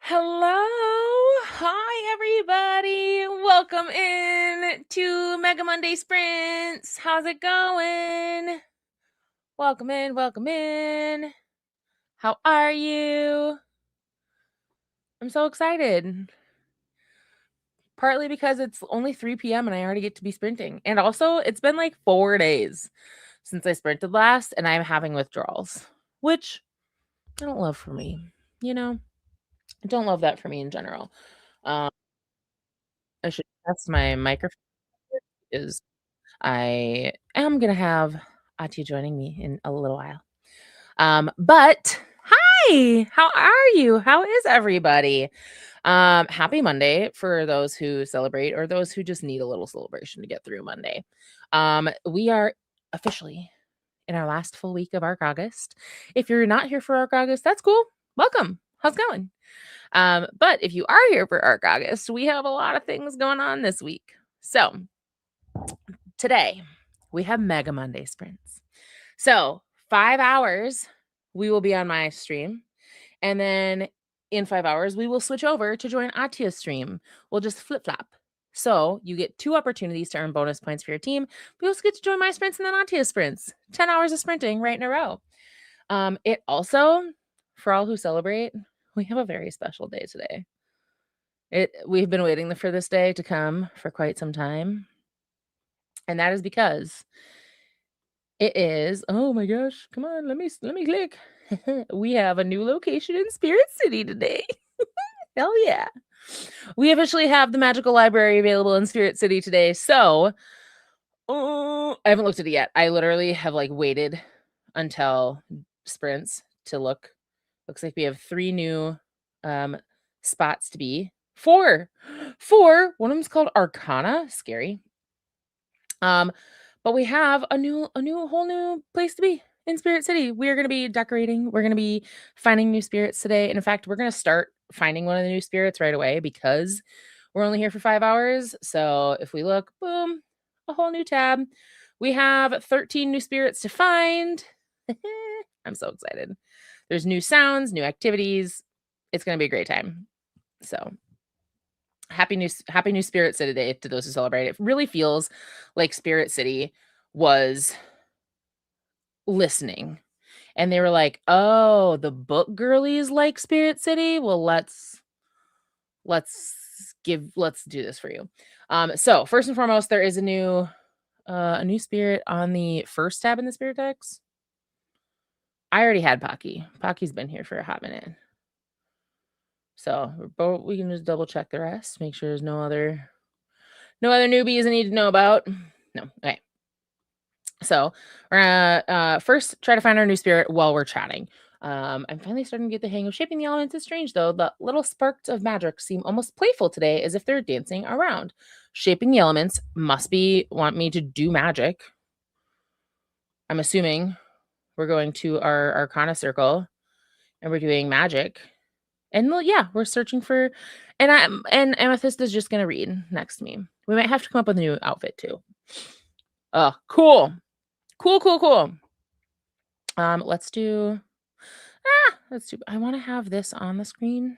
Hello. Hi, everybody. Welcome in to Mega Monday Sprints. How's it going? Welcome in. Welcome in. How are you? I'm so excited. Partly because it's only 3 p.m. and I already get to be sprinting. And also, it's been like 4 days since I sprinted last, and I'm having withdrawals, which I don't love for me. You know, I don't love that for me in general. Um, I should test my microphone is I am gonna have Ahtiya joining me in a little while. But hi, how are you? How is everybody? Happy Monday for those who celebrate or those who just need a little celebration to get through Monday. We are officially in our last full week of ARC August. If you're not here for ARC August, that's cool. Welcome. How's it going? But if you are here for ARC August, we have a lot of things going on this week. So today we have Mega Monday sprints. So 5 hours we will be on my stream, and then in 5 hours we will switch over to join Ahtiya's stream. We'll just flip flop. So you get 2 opportunities to earn bonus points for your team. We also get to join my sprints and then Ahtiya's sprints. 10 hours of sprinting right in a row. It also, for all who celebrate, we have a very special day today. We've been waiting for this day to come for quite some time. And that is because it is, oh my gosh, come on, let me click. We have a new location in Spirit City today. Hell yeah. We officially have the magical library available in Spirit City today. So, I haven't looked at it yet. I literally have like waited until sprints to look. Looks like we have 3 new spots to be. 4. 4. One of them's called Arcana, scary. But we have a whole new place to be in Spirit City. We are going to be decorating. We're going to be finding new spirits today. And in fact, we're going to start finding one of the new spirits right away because we're only here for 5 hours. So if we look, boom, a whole new tab. We have 13 new spirits to find. I'm so excited. There's new sounds, new activities. It's going to be a great time. So happy new Spirit City Day to those who celebrate. It really feels like Spirit City was listening and they were like, oh, the book girlies like Spirit City. Well, let's do this for you. So first and foremost, there is a new spirit on the first tab in the spirit decks. I already had Pocky. Pocky's been here for a hot minute. So we can just double check the rest, make sure there's no other newbies I need to know about. No. Okay. So we're gonna first try to find our new spirit while we're chatting. I'm finally starting to get the hang of shaping the elements. It's strange though. The little sparks of magic seem almost playful today, as if they're dancing around. Shaping the elements must want me to do magic. I'm assuming we're going to our Arcana circle and we're doing magic. And well, yeah, we're searching for, and Amethyst is just gonna read next to me. We might have to come up with a new outfit too. Cool. Let's do. I want to have this on the screen,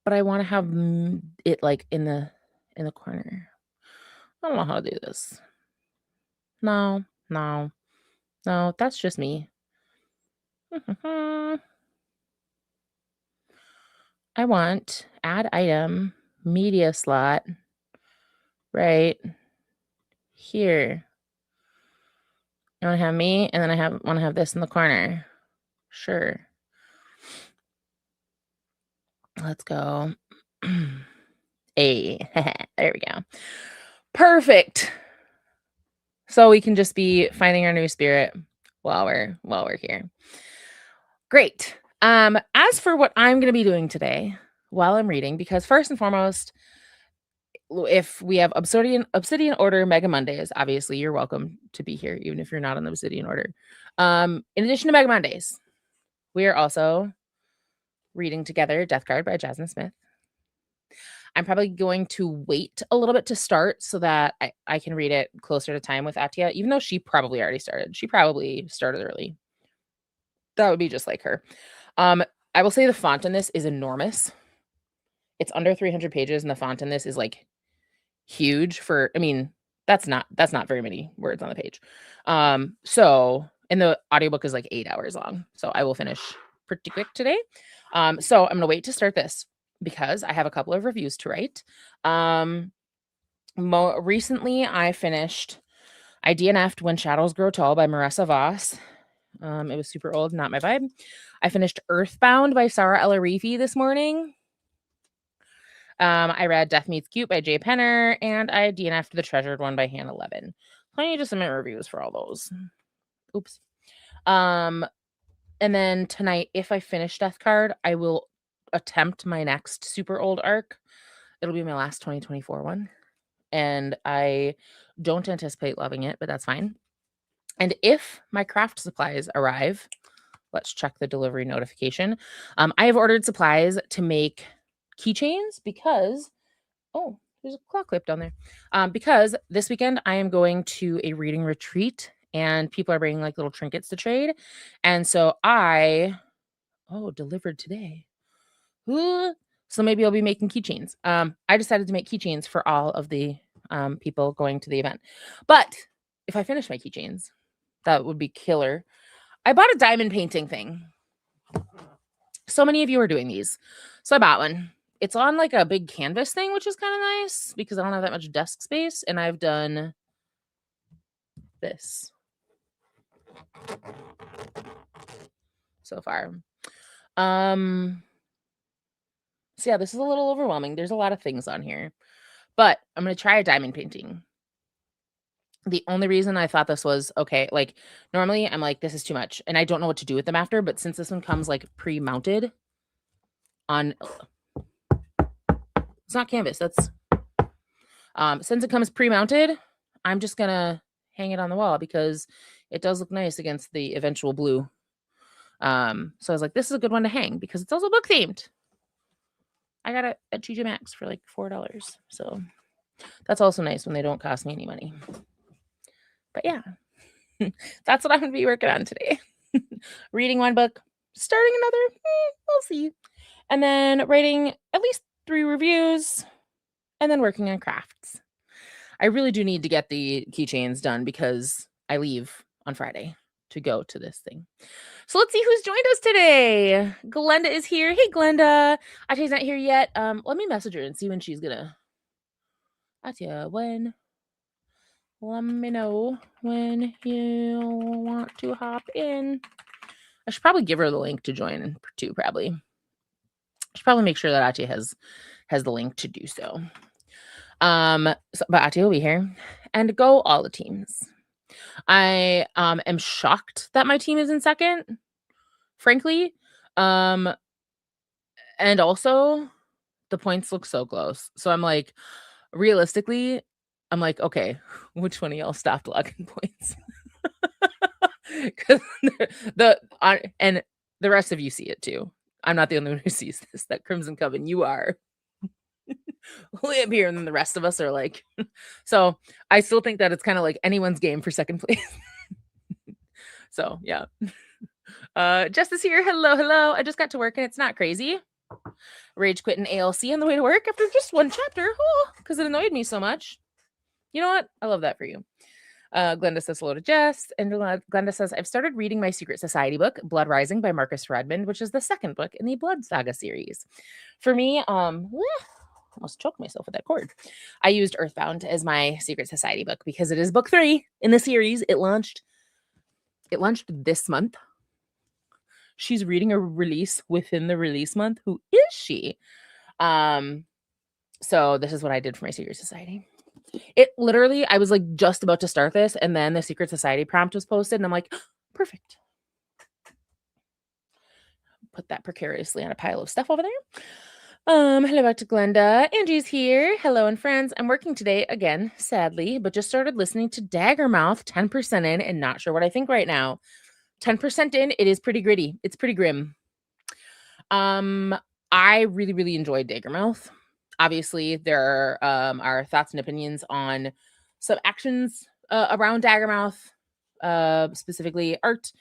but I want to have it like in the corner. I don't know how to do this. No, that's just me. I want add item, media slot, right here. I want to have me, and then I want to have this in the corner. Sure. Let's go. There we go. Perfect. So we can just be finding our new spirit while we're here. Great. As for what I'm going to be doing today while I'm reading, because first and foremost, if we have Obsidian Order Mega Mondays, obviously you're welcome to be here, even if you're not on the Obsidian Order. In addition to Mega Mondays, we are also reading together Death Guard by Jasmine Smith. I'm probably going to wait a little bit to start so that I can read it closer to time with Ahtiya, even though she probably already started. She probably started early. That would be just like her. I will say the font in this is enormous. It's under 300 pages, and the font in this is like huge for, I mean, that's not very many words on the page. So, and the audiobook is like 8 hours long. So I will finish pretty quick today. So I'm going to wait to start this because I have a couple of reviews to write. More recently, I finished I DNF'd When Shadows Grow Tall by Marissa Voss. It was super old, not my vibe. I finished Earthbound by Sarah El-Arifi this morning. I read Death Meets Cute by Jay Penner, and I DNF'd The Treasured One by Hannah Levin. Plenty to submit reviews for all those. Oops. And then tonight, if I finish Death Card, I will attempt my next super old arc. It'll be my last 2024 one. And I don't anticipate loving it, but that's fine. And if my craft supplies arrive, let's check the delivery notification. I have ordered supplies to make keychains because, oh, there's a claw clip down there. Because this weekend I am going to a reading retreat and people are bringing like little trinkets to trade. And so delivered today. So maybe I'll be making keychains. I decided to make keychains for all of the people going to the event. But if I finish my keychains, that would be killer. I bought a diamond painting thing. So many of you are doing these. So I bought one. It's on like a big canvas thing, which is kind of nice because I don't have that much desk space. And I've done this so far. So yeah, this is a little overwhelming. There's a lot of things on here, but I'm going to try a diamond painting. The only reason I thought this was okay, like normally I'm like, this is too much and I don't know what to do with them after, but since this one comes like pre-mounted on, it's not canvas. That's, since it comes pre-mounted, I'm just going to hang it on the wall because it does look nice against the eventual blue. So I was like, this is a good one to hang because it's also book themed. I got it at TJ Maxx for like $4. So that's also nice when they don't cost me any money. But yeah, that's what I'm going to be working on today. Reading one book, starting another, we'll see. And then writing at least 3 reviews and then working on crafts. I really do need to get the keychains done because I leave on Friday to go to this thing. So let's see who's joined us today. Glenda is here. Hey, Glenda. Ahtiya's not here yet. Let me message her and see when she's gonna. Ahtiya, when? Let me know when you want to hop in. I should probably give her the link to join too, probably. I should probably make sure that Ahtiya has the link to do so. But Ahtiya will be here. And go all the teams. I am shocked that my team is in second, frankly. And also the points look so close. So I'm like, realistically, I'm like, okay, which one of y'all stopped logging points? Because and the rest of you see it too. I'm not the only one who sees this. That Crimson Coven, you are way up here, and then the rest of us are like. So I still think that it's kind of like anyone's game for second place. So yeah. Jess is here. Hello. I just got to work and it's not crazy. Rage quit an ALC on the way to work after just one chapter. Because it annoyed me so much. You know what? I love that for you. Glenda says hello to Jess. And Glenda says, I've started reading my Secret Society book, Blood Rising by Marcus Redmond, which is the second book in the Blood Saga series. For me, almost choked myself with that cord. I used Earthbound as my Secret Society book because it is book 3 in the series. It launched this month. She's reading a release within the release month. Who is she? So this is what I did for my Secret Society. It literally, I was like just about to start this, and then the Secret Society prompt was posted, and I'm like, perfect. Put that precariously on a pile of stuff over there. Hello back to Glenda. Angie's here. Hello and friends. I'm working today again, sadly, but just started listening to Daggermouth, 10% in, and not sure what I think right now. 10% in, it is pretty gritty. It's pretty grim. I really, really enjoyed Daggermouth. Obviously, there are thoughts and opinions on some actions around Daggermouth, specifically art,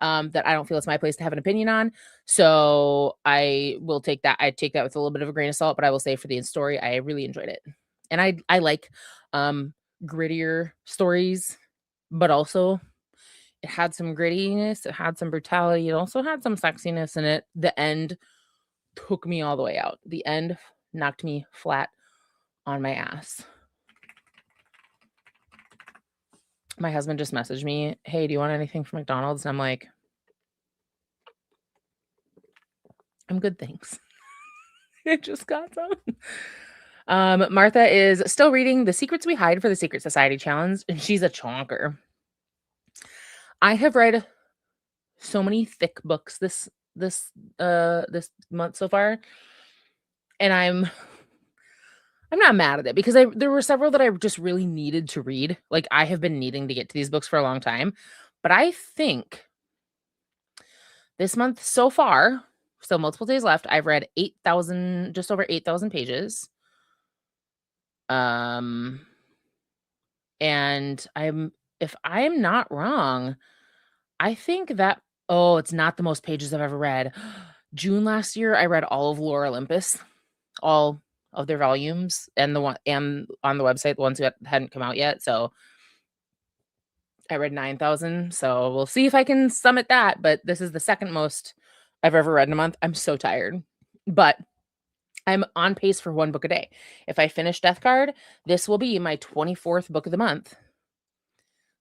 that I don't feel it's my place to have an opinion on. So I will take that. I take that with a little bit of a grain of salt, but I will say for the story, I really enjoyed it. And I like grittier stories, but also it had some grittiness, it had some brutality, it also had some sexiness in it. The end took me all the way out. The end knocked me flat on my ass. My husband just messaged me, "Hey, do you want anything from McDonald's?" And I'm like, "I'm good, thanks." I just got some. Martha is still reading The Secrets We Hide for the Secret Society Challenge, and she's a chonker. I have read so many thick books this month so far, and I'm not mad at it because there were several that I just really needed to read. Like, I have been needing to get to these books for a long time, but I think this month so far, so multiple days left, I've read 8,000, just over 8,000 pages. And if I'm not wrong, I think that, oh, it's not the most pages I've ever read. June last year, I read all of Lore Olympus, all of their volumes, and on the website, the ones that hadn't come out yet. So I read 9,000. So we'll see if I can summit that. But this is the second most I've ever read in a month. I'm so tired, but I'm on pace for one book a day. If I finish Death Card, this will be my 24th book of the month.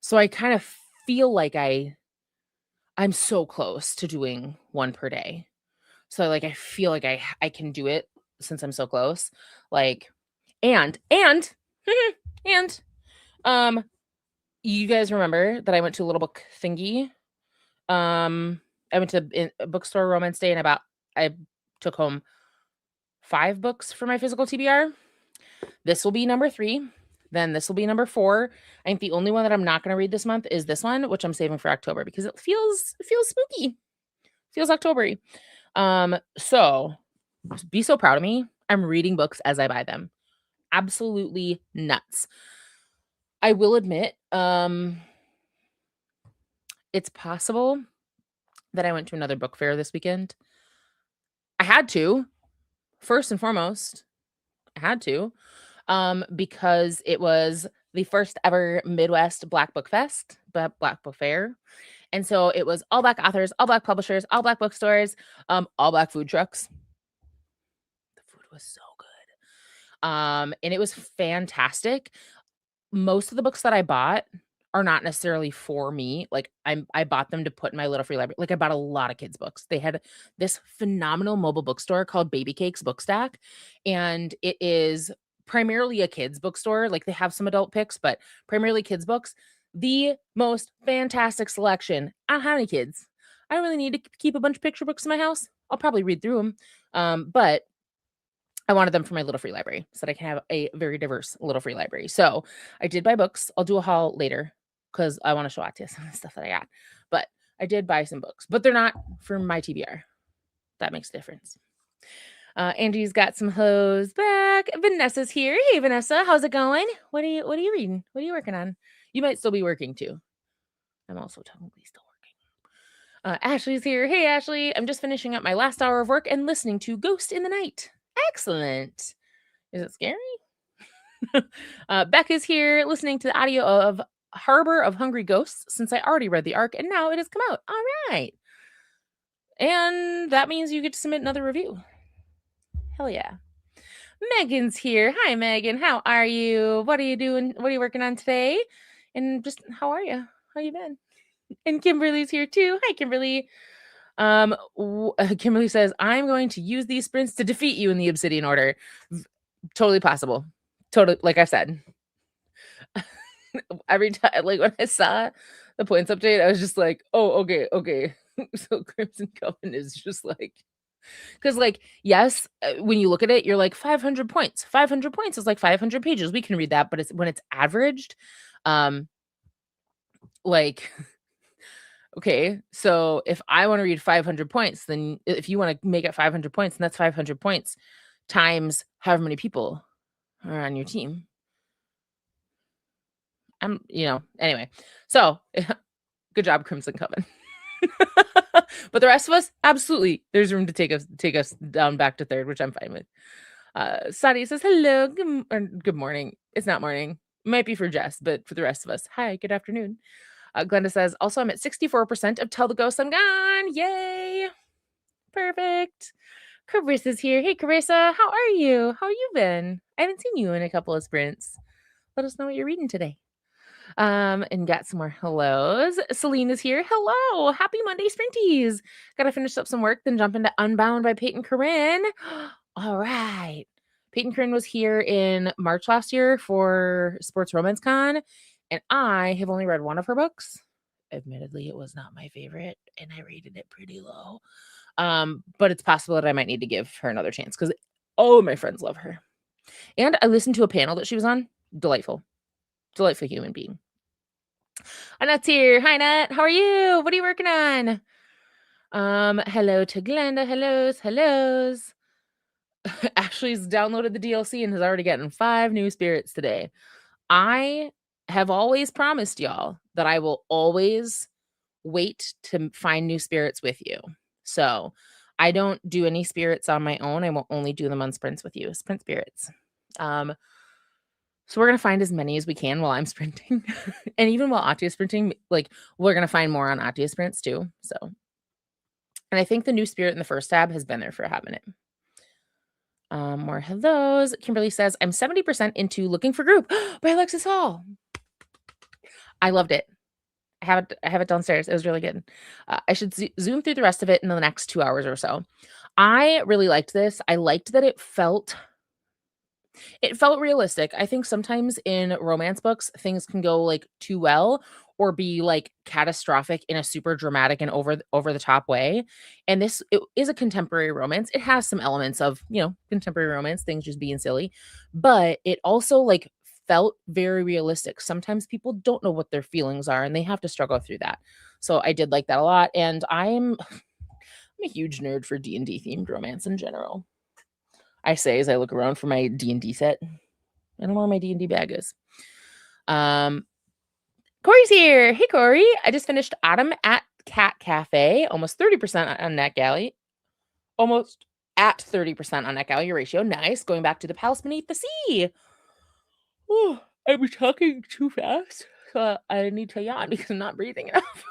So I kind of feel like I'm so close to doing one per day. So like I feel like I can do it since I'm so close. Like and you guys remember that I went to a little book thingy. I went to a bookstore romance day and I took home 5 books for my physical TBR. This will be number 3. Then this will be number 4. I think the only one that I'm not going to read this month is this one, which I'm saving for October because it feels spooky. Feels October-y. So be so proud of me. I'm reading books as I buy them. Absolutely nuts. I will admit, it's possible that I went to another book fair this weekend. I had to. First and foremost, I had to. Because it was the first ever Midwest Black Book Fest, Black Book Fair. And so it was all Black authors, all Black publishers, all Black bookstores, all Black food trucks. The food was so good. And it was fantastic. Most of the books that I bought are not necessarily for me. Like I bought them to put in my little free library. Like I bought a lot of kids' books. They had this phenomenal mobile bookstore called Baby Cakes Bookstack, and it is primarily a kids bookstore. Like they have some adult picks, but primarily kids books. The most fantastic selection. I don't have any kids. I don't really need to keep a bunch of picture books in my house. I'll probably read through them. But I wanted them for my little free library so that I can have a very diverse little free library. So I did buy books. I'll do a haul later because I want to show Ahtiya some of the stuff that I got. But I did buy some books, but they're not for my TBR. That makes a difference. Angie's got some hoes back. Vanessa's here. Hey, Vanessa, how's it going? What are you reading? What are you working on? You might still be working too. I'm also technically still working. Ashley's here. Hey, Ashley. I'm just finishing up my last hour of work and listening to Ghost in the Night. Excellent. Is it scary? Beck is here listening to the audio of Harbor of Hungry Ghosts since I already read the arc and now it has come out. All right. And that means you get to submit another review. Hell yeah. Megan's here. Hi, Megan. How are you? What are you doing? What are you working on today? And just how are you? How you been? And Kimberly's here too. Hi, Kimberly. Kimberly says, I'm going to use these sprints to defeat you in the Obsidian Order. Totally possible. Totally, like I said. Every time, like when I saw the points update, I was just like, oh, okay. So Crimson Coven is just like, because like, yes, when you look at it, you're like 500 points. 500 points is like 500 pages. We can read that, but it's when it's averaged, like, okay, so if I want to read 500 points, then if you want to make it 500 points, then that's 500 points times however many people are on your team. Anyway, so good job, Crimson Coven. But the rest of us, absolutely, there's room to take us down back to third, which I'm fine with. Sadia says, hello, good morning. It's not morning. Might be for Jess, but for the rest of us, hi, good afternoon. Glenda says, also, I'm at 64% of Tell the Ghost I'm Gone. Yay. Perfect. Carissa's here. Hey, Carissa, how are you? How you been? I haven't seen you in a couple of sprints. Let us know what you're reading today. And got some more hellos. Celine is here. Hello. Happy Monday, Sprinties. Gotta finish up some work, then jump into Unbound by Peyton Corinne. All right. Peyton Corinne was here in March last year for Sports Romance Con, and I have only read one of her books. Admittedly, it was not my favorite, and I rated it pretty low. But it's possible that I might need to give her another chance because all of my friends love her. And I listened to a panel that she was on. Delightful human being. Annette's here. Hi, Annette. How are you? What are you working on? Hello to Glenda. Hellos. Ashley's downloaded the DLC and has already gotten 5 new spirits today. I have always promised y'all that I will always wait to find new spirits with you. So I don't do any spirits on my own. I will only do them on sprints with you, sprint spirits. So we're going to find as many as we can while I'm sprinting. And even while Ahtiya's sprinting, like, we're going to find more on Ahtiya sprints too. So, and I think the new spirit in the first tab has been there for a hot minute. More hellos. Kimberly says, I'm 70% into Looking for Group by Alexis Hall. I loved it. I have it downstairs. It was really good. I should zoom through the rest of it in the next 2 hours or so. I really liked this. I liked that it felt realistic. I think sometimes in romance books, things can go like too well or be like catastrophic in a super dramatic and over the top way. And it is a contemporary romance. It has some elements of, contemporary romance, things just being silly, but it also like felt very realistic. Sometimes people don't know what their feelings are and they have to struggle through that. So I did like that a lot. And I'm a huge nerd for D&D themed romance in general. I say as I look around for my D&D set. I don't know where my D&D bag is. Corey's here. Hey, Corey. I just finished Autumn at Cat Cafe. Almost 30% on NetGalley. Almost at 30% on NetGalley ratio. Nice. Going back to the Palace Beneath the Sea. Oh, I'm talking too fast. So I need to yawn because I'm not breathing enough.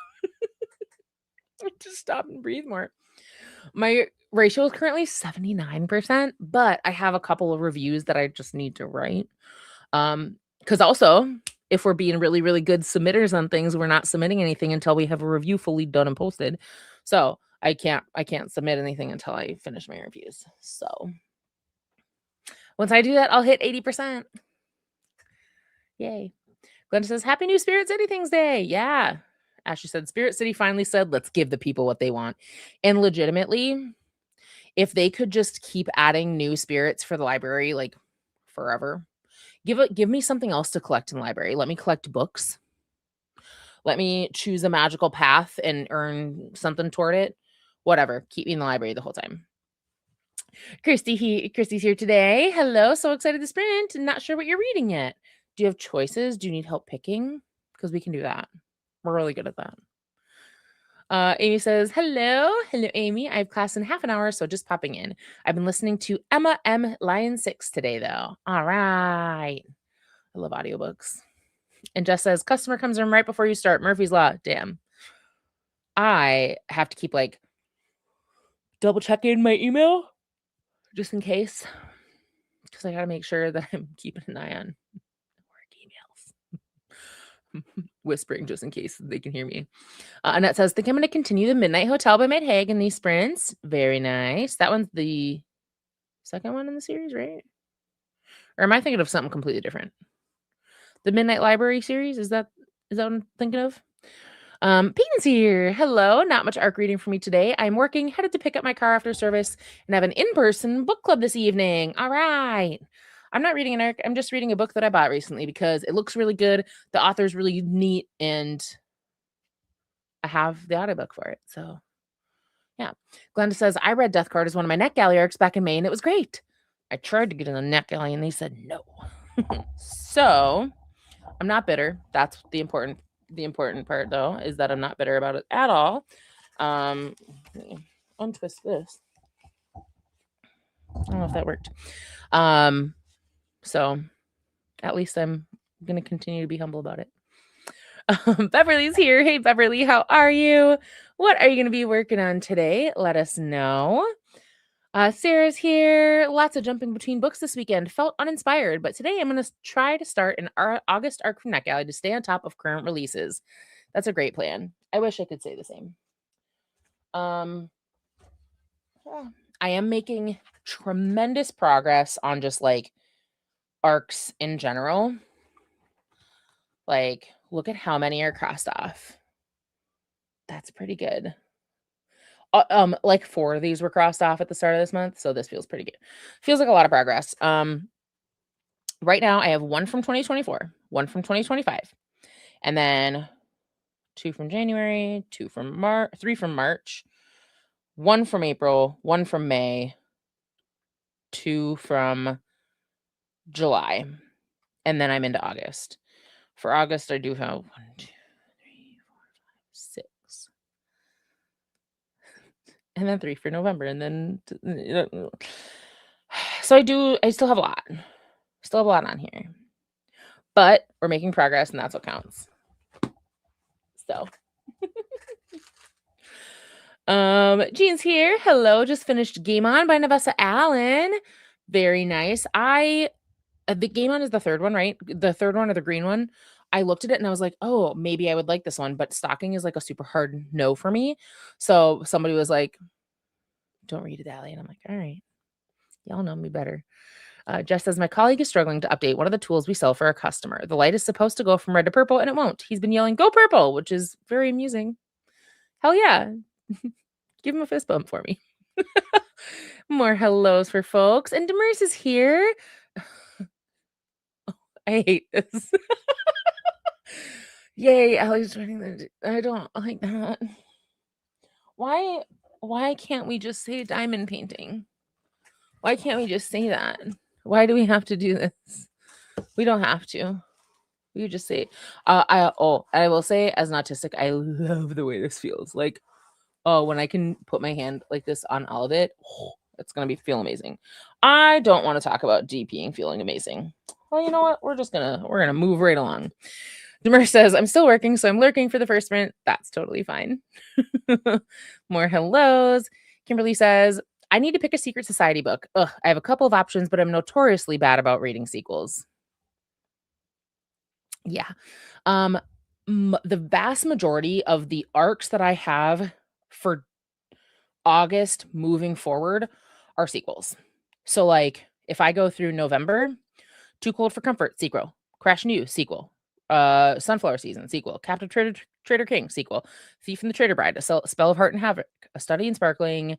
Just stop and breathe more. My ratio is currently 79%, but I have a couple of reviews that I just need to write. Because also, if we're being really, really good submitters on things, we're not submitting anything until we have a review fully done and posted. So I can't submit anything until I finish my reviews. So once I do that, I'll hit 80%. Yay. Glenda says, Happy New Spirit City Things Day. Yeah. Ashley said, Spirit City finally said, let's give the people what they want. And legitimately, if they could just keep adding new spirits for the library, like forever, give me something else to collect in the library. Let me collect books. Let me choose a magical path and earn something toward it. Whatever. Keep me in the library the whole time. Christy's here today. Hello. So excited to sprint. Not sure what you're reading yet. Do you have choices? Do you need help picking? Because we can do that. We're really good at that. Amy says, hello, Amy. I have class in half an hour, so just popping in. I've been listening to Emma M. Lion 6 today, though. All right. I love audiobooks. And Jess says, customer comes in right before you start. Murphy's Law. Damn. I have to keep like double checking my email just in case, because I got to make sure that I'm keeping an eye on work emails. Whispering just in case they can hear me. Annette says, think I'm going to continue The Midnight Hotel by Matt Haig in these sprints. Very nice. That one's the second one in the series, right? Or am I thinking of something completely different? The Midnight Library series? Is that what I'm thinking of? Peyton's here. Hello. Not much ARC reading for me today. I'm working, headed to pick up my car after service, and have an in-person book club this evening. All right. I'm not reading an ARC. I'm just reading a book that I bought recently because it looks really good. The author's really neat, and I have the audiobook for it. So, yeah. Glenda says, I read Death Card as one of my NetGalley ARCs back in May, and it was great. I tried to get in the NetGalley, and they said no. So, I'm not bitter. That's the important part, though, is that I'm not bitter about it at all. Let me untwist this. I don't know if that worked. So at least I'm going to continue to be humble about it. Beverly's here. Hey, Beverly, how are you? What are you going to be working on today? Let us know. Sarah's here. Lots of jumping between books this weekend. Felt uninspired, but today I'm going to try to start an August arc from Neck Alley to stay on top of current releases. That's a great plan. I wish I could say the same. I am making tremendous progress on just like arcs in general. Like, look at how many are crossed off. That's pretty good. Like 4 of these were crossed off at the start of this month, so this feels pretty good. Feels like a lot of progress. Right now I have 1 from 2024, 1 from 2025, and then 2 from January, 2 from March, 3 from March, 1 from April, 1 from May, 2 from July, and then I'm into August. For August, I do have 1, 2, 3, 4, 5, 6, and then 3 for November, and then so I still have a lot. Still have a lot on here, but we're making progress, and that's what counts. So, Jean's here. Hello, just finished Game On by Nevessa Allen. Very nice. The Game On is the third one, right? The third one or the green one. I looked at it and I was like, oh, maybe I would like this one, but stalking is like a super hard no for me. So somebody was like, don't read it, Allie. And I'm like, all right, y'all know me better. Jess says, my colleague is struggling to update one of the tools we sell for a customer. The light is supposed to go from red to purple and it won't. He's been yelling, go purple, which is very amusing. Hell yeah. Give him a fist bump for me. More hellos for folks. And Demers is here. I hate this. Yay, Allie's joining the... I don't like that. Why can't we just say diamond painting? Why can't we just say that? Why do we have to do this? We don't have to. We just say, I will say, as an autistic, I love the way this feels. Like, when I can put my hand like this on all of it, it's gonna feel amazing. I don't want to talk about DPing feeling amazing. Well, you know what? We're gonna move right along. Demar says, I'm still working, so I'm lurking for the first sprint. That's totally fine. More hellos. Kimberly says, I need to pick a secret society book. Ugh, I have a couple of options, but I'm notoriously bad about reading sequels. Yeah. The vast majority of the arcs that I have for August moving forward are sequels. So like if I go through November, Too Cold for Comfort, sequel. Crash New, sequel. Sunflower Season, sequel. Captive Trader King, sequel. Thief and the Trader Bride, A Spell of Heart and Havoc, A Study in Sparkling,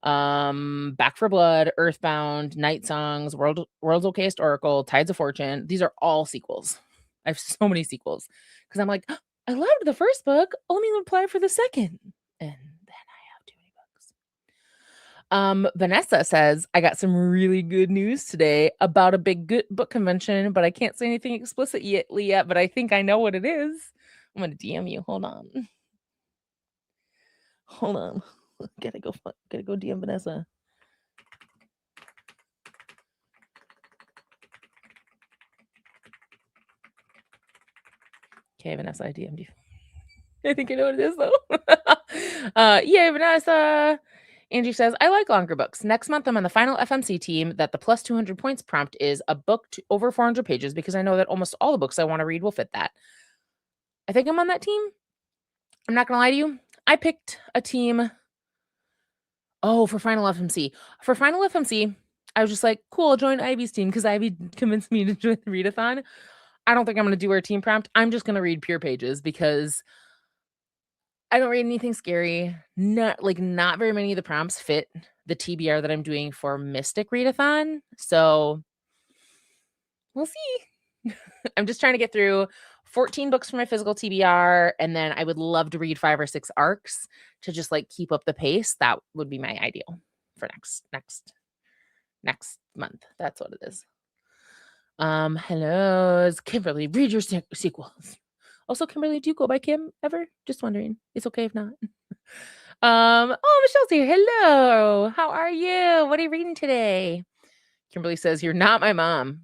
Back for Blood, Earthbound, Night Songs, World's Okayest Oracle, Tides of Fortune. These are all sequels. I have so many sequels because I'm like, oh, I loved the first book. Let me apply for the second. And then I have too many books. Vanessa says, I got some really good news today about a big good book convention, but I can't say anything explicitly yet, but I think I know what it is. I'm going to DM you. Hold on. Gotta go DM Vanessa. Okay, Vanessa, I DM'd you. I think I know what it is, though. Yay, Vanessa. Angie says, I like longer books. Next month, I'm on the final FMC team that the plus 200 points prompt is a book over 400 pages because I know that almost all the books I want to read will fit that. I think I'm on that team. I'm not going to lie to you. I picked a team. Oh, for final FMC. For final FMC, I was just like, cool, I'll join Ivy's team because Ivy convinced me to join the readathon. I don't think I'm going to do her team prompt. I'm just going to read pure pages because I don't read anything scary. Not very many of the prompts fit the TBR that I'm doing for Mystic Readathon. So we'll see. I'm just trying to get through 14 books for my physical TBR. And then I would love to read 5 or 6 arcs to just like keep up the pace. That would be my ideal for next month. That's what it is. Hello, Kimberly. Read your sequels. Also, Kimberly, do you go by Kim ever? Just wondering. It's okay if not. Oh, Michelle's here. Hello. How are you? What are you reading today? Kimberly says, "You're not my mom."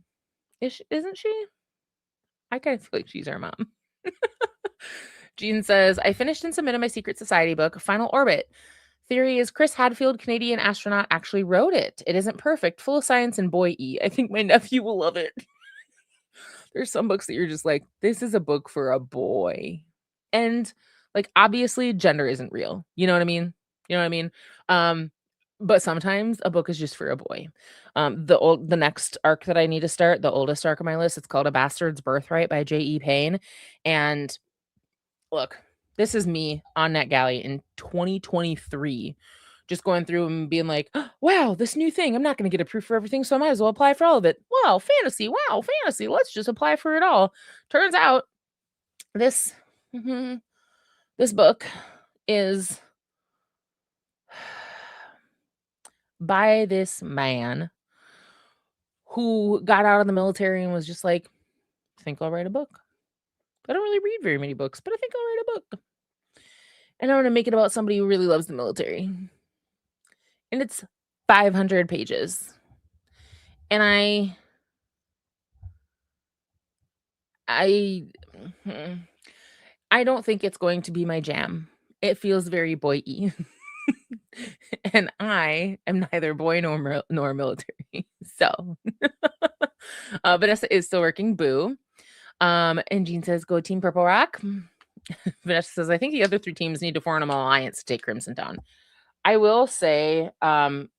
Isn't she? I kind of feel like she's our mom. Jean says, "I finished and submitted my Secret Society book, Final Orbit. Theory is Chris Hadfield, Canadian astronaut, actually wrote it. It isn't perfect, full of science and boy-y. I think my nephew will love it." There's some books that you're just like, this is a book for a boy. And like obviously gender isn't real. You know what I mean? You know what I mean? Um, but sometimes a book is just for a boy. The next arc that I need to start, the oldest arc of my list, it's called A Bastard's Birthright by J.E. Payne. And look, this is me on NetGalley in 2023, just going through and being like, "Oh, wow, this new thing. I'm not going to get approved for everything, so I might as well apply for all of it. Wow, fantasy. Wow, fantasy. Let's just apply for it all." Turns out this mhm, this book is by this man who got out of the military and was just like, "I think I'll write a book. I don't really read very many books, but I think I'll write a book. And I'm going to make it about somebody who really loves the military." And it's 500 pages. And I mhm, I don't think it's going to be my jam. It feels very boy-y. And I am neither boy nor military. So, Vanessa is still working. Boo. And Jean says, "Go Team Purple Rock." Vanessa says, "I think the other 3 teams need to form an alliance to take Crimson Town." I will say,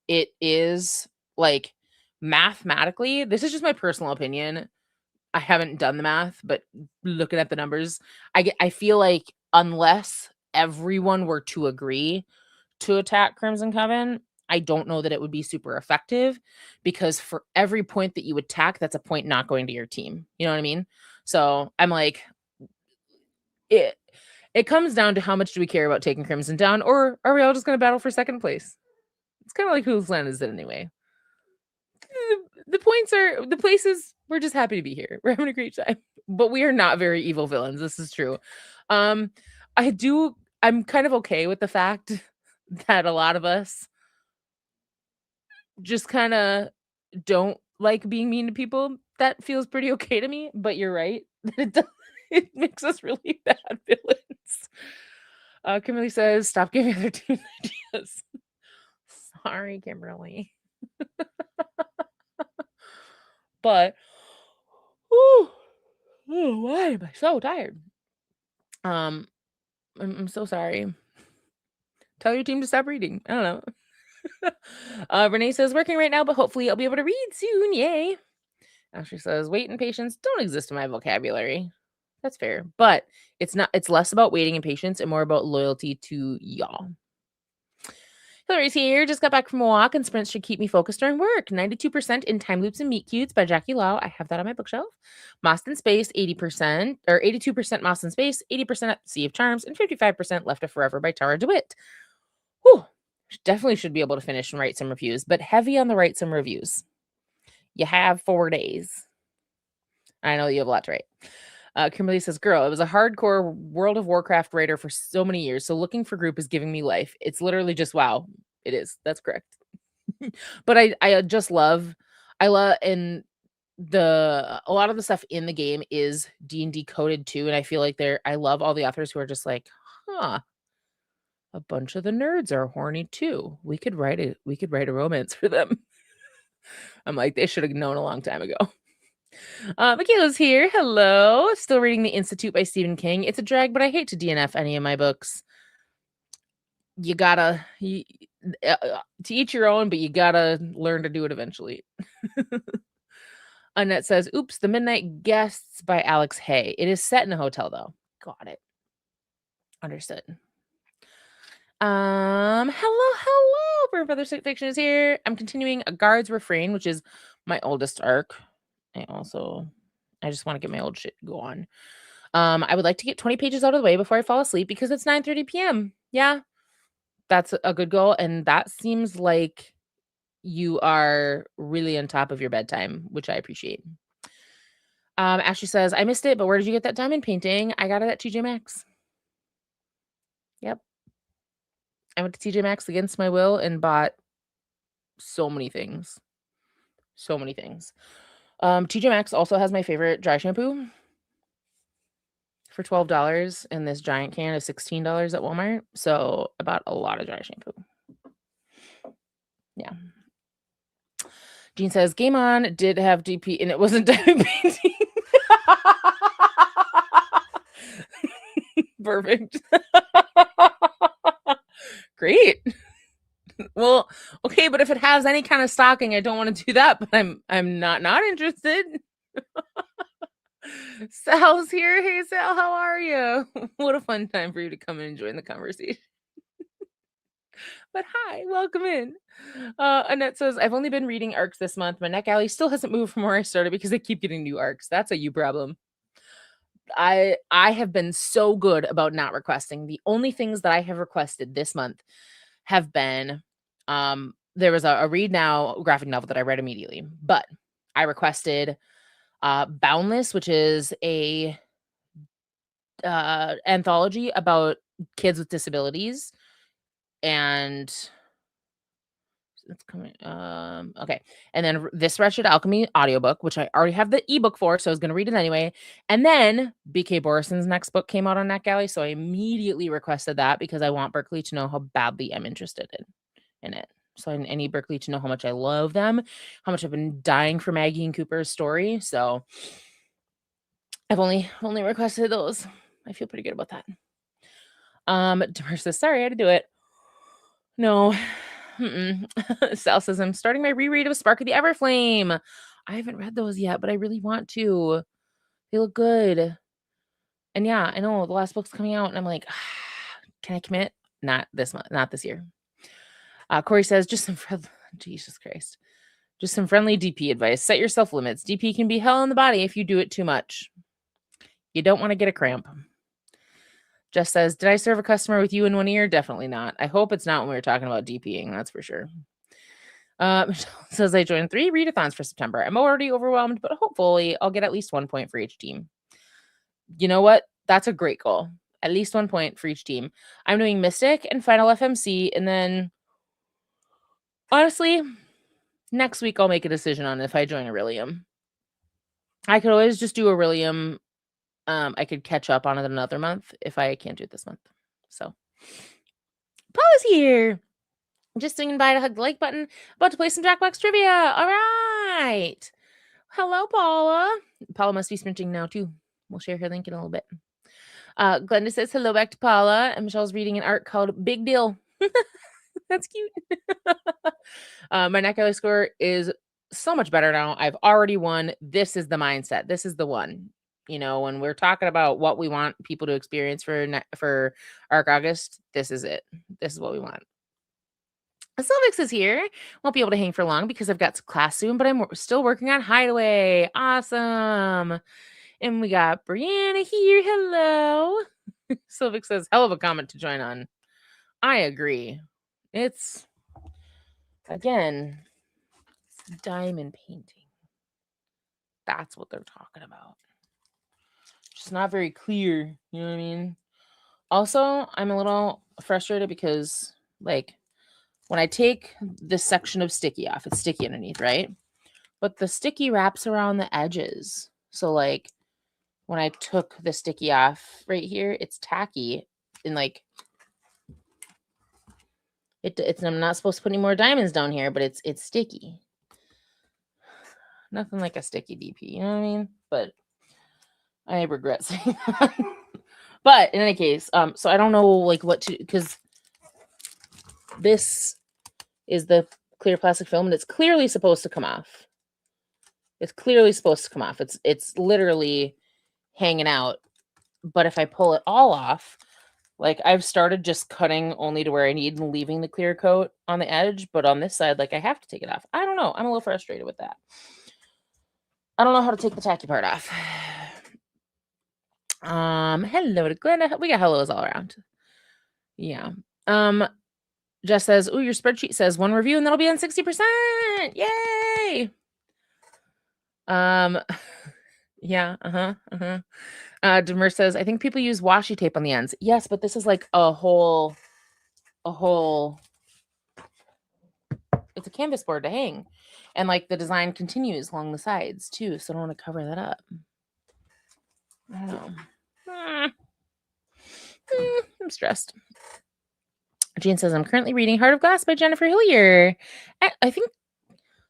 it is like mathematically, this is just my personal opinion. I haven't done the math, but looking at the numbers, I feel like unless everyone were to agree to attack Crimson Coven, I don't know that it would be super effective, because for every point that you attack, that's a point not going to your team. You know what I mean? So I'm like, it it comes down to how much do we care about taking Crimson down, or are we all just going to battle for second place? It's kind of like whose land is it anyway? The points are the places. We're just happy to be here. We're having a great time, but we are not very evil villains. This is true. Um, I'm kind of okay with the fact that a lot of us just kind of don't like being mean to people. That feels pretty okay to me. But you're right. It does, it makes us really bad villains. Kimberly says, "Stop giving other teams ideas." Sorry, Kimberly. But whew, oh, why am I so tired? Um, I'm so sorry. Tell your team to stop reading. I don't know. Renee says, "Working right now, but hopefully I'll be able to read soon. Yay." Ashley says, "Wait and patience don't exist in my vocabulary." That's fair, but it's less about waiting and patience and more about loyalty to y'all. Hillary's here. Just got back from a walk, and sprints should keep me focused during work. 92% in Time Loops and Meet Cutes by Jackie Lau. I have that on my bookshelf. Moss in Space, 80%, or 82% Moss in Space, 80% Sea of Charms, and 55% Left of Forever by Tara DeWitt. Whew. Definitely should be able to finish and write some reviews, but heavy on the write some reviews. You have 4 days. I know you have a lot to write. Kimberly says, "Girl, I was a hardcore World of Warcraft writer for so many years, so looking for group is giving me life. It's literally just wow." It is. That's correct. But I just love, and a lot of the stuff in the game is D&D coded too, and I feel like I love all the authors who are just like, "Huh, a bunch of the nerds are horny too. We could write a romance for them." I'm like, they should have known a long time ago. Michaela's here. Hello. Still reading The Institute by Stephen King. It's a drag, but I hate to DNF any of my books. You gotta to each your own, but you gotta learn to do it eventually. Annette says, "Oops, The Midnight Guests by Alex Hay. It is set in a hotel, though." Got it. Understood. Hello. Brother Sweet Fiction is here. I'm continuing A Guard's Refrain, which is my oldest arc. I just want to get my old shit go on. I would like to get 20 pages out of the way before I fall asleep because it's 9:30 p.m. Yeah, that's a good goal, and that seems like you are really on top of your bedtime, which I appreciate. Ashley says, "I missed it, but where did you get that diamond painting?" I got it at TJ Maxx. Yep. I went to TJ Maxx against my will and bought so many things. So many things. TJ Maxx also has my favorite dry shampoo for $12, and this giant can is $16 at Walmart. So I bought a lot of dry shampoo. Yeah. Jean says, Game On did have DP and it wasn't diamond painting. Perfect. Great. Well, okay, but if it has any kind of stocking, I don't want to do that, but I'm not interested. Sal's here. Hey Sal, how are you? What a fun time for you to come in and join the conversation. But hi, welcome in. Annette says, I've only been reading arcs this month. My neck alley still hasn't moved from where I started because I keep getting new arcs. That's a you problem. I have been so good about not requesting. The only things that I have requested this month have been there was a read now graphic novel that I read immediately, but I requested Boundless, which is a anthology about kids with disabilities, and it's coming okay, and then This Wretched Alchemy audiobook, which I already have the ebook for, so I was going to read it anyway. And then BK Borison's next book came out on NetGalley, so I immediately requested that because I want Berkeley to know how badly I'm interested in it. So I need Berkeley to know how much I love them, how much I've been dying for Maggie and Cooper's story. So I've only requested those. I feel pretty good about that. Demar says, sorry, I had to do it. No. Sal says, I'm starting my reread of Spark of the Everflame. I haven't read those yet, but I really want to. They look good. And yeah, I know the last book's coming out, and I'm like, can I commit? Not this month, not this year. Corey says, Jesus Christ. Just some friendly DP advice. Set yourself limits. DP can be hell in the body if you do it too much. You don't want to get a cramp. Jess says, did I serve a customer with you in one ear? Definitely not. I hope it's not when we were talking about DPing. That's for sure. Michelle says, I joined 3 readathons for September. I'm already overwhelmed, but hopefully I'll get at least 1 point for each team. You know what? That's a great goal. At least 1 point for each team. I'm doing Mystic and Final FMC, and then honestly, next week I'll make a decision on if I join Aurelium. I could always just do Aurelium. I could catch up on it another month if I can't do it this month. So Paula's here. Just swinging by to hug the like button. About to play some Jackbox trivia. All right. Hello, Paula. Paula must be sprinting now, too. We'll share her link in a little bit. Glenda says hello back to Paula. And Michelle's reading an art called Big Deal. That's cute. My neck alley score is so much better now. I've already won. This is the mindset. This is the one. You know, when we're talking about what we want people to experience for Arc August, this is it. This is what we want. Sylvix is here. Won't be able to hang for long because I've got class soon, but I'm still working on Hideaway. Awesome. And we got Brianna here. Hello. Sylvix says, hell of a comment to join on. I agree. It's, again, it's diamond painting. That's what they're talking about. Just not very clear. You know what I mean? Also, I'm a little frustrated because, like, when I take this section of sticky off, it's sticky underneath, right? But the sticky wraps around the edges. So, like, when I took the sticky off right here, it's tacky. And, like, it's I'm not supposed to put any more diamonds down here, but it's sticky. Nothing like a sticky DP, you know what I mean? But I regret saying that. But in any case, so I don't know, like, what to, because this is the clear plastic film, and it's clearly supposed to come off. It's clearly supposed to come off. It's literally hanging out. But if I pull it all off, like, I've started just cutting only to where I need and leaving the clear coat on the edge. But on this side, like, I have to take it off. I don't know. I'm a little frustrated with that. I don't know how to take the tacky part off. Hello to Glenda. We got hellos all around. Yeah. Jess says, "Ooh, your spreadsheet says 1 review and that'll be on 60%. Yay!" Yeah, Demir says, "I think people use washi tape on the ends." Yes, but this is like a whole a whole, it's a canvas board to hang. And like the design continues along the sides too. So I don't want to cover that up. I don't know. I'm stressed. Jean says, I'm currently reading Heart of Glass by Jennifer Hillier. I think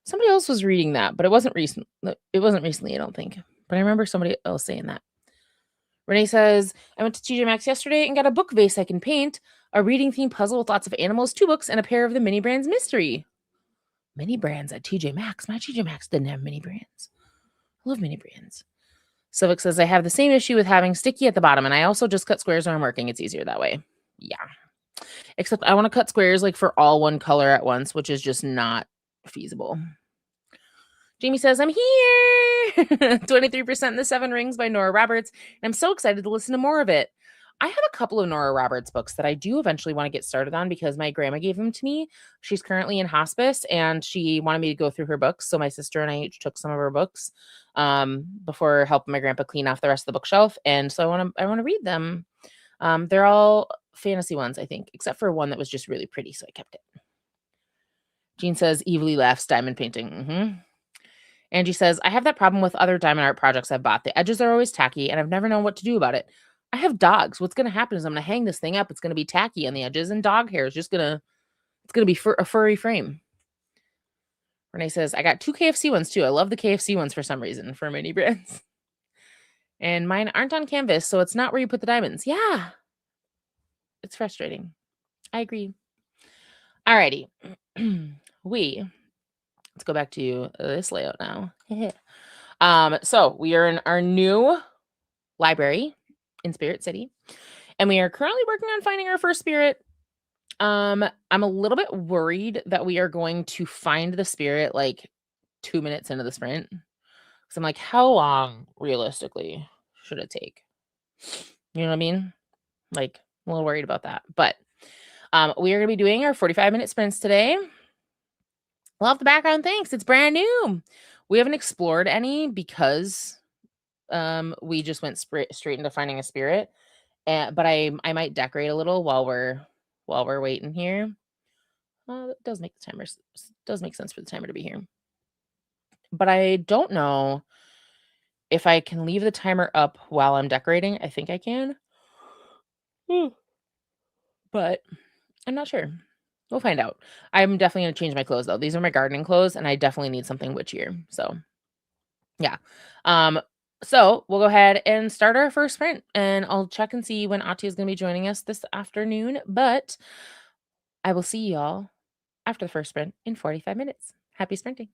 somebody else was reading that, but it wasn't recent. It wasn't recently, I don't think. But I remember somebody else saying that. Renee says, I went to TJ Maxx yesterday and got a book vase I can paint, a reading themed puzzle with lots of animals, 2 books, and a pair of the Mini Brands Mystery. Mini Brands at TJ Maxx. My TJ Maxx didn't have Mini Brands. I love Mini Brands. Civic says, I have the same issue with having sticky at the bottom, and I also just cut squares when I'm working. It's easier that way. Yeah. Except I want to cut squares like for all one color at once, which is just not feasible. Jamie says, I'm here. 23% in the 7 Rings by Nora Roberts. And I'm so excited to listen to more of it. I have a couple of Nora Roberts books that I do eventually want to get started on because my grandma gave them to me. She's currently in hospice and she wanted me to go through her books. So my sister and I each took some of her books before helping my grandpa clean off the rest of the bookshelf. And so I want to read them. They're all fantasy ones, I think, except for one that was just really pretty. So I kept it. Jean says, evilly laughs, diamond painting. Angie says, I have that problem with other diamond art projects I've bought. The edges are always tacky, and I've never known what to do about it. I have dogs. What's going to happen is I'm going to hang this thing up. It's going to be tacky on the edges, and dog hair is just going to, it's going to be a furry frame. Renee says, I got 2 KFC ones, too. I love the KFC ones for some reason, for Mini Brands. And mine aren't on canvas, so it's not where you put the diamonds. Yeah. It's frustrating. I agree. Alrighty. Let's go back to this layout now. So we are in our new library in Spirit City, and we are currently working on finding our first spirit. I'm a little bit worried that we are going to find the spirit like 2 minutes into the sprint. Because I'm like, how long realistically should it take? You know what I mean? Like, I'm a little worried about that. But we are going to be doing our 45-minute sprints today. Love the background. Thanks. It's brand new. We haven't explored any because we just went straight into finding a spirit. But I might decorate a little while we're waiting here. It does make sense for the timer to be here. But I don't know if I can leave the timer up while I'm decorating. I think I can. But I'm not sure. We'll find out. I'm definitely going to change my clothes, though. These are my gardening clothes, and I definitely need something witchier. So, yeah. So we'll go ahead and start our first sprint, and I'll check and see when Ahtiya is going to be joining us this afternoon. But I will see y'all after the first sprint in 45 minutes. Happy sprinting.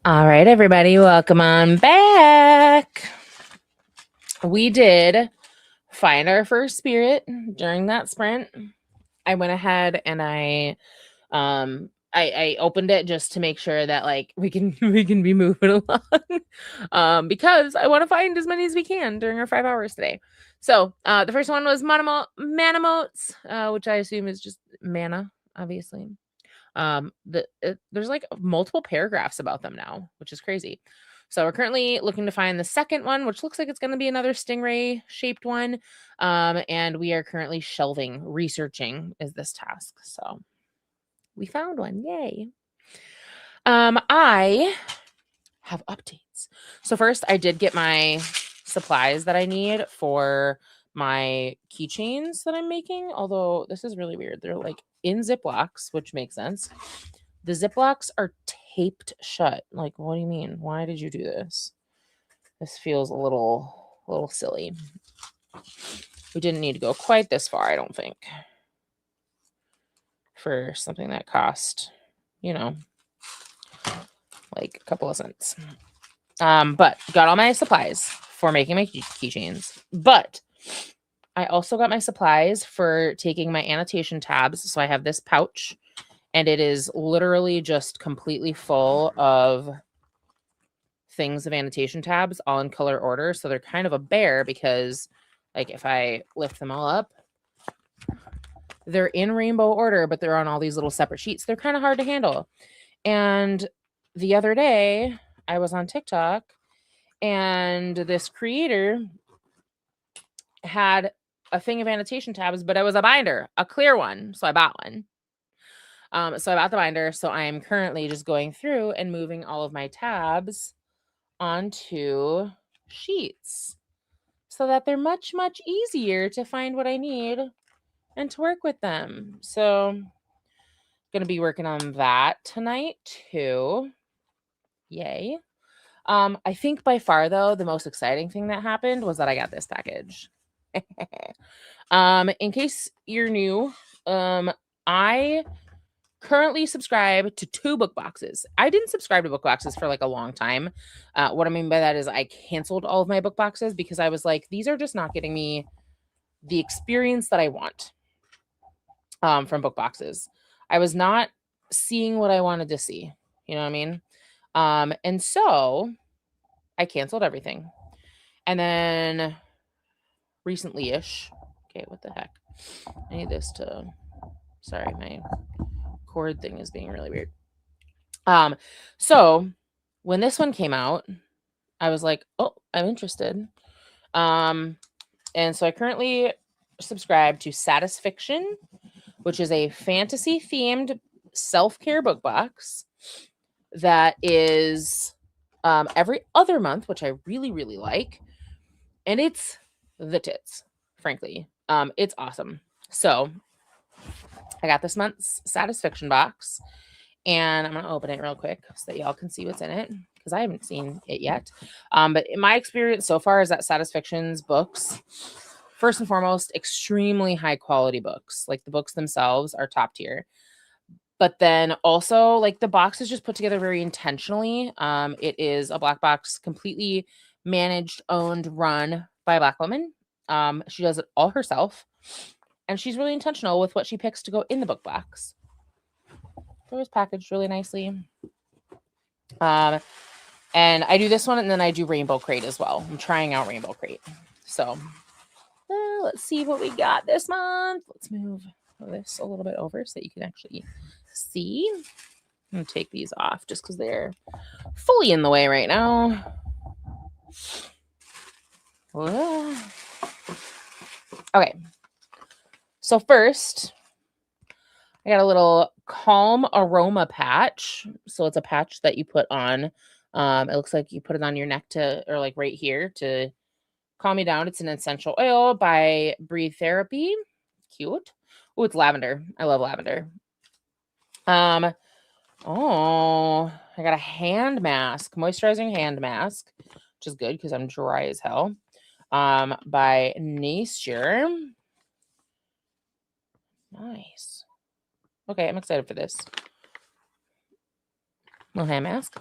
All right, everybody, welcome on back. We did find our first spirit during that sprint. I went ahead and I opened it just to make sure that like we can be moving along because I want to find as many as we can during our 5 hours today. So the first one was Manamotes, which I assume is just mana, obviously. There's like multiple paragraphs about them now, which is crazy. So we're currently looking to find the second one, which looks like it's going to be another stingray shaped one. And we are currently researching is this task. So we found one. Yay. I have updates. So first I did get my supplies that I need for my keychains that I'm making. Although this is really weird. They're like in Ziplocs, which makes sense. The Ziplocs are taped shut. Like, what do you mean? Why did you do this? This feels a little silly. We didn't need to go quite this far, I don't think, for something that cost, like a couple of cents. But got all my supplies for making my keychains. But I also got my supplies for taking my annotation tabs. So I have this pouch, and it is literally just completely full of things of annotation tabs, all in color order. So they're kind of a bear because, like, if I lift them all up, they're in rainbow order, but they're on all these little separate sheets. They're kind of hard to handle. And the other day, I was on TikTok, and this creator had a thing of annotation tabs, but it was a binder, a clear one. So I bought one. So I bought the binder. So I am currently just going through and moving all of my tabs onto sheets so that they're much, much easier to find what I need and to work with them. So going to be working on that tonight too. Yay. I think by far though, the most exciting thing that happened was that I got this package. In case you're new, I currently subscribe to 2 book boxes. I didn't subscribe to book boxes for like a long time. What I mean by that is I canceled all of my book boxes because I was like, these are just not getting me the experience that I want from book boxes. I was not seeing what I wanted to see. You know what I mean? And so I canceled everything. And then recently-ish, okay, what the heck? I need this to, sorry, my cord thing is being really weird. So when this one came out, I was like, oh, I'm interested. And so I currently subscribe to Satisfiction, which is a fantasy themed self-care book box that is every other month, which I really, really like. And it's the tits, frankly. It's awesome. So I got this month's Satisfiction box, and I'm going to open it real quick so that y'all can see what's in it because I haven't seen it yet. But in my experience so far is that Satisfiction's books, first and foremost, extremely high quality books. Like the books themselves are top tier. But then also like the box is just put together very intentionally. It is a black box, completely managed, owned, run by a Black woman. She does it all herself. And she's really intentional with what she picks to go in the book box. It was packaged really nicely. And I do this one, and then I do Rainbow Crate as well. I'm trying out Rainbow Crate. So let's see what we got this month. Let's move this a little bit over so that you can actually see. I'm going to take these off just because they're fully in the way right now. Okay. So first, I got a little Calm Aroma patch. So it's a patch that you put on. It looks like you put it on your neck or like right here to calm you down. It's an essential oil by Breathe Therapy. Cute. Oh, it's lavender. I love lavender. Oh, I got a hand mask, moisturizing hand mask, which is good because I'm dry as hell. By Nature. Nice. Okay, I'm excited for this. Little hand mask.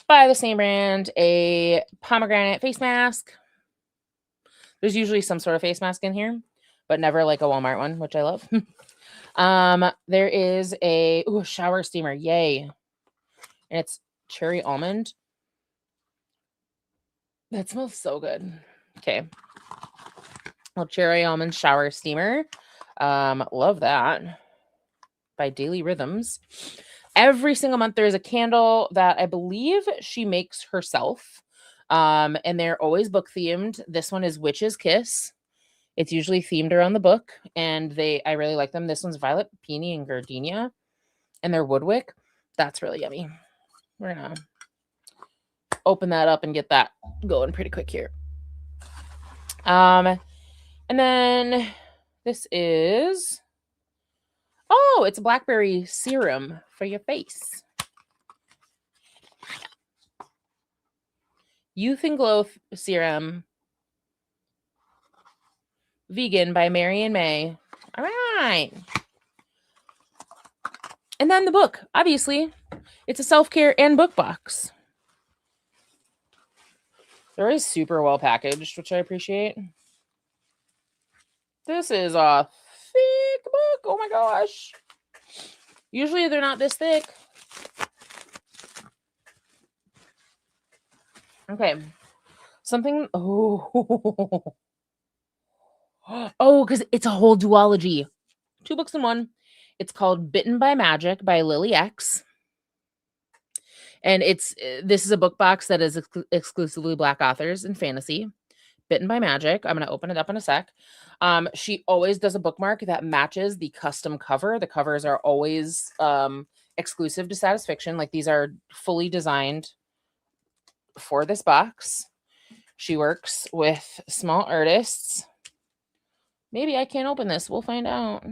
by the same brand, a pomegranate face mask. There's usually some sort of face mask in here, but never like a Walmart one, which I love. There is a shower steamer. Yay. And it's cherry almond. That smells so good. Okay. Well, cherry almond shower steamer. Love that. By Daily Rhythms. Every single month there is a candle that I believe she makes herself. And they're always book themed. This one is Witch's Kiss. It's usually themed around the book, and I really like them. This one's Violet, Peony, and Gardenia, and they're woodwick. That's really yummy. We're gonna open that up and get that going pretty quick here. And then this is, it's a blackberry serum for your face. Youth and Glow Serum. Vegan by Mary and May. All right. And then the book, obviously. It's a self-care and book box. They're always super well packaged, which I appreciate. This is a thick book. Oh my gosh. Usually they're not this thick. Okay. Something. Because it's a whole duology. 2 books in one. It's called Bitten by Magic by Lily X. And this is a book box that is exclusively Black authors and fantasy. Bitten by Magic. I'm going to open it up in a sec. She always does a bookmark that matches the custom cover. The covers are always exclusive to Satisfaction. Like, these are fully designed for this box. She works with small artists. Maybe I can't open this. We'll find out.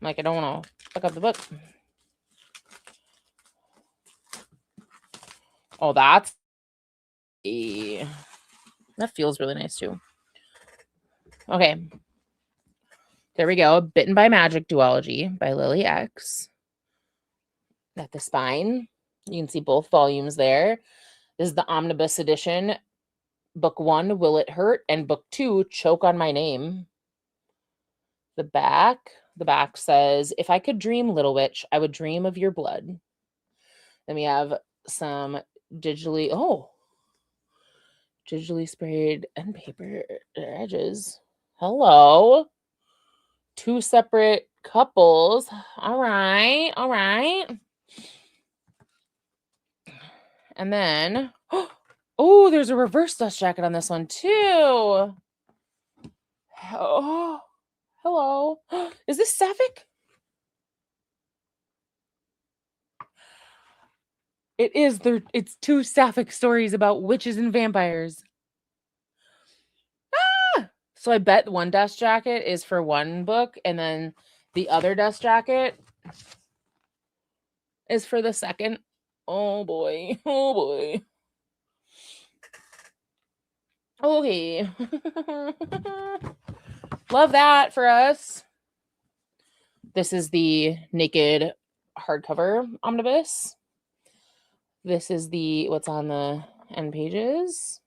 Like, I don't want to pick up the book. Oh, that feels really nice too. Okay. There we go. Bitten by Magic duology by Lily X. At the spine. You can see both volumes there. This is the omnibus edition. Book 1, Will It Hurt? And book 2, Choke on My Name. The back says, if I could dream, Little Witch, I would dream of your blood. Then we have some digitally sprayed end paper edges. Hello. 2 separate couples. All right. And then, there's a reverse dust jacket on this one too. Oh, hello. Is this Sapphic? It is. It's 2 Sapphic stories about witches and vampires. So I bet one dust jacket is for one book, and then the other dust jacket is for the second. Oh boy. Okay. Love that for us. This is the Naked hardcover omnibus. This is what's on the end pages.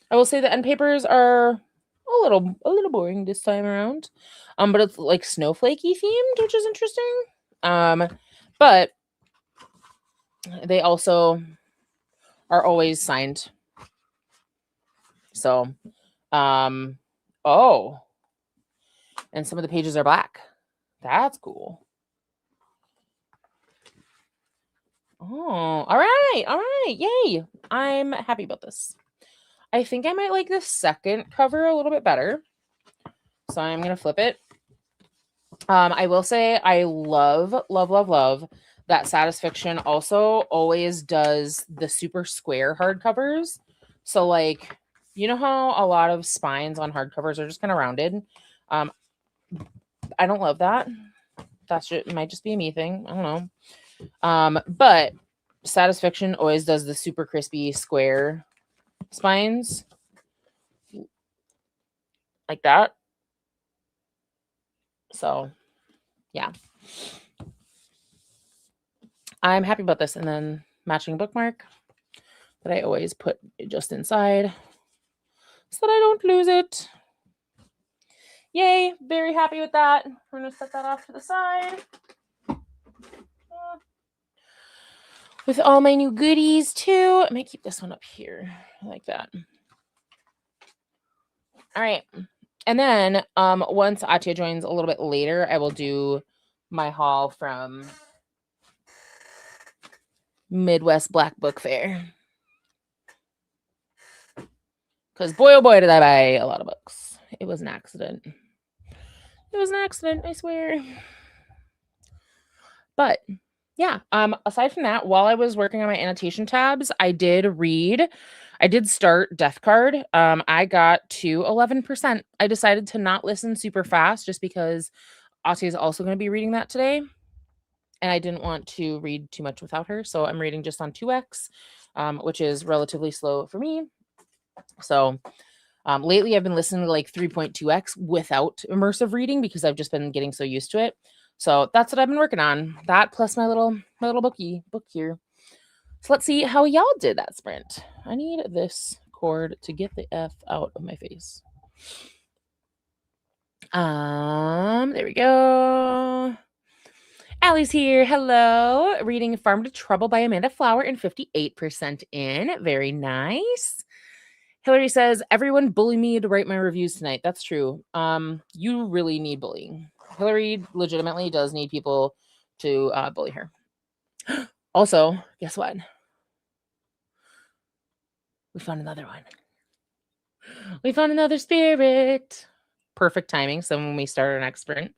I will say the end papers are a little boring this time around. But it's like snowflakey themed, which is interesting. But they also are always signed. So, and some of the pages are black. That's cool. Oh, all right. Yay. I'm happy about this. I think I might like the second cover a little bit better. So I'm going to flip it. I will say I love that Satisfaction also always does the super square hardcovers. So, like, you know how a lot of spines on hardcovers are just kind of rounded? I don't love that. It might just be a me thing. I don't know. But Satisfaction always does the super crispy square spines. like that. So, yeah. I'm happy about this. And then matching bookmark that I always put just inside so that I don't lose it. Yay, very happy with that. We're going to set that off to the side. With all my new goodies too. I might keep this one up here like that. All right. And then once Ahtiya joins a little bit later, I will do my haul from Midwest Black Book Fair. Because boy, oh boy, did I buy a lot of books. It was an accident. It was an accident, I swear. But yeah, aside from that, while I was working on my annotation tabs, I did start Death Card. I got to 11%. I decided to not listen super fast just because Ahtiya is also going to be reading that today. And I didn't want to read too much without her. So I'm reading just on 2x, which is relatively slow for me. So lately I've been listening to like 3.2x without immersive reading because I've just been getting so used to it. So that's what I've been working on. That plus my little book here. So let's see how y'all did that sprint. I need this cord to get the F out of my face. There we go. Allie's here. Hello. Reading Farm to Trouble by Amanda Flower and 58% in. Very nice. Hillary says, everyone bully me to write my reviews tonight. That's true. You really need bullying. Hillary legitimately does need people to bully her. Also, guess what? We found another one. We found another spirit. Perfect timing. So when we start our next sprint.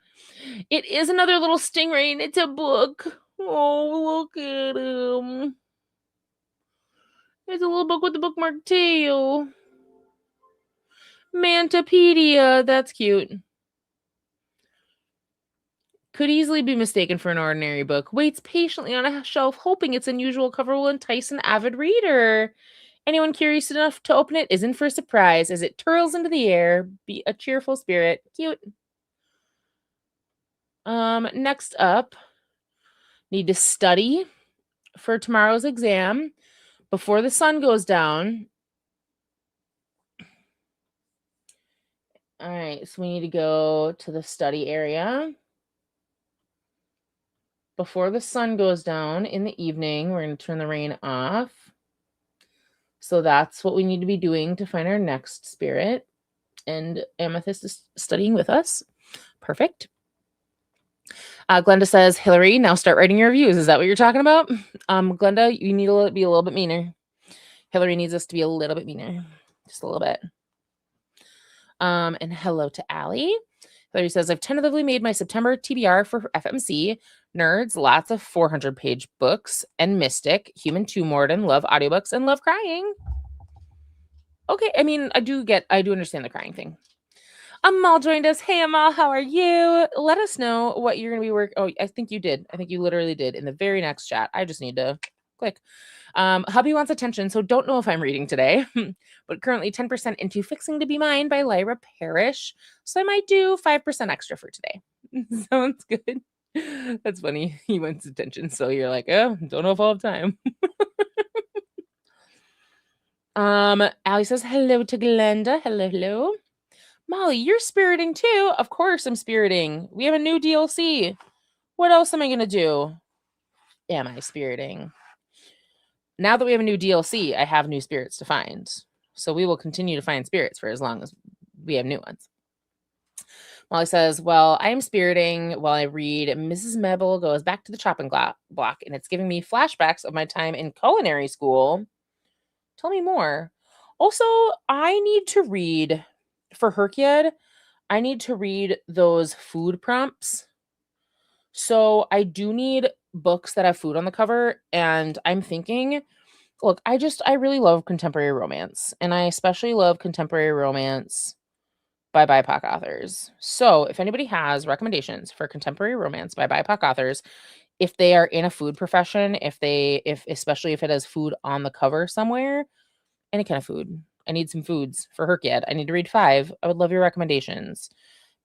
It is another little stingray and it's a book. Oh, look at him. It's a little book with a bookmark tail. Mantapedia. That's cute. Could easily be mistaken for an ordinary book. Waits patiently on a shelf, hoping its unusual cover will entice an avid reader. Anyone curious enough to open it is in for a surprise as it twirls into the air. Be a cheerful spirit. Cute. Next up, need to study for tomorrow's exam before the sun goes down. All right, so we need to go to the study area. Before the sun goes down in the evening, we're going to turn the rain off. So that's what we need to be doing to find our next spirit. And Amethyst is studying with us. Perfect. Glenda says, Hillary, now start writing your reviews. Is that what you're talking about? Glenda, you need to be a little bit meaner. Hillary needs us to be a little bit meaner. Just a little bit. And hello to Allie. Hillary says, I've tentatively made my September TBR for FMC. Nerds, lots of 400-page books, and Mystic, Human Tomb Warden, love audiobooks, and love crying. Okay, I mean, I do understand the crying thing. Amal joined us. Hey, Amal, how are you? Let us know what you're going to be working. Oh, I think you did. I think you literally did in the very next chat. I just need to click. Hubby wants attention, so don't know if I'm reading today, but currently 10% into Fixing to Be Mine by Lyra Parrish. So I might do 5% extra for today. Sounds good. That's funny. He wants attention, so you're like, oh, don't know if I'll have time. Allie says hello to Glenda. Hello. Molly, you're spiriting too. Of course I'm spiriting. We have a new DLC. What else am I going to do? Am I spiriting? Now that we have a new DLC, I have new spirits to find. So we will continue to find spirits for as long as we have new ones. Molly says, well, I am spiriting while I read Mrs. Mebel Goes Back to the Chopping Block, and it's giving me flashbacks of my time in culinary school. Tell me more. Also, I need to read, for Herkiad, I need to read those food prompts. So I do need books that have food on the cover, and I'm thinking, look, I really love contemporary romance, and I especially love contemporary romance by BIPOC authors. So if anybody has recommendations for contemporary romance by BIPOC authors, if they are in a food profession, especially if it has food on the cover somewhere, any kind of food, I need some foods for her kid. I need to read 5. I would love your recommendations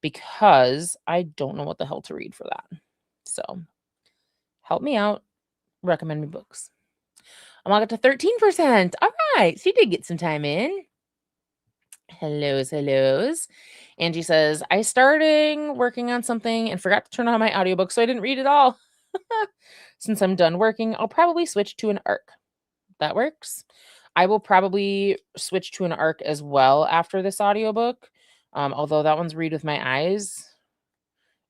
because I don't know what the hell to read for that. So help me out. Recommend me books. I'm all up to 13%. All right. She did get some time in. Hellos. Angie says, I started working on something and forgot to turn on my audiobook, so I didn't read it all. Since I'm done working, I'll probably switch to an ARC. That works. I will probably switch to an ARC as well after this audiobook, although that one's read with my eyes,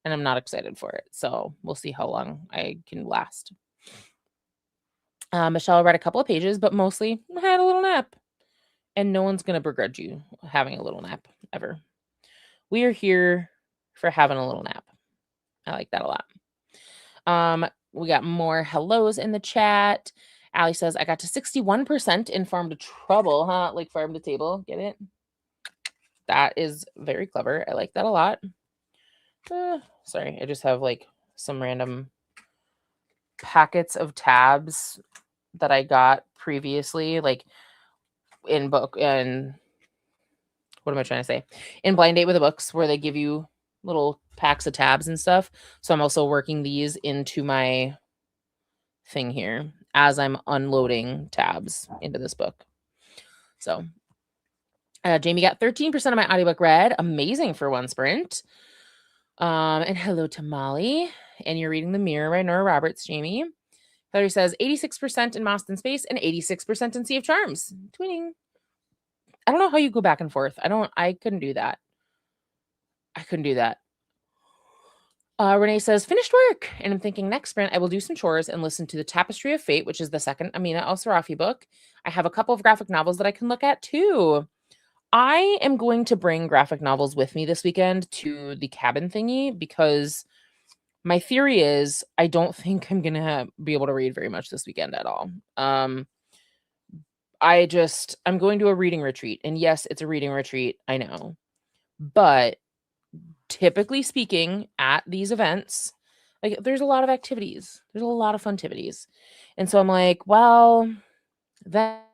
and I'm not excited for it. So we'll see how long I can last. Michelle read a couple of pages, but mostly had a little nap. And no one's going to begrudge you having a little nap, ever. We are here for having a little nap. I like that a lot. We got more hellos in the chat. Allie says, I got to 61% in Farm to Trouble, huh? Like Farm to Table. Get it? That is very clever. I like that a lot. Sorry, I just have like some random packets of tabs that I got previously, like in book and what am I trying to say? In Blind Date with the Books, where they give you little packs of tabs and stuff. So I'm also working these into my thing here as I'm unloading tabs into this book. So Jamie got 13% of my audiobook read. Amazing for one sprint. And hello to Molly. And you're reading The Mirror by Nora Roberts, Jamie. Hillary says 86% in Lost in Space and 86% in Sea of Charms. Twinning. I don't know how you go back and forth. I couldn't do that. Renee says, finished work. And I'm thinking next sprint, I will do some chores and listen to The Tapestry of Fate, which is the second Amina al-Sarafi book. I have a couple of graphic novels that I can look at too. I am going to bring graphic novels with me this weekend to the cabin thingy because my theory is I don't think I'm going to be able to read very much this weekend at all. I'm going to a reading retreat. And yes, it's a reading retreat. I know. But typically speaking, at these events, like there's a lot of activities. There's a lot of fun activities. And so I'm like, well, that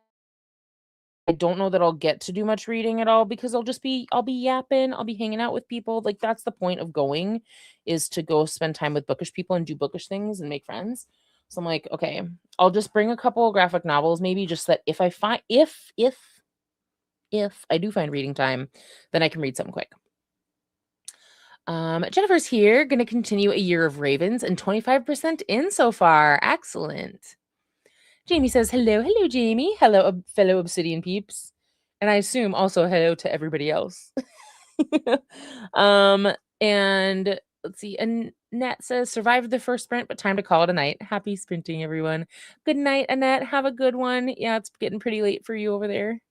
I don't know that I'll get to do much reading at all because I'll be yapping, I'll be hanging out with people. Like that's the point of going, is to go spend time with bookish people and do bookish things and make friends. So I'm like, okay, I'll just bring a couple of graphic novels, maybe, just that if I find if I do find reading time, then I can read something quick. Jennifer's here, going to continue A Year of Ravens and 25% in so far. Excellent. Jamie says, hello, Jamie. Hello, fellow Obsidian peeps. And I assume also hello to everybody else. And let's see. Annette says, survived the first sprint, but time to call it a night. Happy sprinting, everyone. Good night, Annette. Have a good one. Yeah, it's getting pretty late for you over there.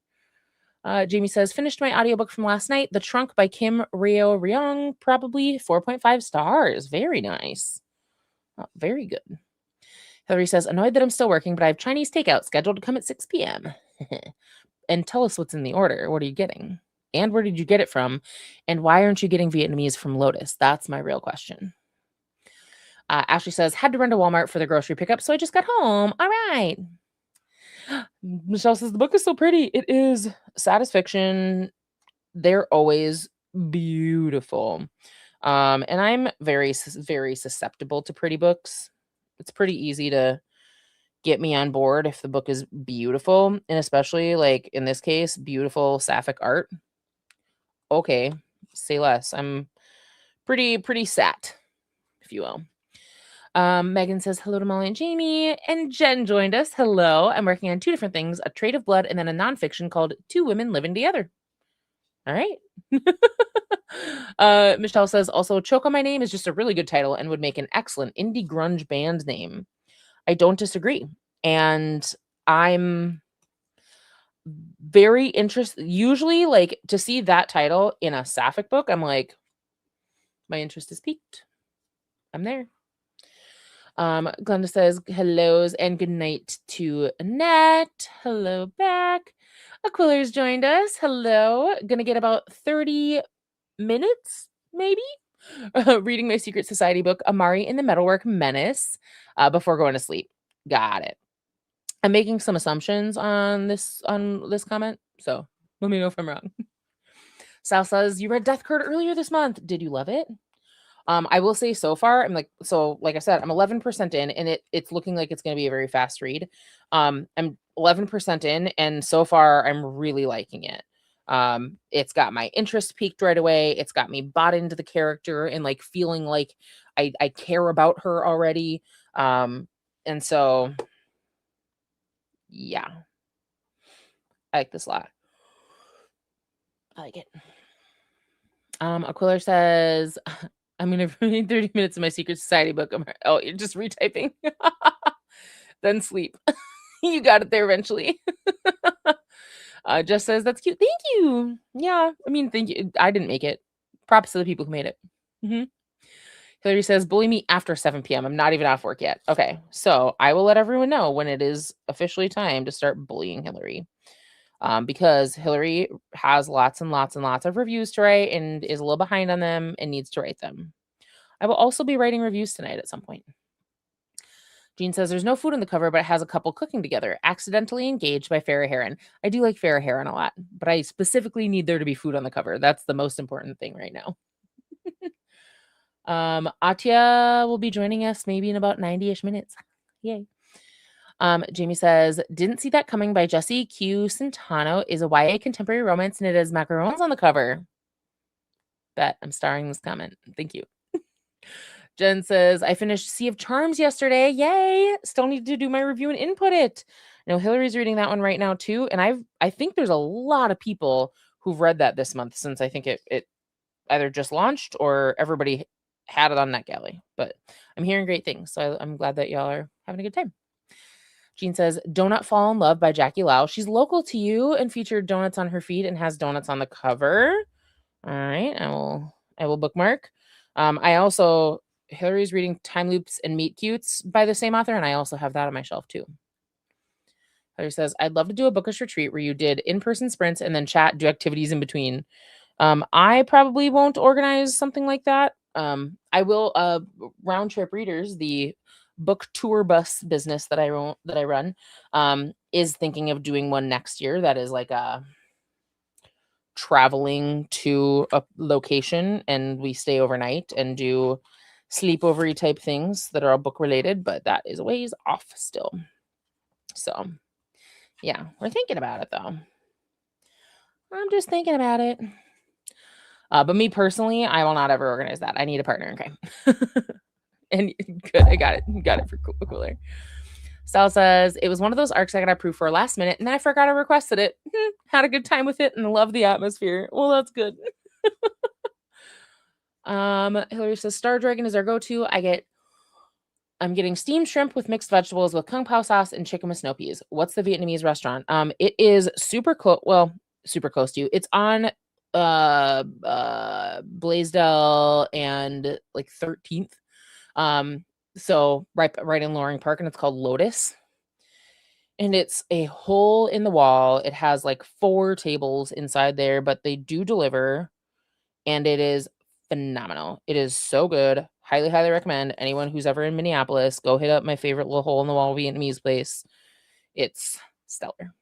Jamie says, finished my audiobook from last night, The Trunk by Kim Ryo Ryong, probably 4.5 stars. Very nice. Oh, very good. Hillary says, annoyed that I'm still working, but I have Chinese takeout scheduled to come at 6 p.m. And tell us what's in the order. What are you getting? And where did you get it from? And why aren't you getting Vietnamese from Lotus? That's my real question. Ashley says, had to run to Walmart for the grocery pickup, so I just got home. All right. Michelle says, the book is so pretty. It is. Satis fiction. They're always beautiful. And I'm very, very susceptible to pretty books. It's pretty easy to get me on board if the book is beautiful, and especially like in this case, beautiful sapphic art. Okay, say less. I'm pretty sat, if you will. Megan says hello to Molly and Jamie, and Jen joined us. Hello. I'm working on 2 different things, a Trade of Blood and then a nonfiction called Two Women Living Together. All right. Michelle says also, Choke on My Name is just a really good title and would make an excellent indie grunge band name. I don't disagree. And I'm very interested. Usually, like, to see that title in a sapphic book, I'm like, my interest is piqued. I'm there. Glenda says hellos and good night to Annette. Hello back. Aquiller's joined us. Hello. Gonna get about 30 minutes, maybe, reading my Secret Society book, Amari in the Metalwork Menace, before going to sleep. Got it. I'm making some assumptions on this comment, so Let me know if I'm wrong. Sal says, you read Death Card earlier this month. Did you love it? I will say so far, I'm like I said, I'm 11% in, and it's looking like it's going to be a very fast read. I'm 11% in, and so far I'm really liking it. It's got my interest peaked right away. It's got me bought into the character and like feeling like I care about her already. And so yeah, I like this a lot. I like it. Aquiller says, I'm going to read 30 minutes of my Secret Society book. Oh, you're just retyping. Then sleep. You got it there eventually. Just says, that's cute. Thank you. Yeah, I mean, thank you. I didn't make it. Props to the people who made it. Mm-hmm. Hillary says, bully me after 7 p.m. I'm not even off work yet. Okay, so I will let everyone know when it is officially time to start bullying Hillary. Because Hillary has lots and lots and lots of reviews to write and is a little behind on them and needs to write them. I will also be writing reviews tonight at some point. Jean says there's no food on the cover, but it has a couple cooking together. Accidentally engaged by Farrah Heron. I do like Farrah Heron a lot, but I specifically need there to be food on the cover. That's the most important thing right now. Ahtiya will be joining us maybe in about 90-ish minutes. Yay. Jamie says, didn't see that coming by Jesse Q. Centano is a YA contemporary romance and it has macarons on the cover. Bet I'm starring this comment. Thank you. Jen says, I finished Sea of Charms yesterday. Yay. Still need to do my review and input it. I know Hillary's reading that one right now too. And I think there's a lot of people who've read that this month since I think it either just launched or everybody had it on NetGalley. But I'm hearing great things. So I'm glad that y'all are having a good time. Jean says, Donut Fall in Love by Jackie Lau. She's local to you and featured donuts on her feed and has donuts on the cover. All right. I will bookmark. Hillary's reading Time Loops and Meet Cutes by the same author, and I also have that on my shelf too. Hillary says, I'd love to do a bookish retreat where you did in-person sprints and then chat, do activities in between. I probably won't organize something like that. I will Round Trip Readers, the book tour bus business that I run, is thinking of doing one next year that is like a traveling to a location and we stay overnight and do sleepover-y type things that are all book related, but that is a ways off still. So yeah, we're thinking about it though. I'm just thinking about it. But me personally, I will not ever organize that. I need a partner in crime. And good, I got it for cooler. Sal says, it was one of those arcs I got approved for last minute, and then I forgot I requested it. Had a good time with it and love the atmosphere. Well, that's good. Hillary says, Star Dragon is our go-to. I'm getting steamed shrimp with mixed vegetables with kung pao sauce and chicken with snow peas. What's the Vietnamese restaurant? It is super close to you. It's on Blaisdell and like 13th. So right in Loring Park, and it's called Lotus. And it's a hole in the wall. It has like 4 tables inside there, but they do deliver, and it is phenomenal. It is so good. Highly, highly recommend. Anyone who's ever in Minneapolis, go hit up my favorite little hole in the wall Vietnamese place. It's stellar.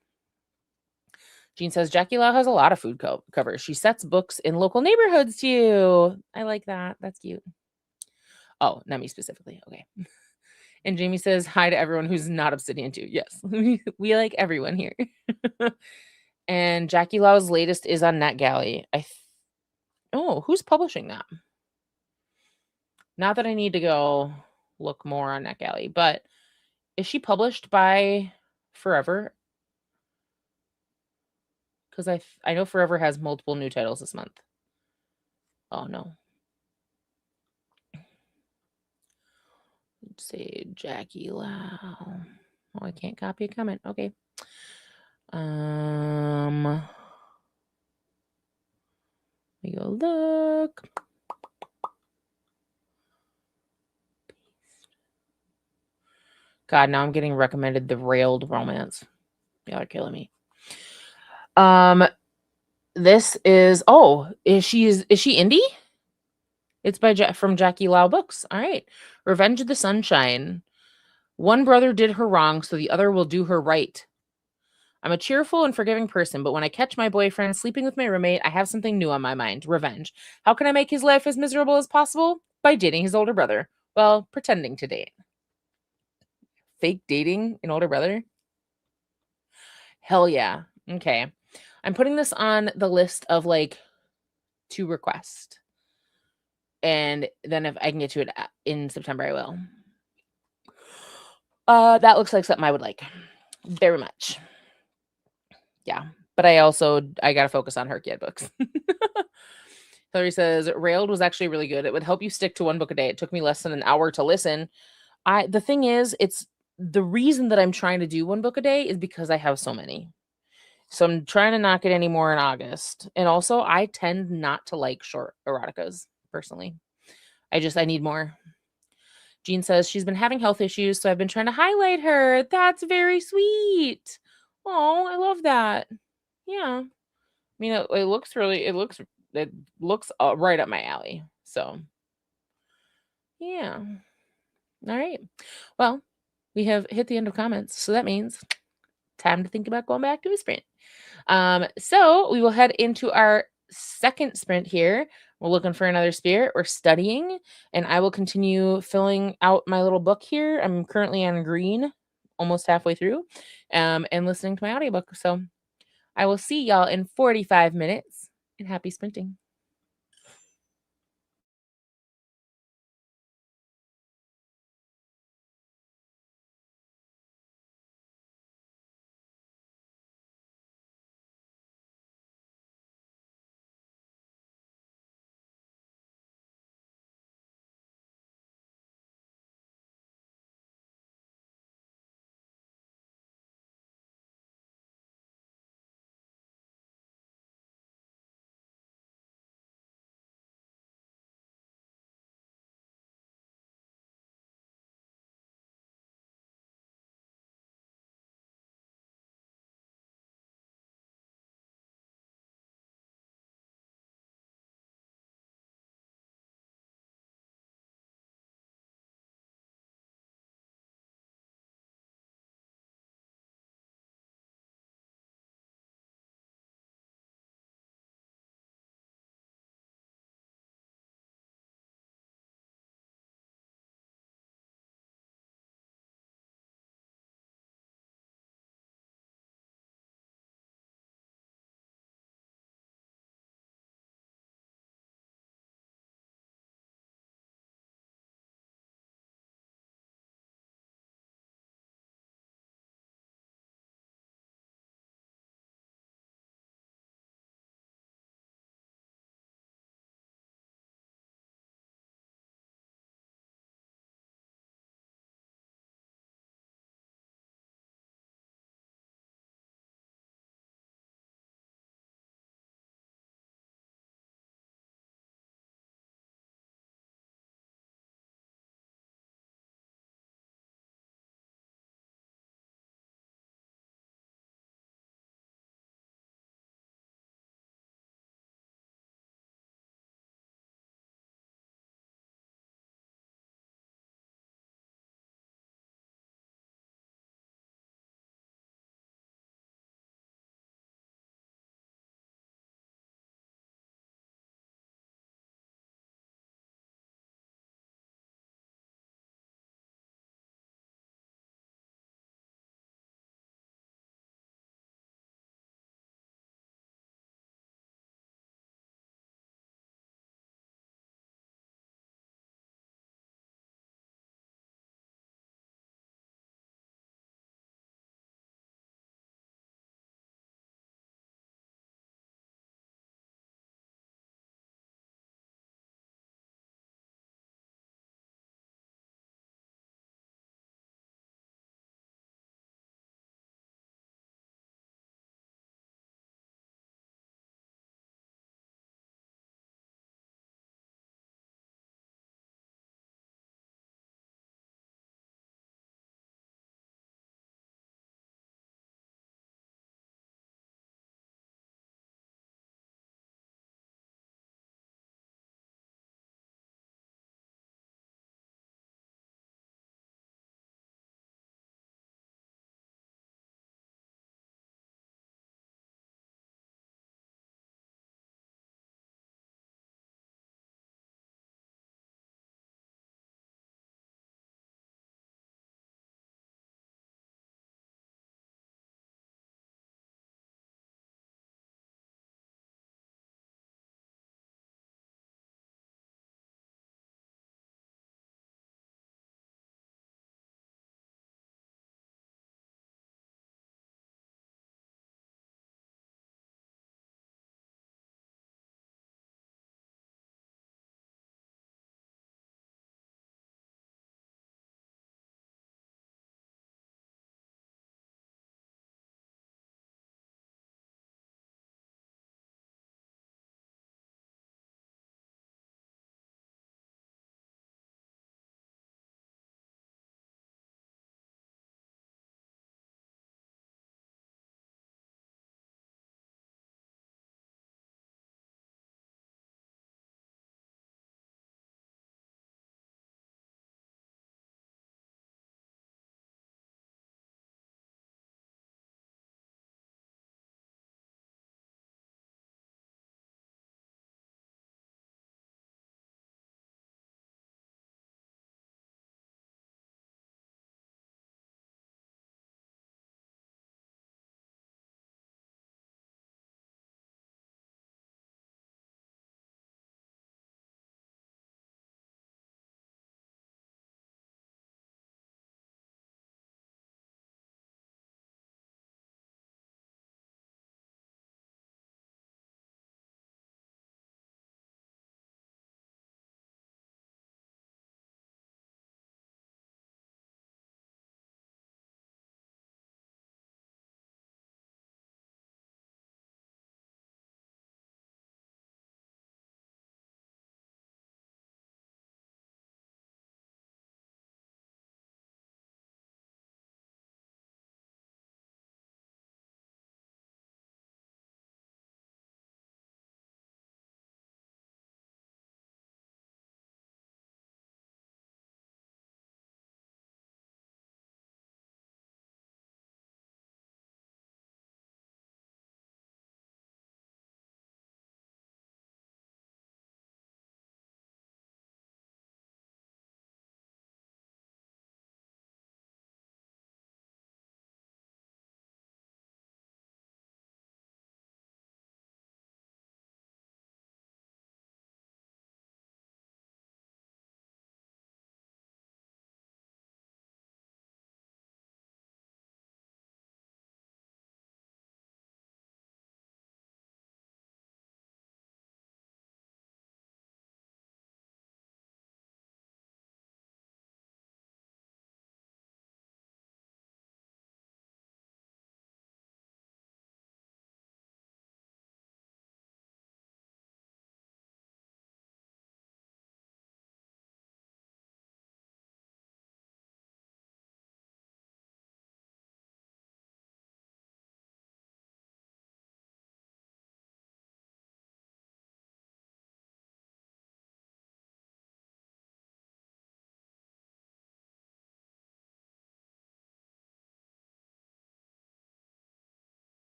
Jean says, Jackie Lau has a lot of food covers. She sets books in local neighborhoods too. I like that. That's cute. Oh, not me specifically. Okay. And Jamie says, hi to everyone who's not Obsidian too. Yes, we like everyone here. And Jackie Lau's latest is on NetGalley. Who's publishing that? Not that I need to go look more on NetGalley, but is she published by Forever? Because I know Forever has multiple new titles this month. Oh, no. Let's say Jackie Lau. Oh, I can't copy a comment. Okay. We go look. God, now I'm getting recommended the railed romance. Y'all are killing me. This is is she indie? It's from Jackie Lau Books. All right. Revenge of the Sunshine. One brother did her wrong, so the other will do her right. I'm a cheerful and forgiving person, but when I catch my boyfriend sleeping with my roommate, I have something new on my mind: revenge. How can I make his life as miserable as possible? By dating his older brother. Well, pretending to date. Fake dating an older brother? Hell yeah. Okay. I'm putting this on the list of like to request. And then if I can get to it in September, I will. That looks like something I would like very much. Yeah. But I gotta focus on her kid books. Hillary says Railed was actually really good. It would help you stick to one book a day. It took me less than an hour to listen. The thing is, it's the reason that I'm trying to do one book a day is because I have so many. So I'm trying to not get any more in August. And also I tend not to like short eroticas personally. I need more. Jean says she's been having health issues, so I've been trying to highlight her. That's very sweet. Oh, I love that. Yeah. I mean, it looks right up my alley. So, yeah. All right. Well, we have hit the end of comments, so that means time to think about going back to a sprint. So we will head into our second sprint here. We're looking for another spirit. We're studying, and I will continue filling out my little book here. I'm currently on green, almost halfway through, and listening to my audiobook. So I will see y'all in 45 minutes, and happy sprinting.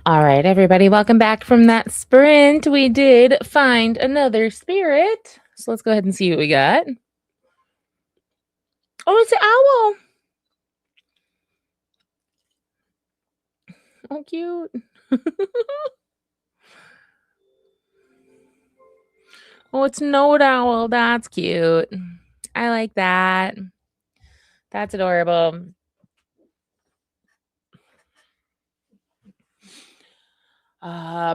All right, everybody, welcome back from that sprint. We did find another spirit. So let's go ahead and see what we got. Oh, it's an owl. Oh, cute. Oh, it's Note Owl. That's cute. I like that. That's adorable.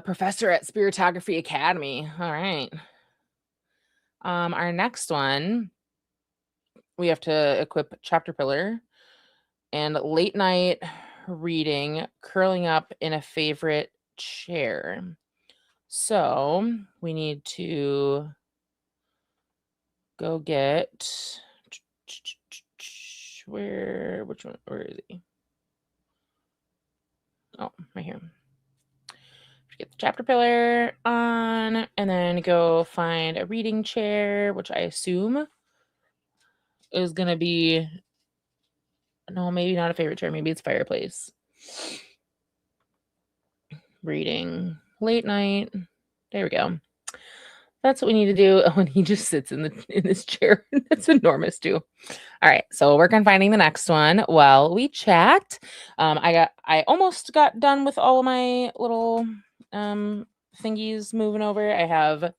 Professor at Spiritography Academy. All right. Our next one, we have to equip Chapter Pillar and late night reading, curling up in a favorite chair. So we need to go get which one? Where is he? Oh, right here. Get the Chapter Pillar on, and then go find a reading chair, which I assume is gonna be, no, maybe not a favorite chair, maybe it's fireplace. Reading late night. There we go. That's what we need to do. Oh, and he just sits in this chair. That's enormous too. All right, so work on finding the next one while we chat. I almost got done with all of my little thingies moving over. I have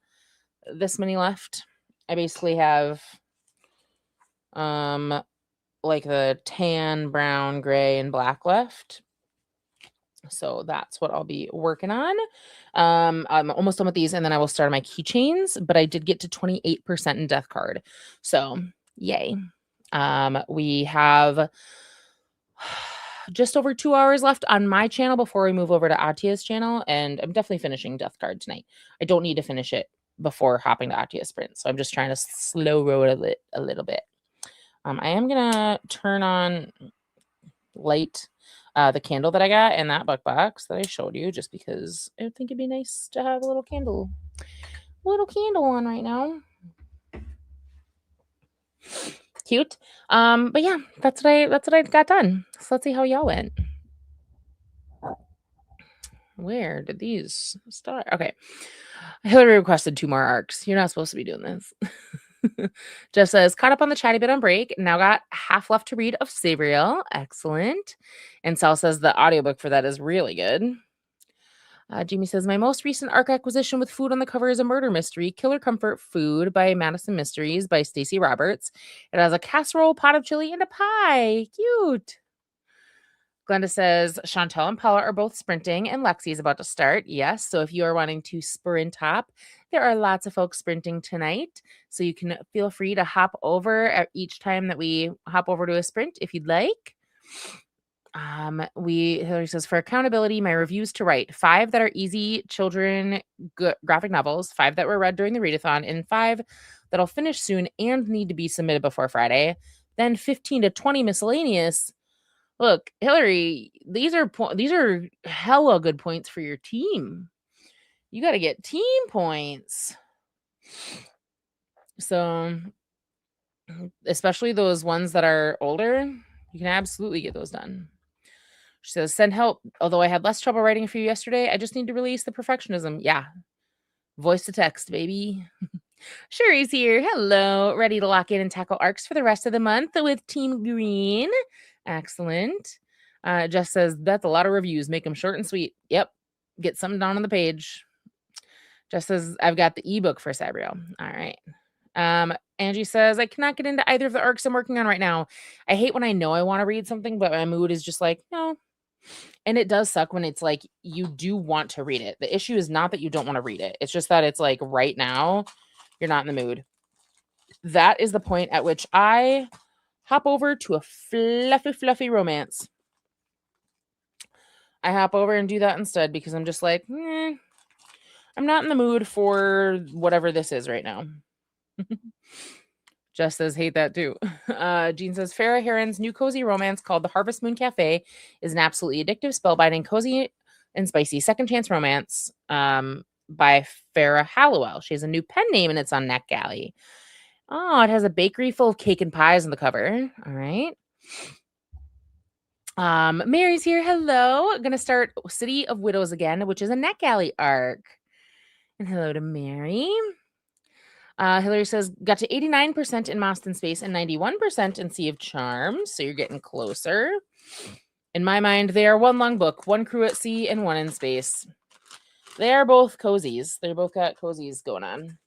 this many left. I basically have like the tan, brown, gray, and black left. So that's what I'll be working on. I'm almost done with these, and then I will start on my keychains, but I did get to 28% in Death Card. So yay. We have just over 2 hours left on my channel before we move over to Ahtiya's channel, and I'm definitely finishing Death Card tonight. I don't need to finish it before hopping to Ahtiya Sprint, so I'm just trying to slow roll it a little bit. I am gonna turn on light the candle that I got in that book box that I showed you, just because I think it'd be nice to have a little candle on right now. Cute. But yeah, that's what I got done. So let's see how y'all went. Where did these start? Okay. Hillary requested 2 more arcs. You're not supposed to be doing this. Jeff says, caught up on the chatty bit on break. Now got half left to read of Sabriel. Excellent. And Sal says the audiobook for that is really good. Jamie says, my most recent arc acquisition with food on the cover is a murder mystery, Killer Comfort Food by Madison Mysteries by Stacey Roberts. It has a casserole, pot of chili, and a pie. Cute. Glenda says, Chantel and Paula are both sprinting, and Lexi is about to start. Yes, so if you are wanting to sprint hop, there are lots of folks sprinting tonight. So you can feel free to hop over at each time that we hop over to a sprint if you'd like. Hillary says, for accountability, my reviews to write 5 that are easy children graphic novels, 5 that were read during the readathon, and 5 that'll finish soon and need to be submitted before Friday. Then 15 to 20 miscellaneous. Look, Hillary, these are hella good points for your team. You got to get team points. So, especially those ones that are older, you can absolutely get those done. She says, send help. Although I had less trouble writing for you yesterday, I just need to release the perfectionism. Yeah. Voice to text, baby. Sherry's here. Hello. Ready to lock in and tackle arcs for the rest of the month with Team Green. Excellent. Jess says, that's a lot of reviews. Make them short and sweet. Yep. Get something down on the page. Jess says, I've got the ebook for Sabriel. All right. Angie says, I cannot get into either of the arcs I'm working on right now. I hate when I know I want to read something, but my mood is just like, no. And it does suck when it's like you do want to read it. The issue is not that you don't want to read it. It's just that it's like right now you're not in the mood. That is the point at which I hop over to a fluffy romance. I hop over and do that instead because I'm just like, I'm not in the mood for whatever this is right now. Jess says, hate that too. Jean says, Farrah Heron's new cozy romance called The Harvest Moon Cafe is an absolutely addictive, spellbinding, cozy, and spicy second chance romance by Farrah Hallowell. She has a new pen name and it's on NetGalley. Oh, it has a bakery full of cake and pies on the cover. All right. Mary's here. Hello. Gonna start City of Widows again, which is a Neck Alley arc. And hello to Mary. Hillary says, got to 89% in Moss in Space and 91% in Sea of Charms. So you're getting closer. In my mind, they are one long book, one crew at sea and one in space. They are both cozies. They both got cozies going on.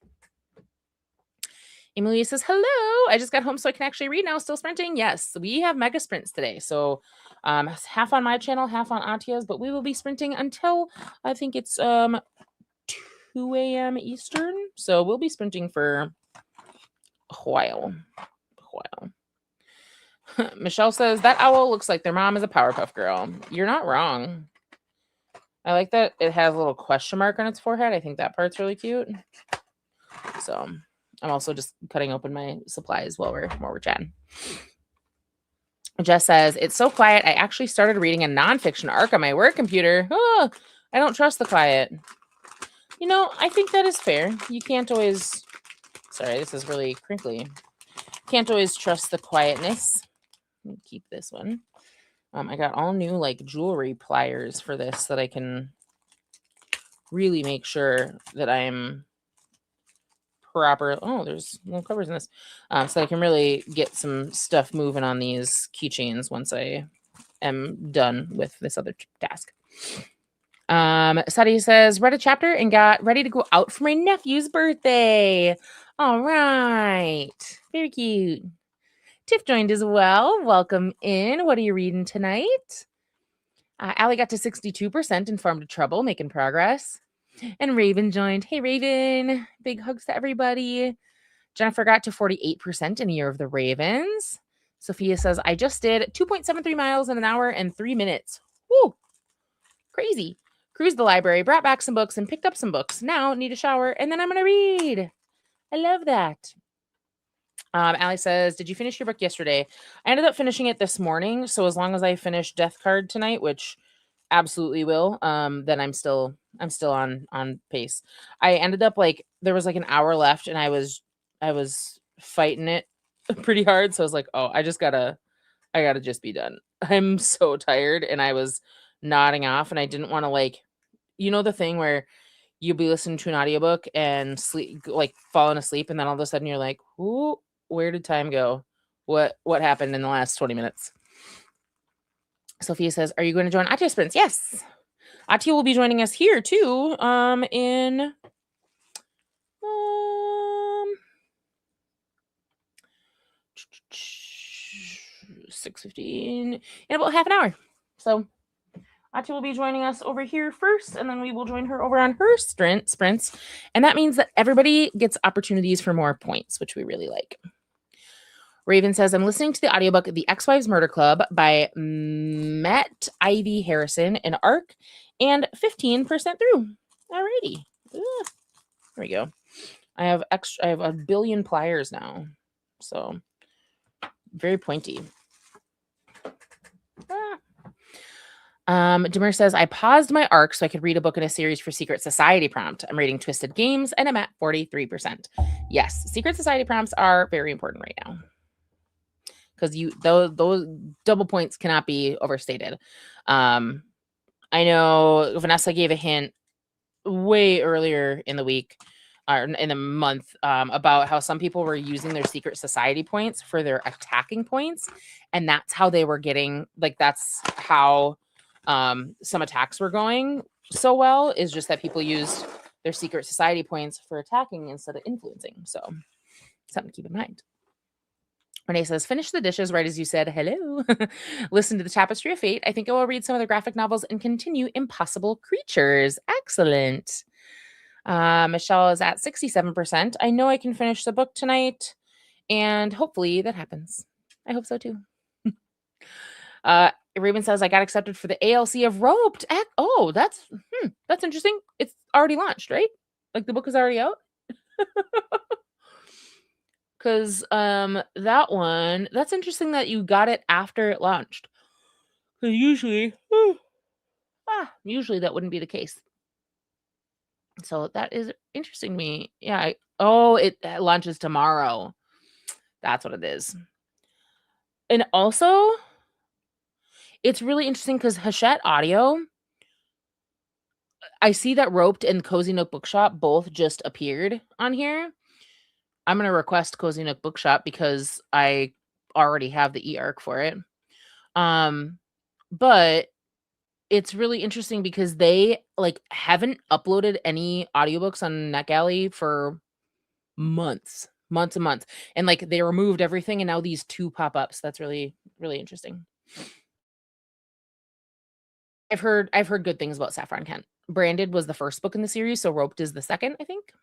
Emily says, hello. I just got home so I can actually read now. Still sprinting? Yes. We have mega sprints today. So half on my channel, half on Ahtiya's, but we will be sprinting until I think it's 2 a.m. Eastern. So we'll be sprinting for a while. Michelle says, that owl looks like their mom is a Powerpuff Girl. You're not wrong. I like that it has a little question mark on its forehead. I think that part's really cute. So I'm also just cutting open my supplies while we're chatting. Jess says, it's so quiet. I actually started reading a nonfiction arc on my work computer. Oh, I don't trust the quiet. You know, I think that is fair. You can't always... Sorry, this is really crinkly. Can't always trust the quietness. Let me keep this one. I got all new like jewelry pliers for this so that I can really make sure that I'm proper. Oh, there's no covers in this. So that I can really get some stuff moving on these keychains once I am done with this other task. Sadie says, read a chapter and got ready to go out for my nephew's birthday. All right. Very cute. Tiff joined as well. Welcome in. What are you reading tonight? Allie got to 62% in Farm to Trouble, making progress. And Raven joined. Hey, Raven. Big hugs to everybody. Jennifer got to 48% in Year of the Ravens. Sophia says, I just did 2.73 miles in an hour and 3 minutes. Woo! Crazy. Cruised the library, brought back some books, and picked up some books. Now need a shower, and then I'm going to read. I love that. Allie says, did you finish your book yesterday? I ended up finishing it this morning. So as long as I finish Death Card tonight, which absolutely will, then I'm still on pace. I ended up like, there was like an hour left and I was fighting it pretty hard. So I was like, oh, I gotta just be done. I'm so tired. And I was nodding off and I didn't want to like, you know, the thing where you'll be listening to an audiobook and sleep, like falling asleep. And then all of a sudden you're like, ooh, where did time go? What happened in the last 20 minutes? Sophia says, are you going to join Ahtiya Sprints? Yes. Ahtiya will be joining us here too. In 6:15 in about half an hour. So Ahtiya will be joining us over here first, and then we will join her over on her sprints. And that means that everybody gets opportunities for more points, which we really like. Raven says, I'm listening to the audiobook The Ex-Wives Murder Club by Matt Ivy Harrison, an arc, and 15% through. Alrighty. There we go. I have a billion pliers now. So very pointy. Demir says, I paused my arc so I could read a book in a series for Secret Society prompt. I'm reading Twisted Games and I'm at 43%. Yes, Secret Society prompts are very important right now. Because those double points cannot be overstated. I know Vanessa gave a hint way earlier in the week or in the month about how some people were using their Secret Society points for their attacking points, and that's how they were getting, like, that's how some attacks were going so well, is just that people used their Secret Society points for attacking instead of influencing. So something to keep in mind. Renee says, finish the dishes right as you said. Hello. Listen to the Tapestry of Fate. I think I will read some of the graphic novels and continue Impossible Creatures. Excellent. Michelle is at 67%. I know I can finish the book tonight, and hopefully that happens. I hope so too. Raven says, I got accepted for the ALC of Roped. Oh, that's interesting. It's already launched, right? Like the book is already out? Because that one, that's interesting that you got it after it launched. Because usually that wouldn't be the case. So that is interesting to me. Yeah. It launches tomorrow. That's what it is. And also, It's really interesting because Hachette Audio, I see that Roped and Cozy Nook Bookshop both just appeared on here. I'm going to request Cozy Nook Bookshop because I already have the e-arc for it. But it's really interesting because they like haven't uploaded any audiobooks on NetGalley for months and months, and like they removed everything and now these two pop up. So that's really, really interesting. I've heard good things about Saffron Kent. Branded was the first book in the series, so Roped is the second, I think.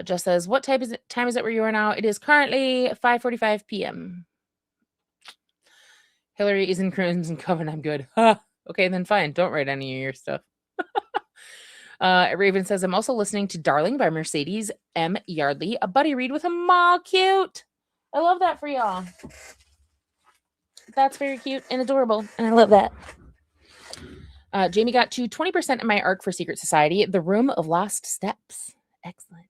Just says, what time is it where you are now? It is currently 5:45 p.m. Hillary is in Crimson Coven. I'm good. Okay, then fine. Don't write any of your stuff. Raven says, I'm also listening to Darling by Mercedes M. Yardley, a buddy read with a mall. Cute. I love that for y'all. That's very cute and adorable, and I love that. Jamie got to 20% in my arc for Secret Society, The Room of Lost Steps. Excellent.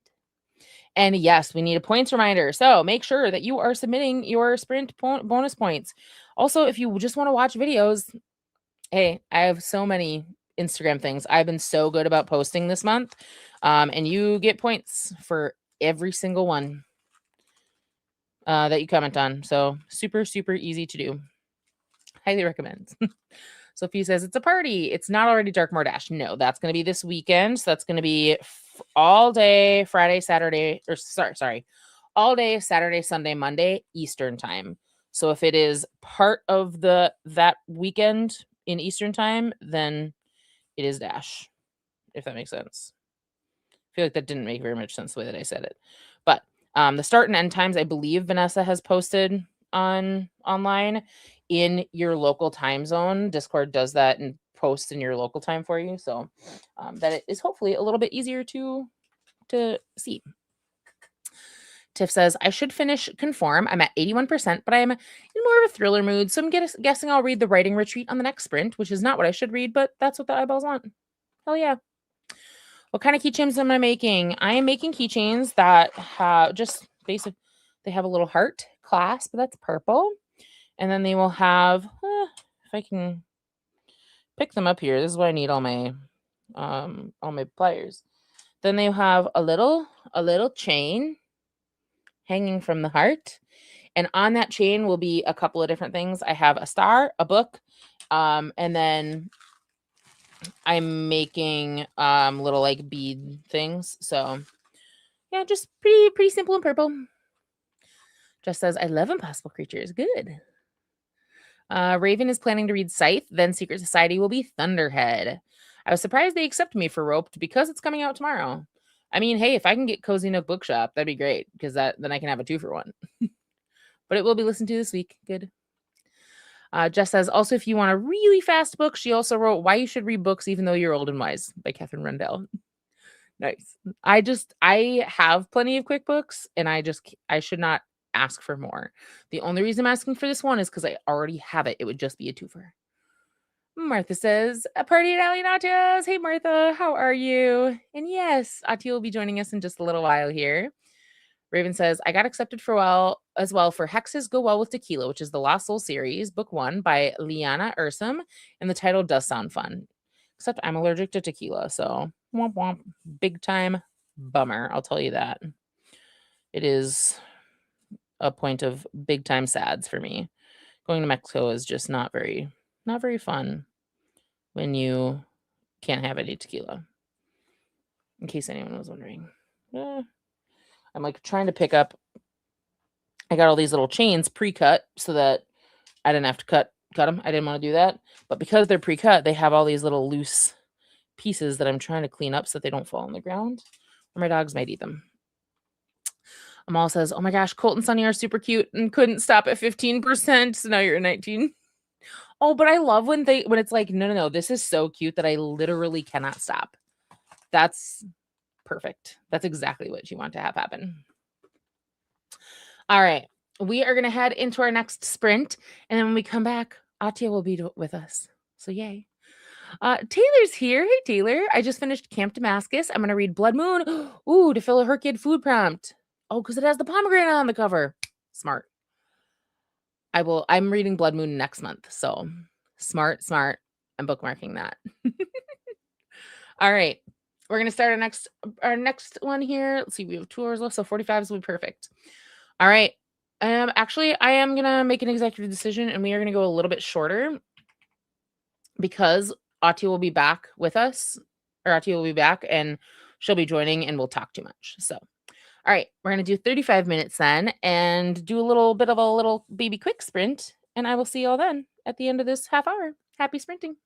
And yes, we need a points reminder. So make sure that you are submitting your sprint bonus points. Also, if you just want to watch videos, hey, I have so many Instagram things. I've been so good about posting this month. And you get points for every single one that you comment on. So super, super easy to do. Highly recommend. Sophie says it's a party. It's not already dARCmore Dash. No, that's going to be this weekend. So that's going to be all day Friday, Saturday, or sorry, all day Saturday, Sunday, Monday, Eastern time. So if it is part of that weekend in Eastern time, then it is Dash, if that makes sense. I feel like that didn't make very much sense the way that I said it. But the start and end times, I believe Vanessa has posted online in your local time zone. Discord does that and posts in your local time for you, so that it is hopefully a little bit easier to see. Tiff says, I should finish Conform. I'm at 81%, but I'm in more of a thriller mood, so I'm guessing I'll read The Writing Retreat on the next sprint, which is not what I should read, but that's what the eyeballs want. Hell yeah. What kind of keychains am I making? I am making keychains that have just basic. They have a little heart clasp, but that's purple. And then they will have, if I can pick them up here, this is why I need all my pliers. Then they have a little chain hanging from the heart. And on that chain will be a couple of different things. I have a star, a book, and then I'm making little like bead things. So yeah, just pretty simple and purple. Just says, I love Impossible Creatures. Good. Raven is planning to read Scythe, then Secret Society will be Thunderhead. I was surprised they accepted me for Roped because it's coming out tomorrow. I mean, hey, if I can get Cozy Nook Bookshop, that'd be great because then I can have a 2-for-1. But it will be listened to this week. Good. Jess says, also, if you want a really fast book, she also wrote Why You Should Read Books Even Though You're Old and Wise by Catherine Rundell. Nice. I have plenty of quick books, and I should not ask for more. The only reason I'm asking for this one is because I already have it. It would just be a 2-for. Martha says, a party at Allie and Ahtiya's. Hey, Martha, how are you? And yes, Ahtiya will be joining us in just a little while here. Raven says, I got accepted for Hexes Go Well with Tequila, which is the Lost Soul series, book 1 by Liana Ursum, and the title does sound fun. Except I'm allergic to tequila, so womp womp. Big time bummer, I'll tell you that. It is a point of big time sads for me. Going to Mexico is just not very fun when you can't have any tequila. In case anyone was wondering. I'm like trying to pick up. I got all these little chains pre-cut so that I didn't have to cut them. I didn't want to do that. But because they're pre-cut, they have all these little loose pieces that I'm trying to clean up so that they don't fall on the ground. Or my dogs might eat them. Amal says, oh my gosh, Colt and Sunny are super cute and couldn't stop at 15%. So now you're at 19. Oh, but I love when it's like, no, this is so cute that I literally cannot stop. That's perfect. That's exactly what you want to have happen. All right. We are going to head into our next sprint. And then when we come back, Ahtiya will be with us. So yay. Taylor's here. Hey, Taylor. I just finished Camp Damascus. I'm going to read Blood Moon. Ooh, to fill her kid food prompt. Oh, because it has the pomegranate on the cover. Smart. I'm reading Blood Moon next month. So smart. I'm bookmarking that. All right. We're going to start our next one here. Let's see. We have 2 hours left. So 45 will be perfect. All right. Actually, I am going to make an executive decision and we are going to go a little bit shorter because Ahtiya will be back with us, or Ahtiya will be back and she'll be joining and we'll talk too much. So, all right, we're going to do 35 minutes then and do a little bit of a little baby quick sprint. And I will see you all then at the end of this half hour. Happy sprinting.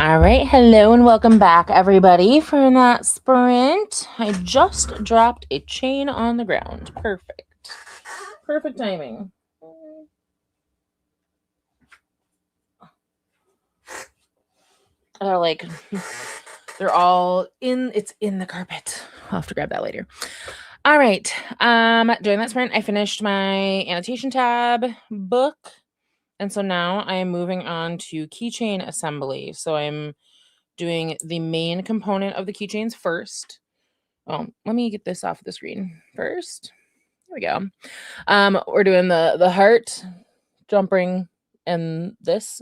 All right, hello and welcome back, everybody, for that sprint. I just dropped a chain on the ground. Perfect timing. They're all it's in the carpet. I'll have to grab that later. All right, during that sprint, I finished my annotation tab book, and so now I am moving on to keychain assembly. So I'm doing the main component of the keychains first. Oh, let me get this off the screen first. There we go. We're doing the heart, jump ring, and this.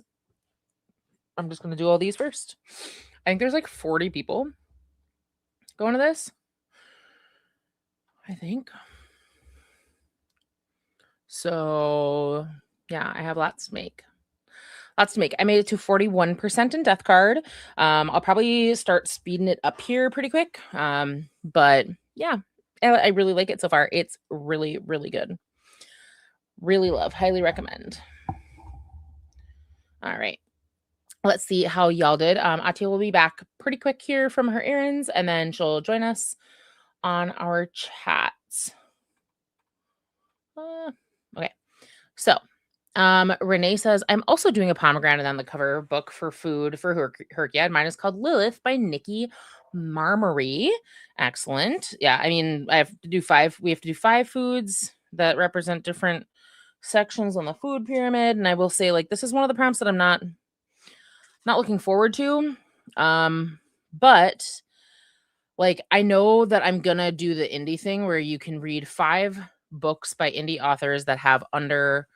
I'm just going to do all these first. I think there's like 40 people going to this. I think. So, yeah, I have lots to make. I made it to 41% in Death Card. I'll probably start speeding it up here pretty quick. But yeah, I really like it so far. It's really, really good. Really love. Highly recommend. All right. Let's see how y'all did. Ahtiya will be back pretty quick here from her errands, and then she'll join us on our chats. Okay. So, Renee says, I'm also doing a pomegranate on the cover book for food for Herkia. Mine is called Lilith by Nikki Marmory. Excellent. Yeah, I mean, I have to do 5. We have to do 5 foods that represent different sections on the food pyramid. And I will say, like, this is one of the prompts that I'm not looking forward to. But like, I know that I'm gonna do the indie thing where you can read 5 books by indie authors that have under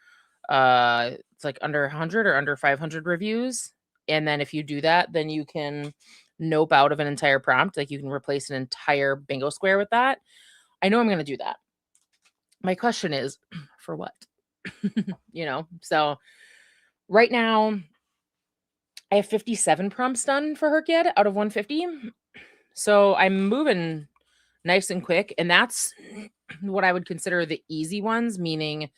it's like under 100 or under 500 reviews. And then if you do that, then you can nope out of an entire prompt. Like, you can replace an entire bingo square with that. I know I'm going to do that. My question is, for what? So right now I have 57 prompts done for Herkiad out of 150. So I'm moving nice and quick. And that's what I would consider the easy ones, meaning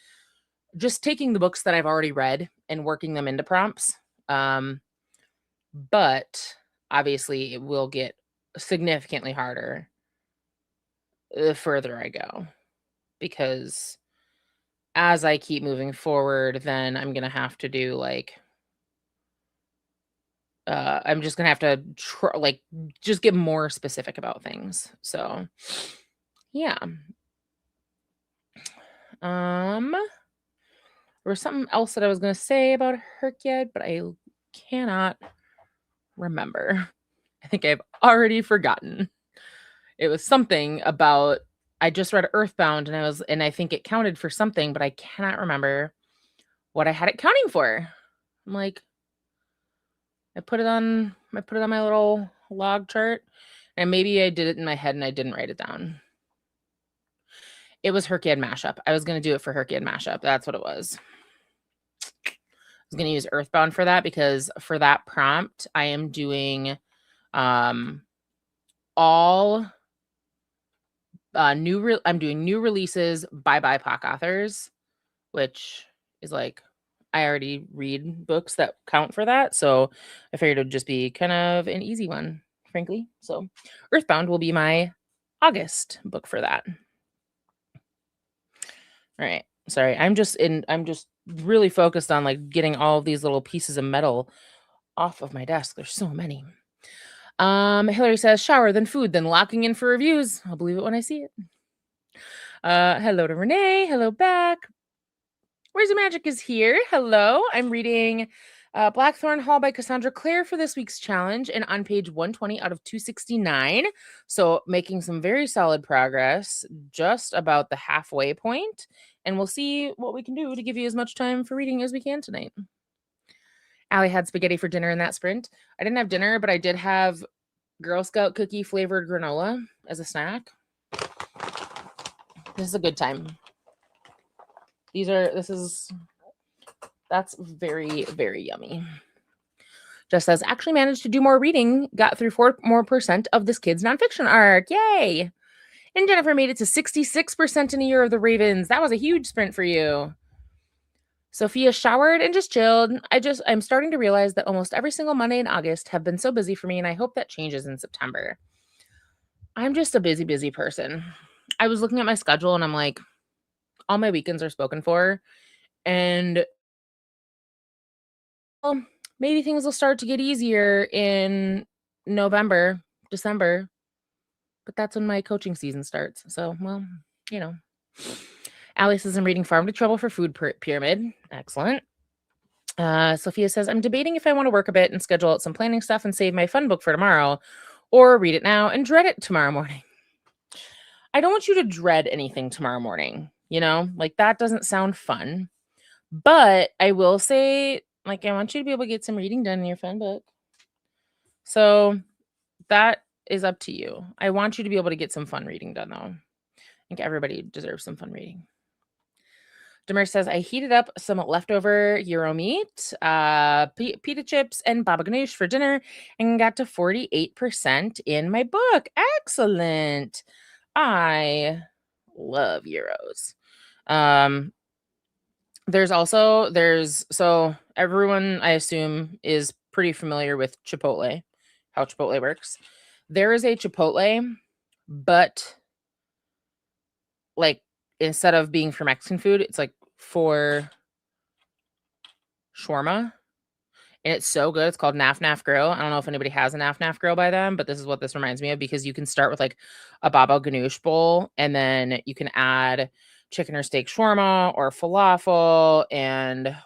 just taking the books that I've already read and working them into prompts. But obviously it will get significantly harder the further I go, because as I keep moving forward, then I'm going to have to do like, I'm just going to have to just get more specific about things. So yeah. There was something else that I was going to say about Herkiad, but I cannot remember. I think I've already forgotten. It was something about, I just read Earthbound and I think it counted for something, but I cannot remember what I had it counting for. I'm like, I put it on my little log chart, and maybe I did it in my head and I didn't write it down. It was Herkiad Mashup. I was going to do it for Herkiad Mashup. That's what it was. I was going to use Earthbound for that, because for that prompt, I am doing all I'm doing new releases by BIPOC authors, which is like, I already read books that count for that. So I figured it would just be kind of an easy one, frankly. So Earthbound will be my August book for that. All right. Sorry. I'm just really focused on like getting all of these little pieces of metal off of my desk. There's so many. Hillary says, shower, then food, then locking in for reviews. I'll believe it when I see it. Hello to Renee. Hello back. Where's the Magic is here. Hello. I'm reading Blackthorn Hall by Cassandra Clare for this week's challenge, and on page 120 out of 269. So making some very solid progress, just about the halfway point. And we'll see what we can do to give you as much time for reading as we can tonight. Allie had spaghetti for dinner in that sprint. I didn't have dinner, but I did have Girl Scout cookie flavored granola as a snack. This is a good time. That's very, very yummy. Just says, actually managed to do more reading, got through 4% more of this kid's nonfiction arc. Yay! And Jennifer made it to 66% in A Year of the Ravens. That was a huge sprint for you. Sophia showered and just chilled. I'm starting to realize that almost every single Monday in August have been so busy for me, and I hope that changes in September. I'm just a busy, busy person. I was looking at my schedule and I'm like, all my weekends are spoken for. And well, maybe things will start to get easier in November, December. But that's when my coaching season starts. So, well, you know. Allie says I'm reading Farm to Trouble for Food Pyramid. Excellent. Sophia says, I'm debating if I want to work a bit and schedule out some planning stuff and save my fun book for tomorrow, or read it now and dread it tomorrow morning. I don't want you to dread anything tomorrow morning, like that doesn't sound fun. But I will say, like, I want you to be able to get some reading done in your fun book. So that is up to you. I want you to be able to get some fun reading done, though. I think everybody deserves some fun reading. Demir says, I heated up some leftover Euro meat, pita chips, and baba ganoush for dinner and got to 48% in my book. Excellent. I love Euros. So everyone, I assume, is pretty familiar with Chipotle, how Chipotle works. There is a Chipotle, but like instead of being for Mexican food, it's like for shawarma, and it's so good. It's called Naf Naf Grill. I don't know if anybody has a Naf Naf Grill by them, but this is what this reminds me of, because you can start with like a baba ganoush bowl, and then you can add chicken or steak shawarma or falafel, and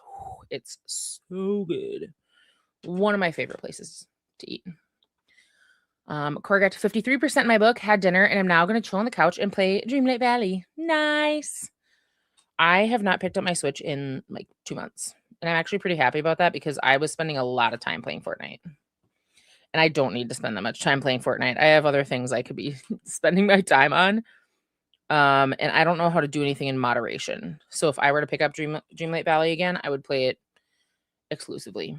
it's so good. One of my favorite places to eat. Corey got to 53% in my book, had dinner, and I'm now going to chill on the couch and play Dreamlight Valley. Nice. I have not picked up my Switch in like 2 months. And I'm actually pretty happy about that, because I was spending a lot of time playing Fortnite. And I don't need to spend that much time playing Fortnite. I have other things I could be spending my time on. And I don't know how to do anything in moderation. So if I were to pick up Dreamlight Valley again, I would play it exclusively.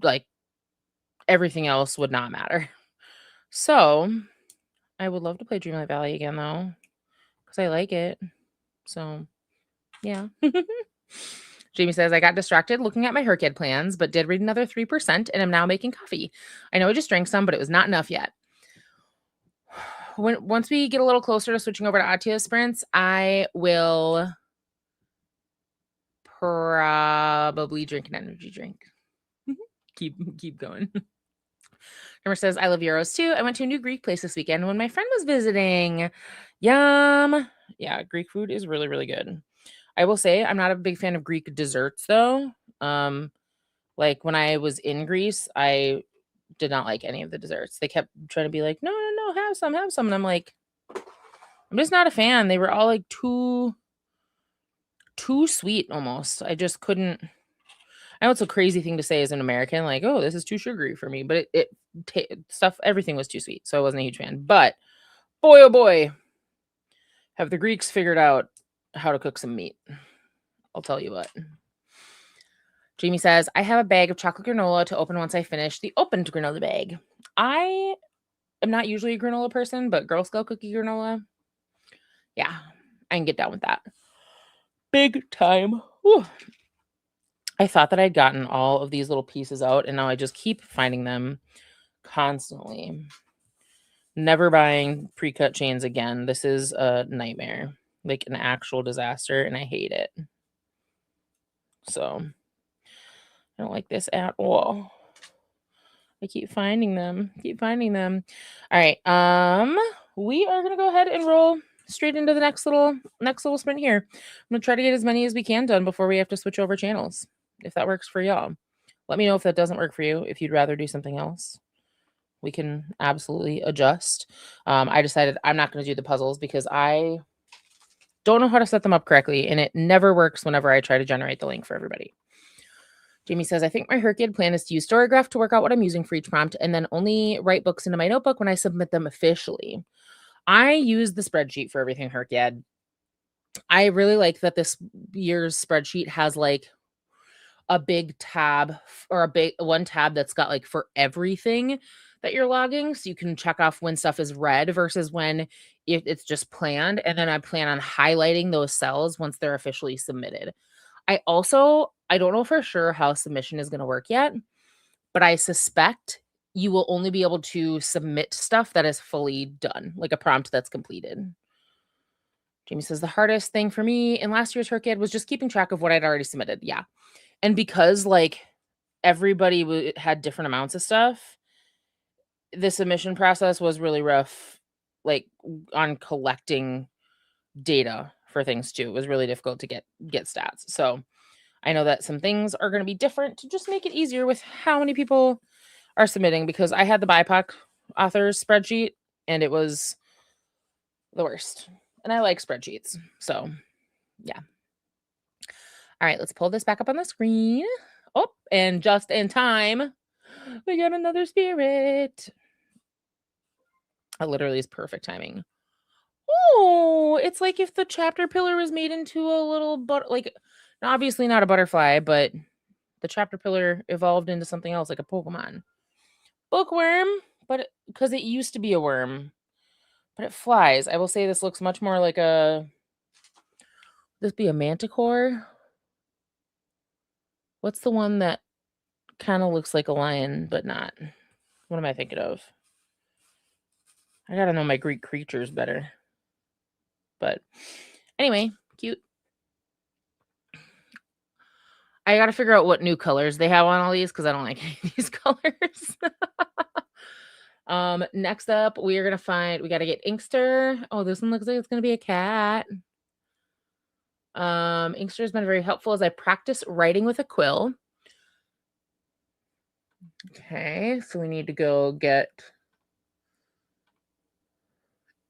Like, everything else would not matter. So I would love to play Dreamlight Valley again, though, because I like it. So, yeah. Jamie says, I got distracted looking at my Herkid plans, but did read another 3% and am now making coffee. I know I just drank some, but it was not enough yet. Once we get a little closer to switching over to Ahtiya sprints, I will probably drink an energy drink. keep going. Number says, I love Euros too. I went to a new Greek place this weekend when my friend was visiting. Yum. Yeah, Greek food is really, really good. I will say I'm not a big fan of Greek desserts, though. Like when I was in Greece, I did not like any of the desserts. They kept trying to be like, no, have some. And I'm like, I'm just not a fan. They were all like too sweet almost. I just couldn't. I know it's a crazy thing to say as an American, like, oh, this is too sugary for me. But everything was too sweet. So I wasn't a huge fan. But boy, oh boy, have the Greeks figured out how to cook some meat. I'll tell you what. Jamie says, I have a bag of chocolate granola to open once I finish the opened granola bag. I am not usually a granola person, but Girl Scout cookie granola, yeah, I can get down with that. Big time. Whew. I thought that I'd gotten all of these little pieces out, and now I just keep finding them constantly. Never buying pre-cut chains again. This is a nightmare, like an actual disaster, and I hate it. So I don't like this at all. I keep finding them. All right. We are gonna go ahead and roll straight into the next little sprint here. I'm gonna try to get as many as we can done before we have to switch over channels, if that works for y'all. Let me know if that doesn't work for you, if you'd rather do something else. We can absolutely adjust. I decided I'm not going to do the puzzles because I don't know how to set them up correctly, and it never works whenever I try to generate the link for everybody. Jamie says, I think my Herkid plan is to use Storygraph to work out what I'm using for each prompt, and then only write books into my notebook when I submit them officially. I use the spreadsheet for everything Herkid. I really like that this year's spreadsheet has like a big tab, or one tab that's got like for everything that you're logging, so you can check off when stuff is red versus when it's just planned. And then I plan on highlighting those cells once they're officially submitted. I don't know for sure how submission is going to work yet, but I suspect you will only be able to submit stuff that is fully done, like a prompt that's completed. Jamie says the hardest thing for me in last year's Herkid was just keeping track of what I'd already submitted. Yeah. And because like everybody had different amounts of stuff, the submission process was really rough, like on collecting data for things too. It was really difficult to get stats. So I know that some things are going to be different to just make it easier with how many people are submitting, because I had the BIPOC authors spreadsheet and it was the worst. And I like spreadsheets. So yeah. All right, let's pull this back up on the screen. Oh, and just in time, we got another spirit. It literally is perfect timing. Oh, it's like if the chapter pillar was made into a little like obviously not a butterfly, but the chapter pillar evolved into something else like a Pokemon. Bookworm, but because it used to be a worm, but it flies. I will say this looks much more like this be a manticore? What's the one that kind of looks like a lion, but not? What am I thinking of? I gotta know my Greek creatures better. But anyway, cute. I gotta figure out what new colors they have on all these because I don't like any of these colors. Next up, we gotta get Inkster. Oh, this one looks like it's gonna be a cat. Inkster has been very helpful as I practice writing with a quill. Okay, so we need to go get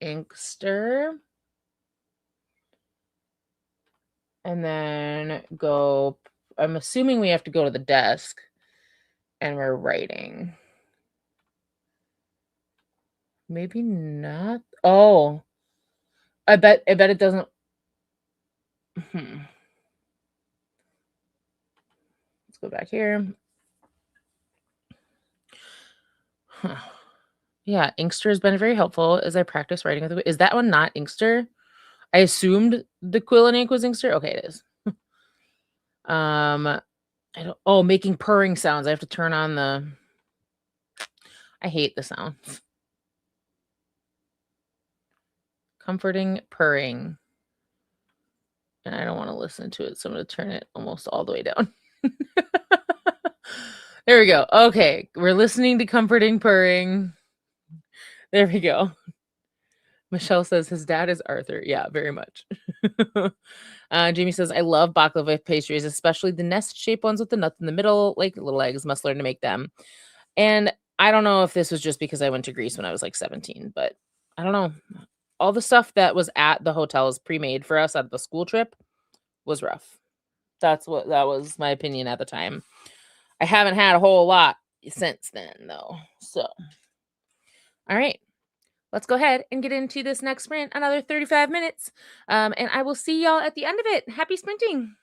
Inkster. And then go, I'm assuming we have to go to the desk and we're writing. Maybe not. Oh, I bet it doesn't. Let's go back here. Huh. Yeah, Inkster has been very helpful as I practice writing with it. Is that one not Inkster? I assumed the quill and ink was Inkster. Okay, it is. Making purring sounds. I have to turn on I hate the sounds. Comforting purring. And I don't want to listen to it, so I'm going to turn it almost all the way down. There we go. Okay, we're listening to comforting purring. There we go. Michelle says his dad is Arthur. Yeah, very much. Jamie says, I love baklava pastries, especially the nest-shaped ones with the nuts in the middle, like little eggs. Must learn to make them. And I don't know if this was just because I went to Greece when I was like 17, but I don't know. All the stuff that was at the hotels pre-made for us at the school trip was rough. That was my opinion at the time. I haven't had a whole lot since then, though. So, all right. Let's go ahead and get into this next sprint, another 35 minutes. And I will see y'all at the end of it. Happy sprinting.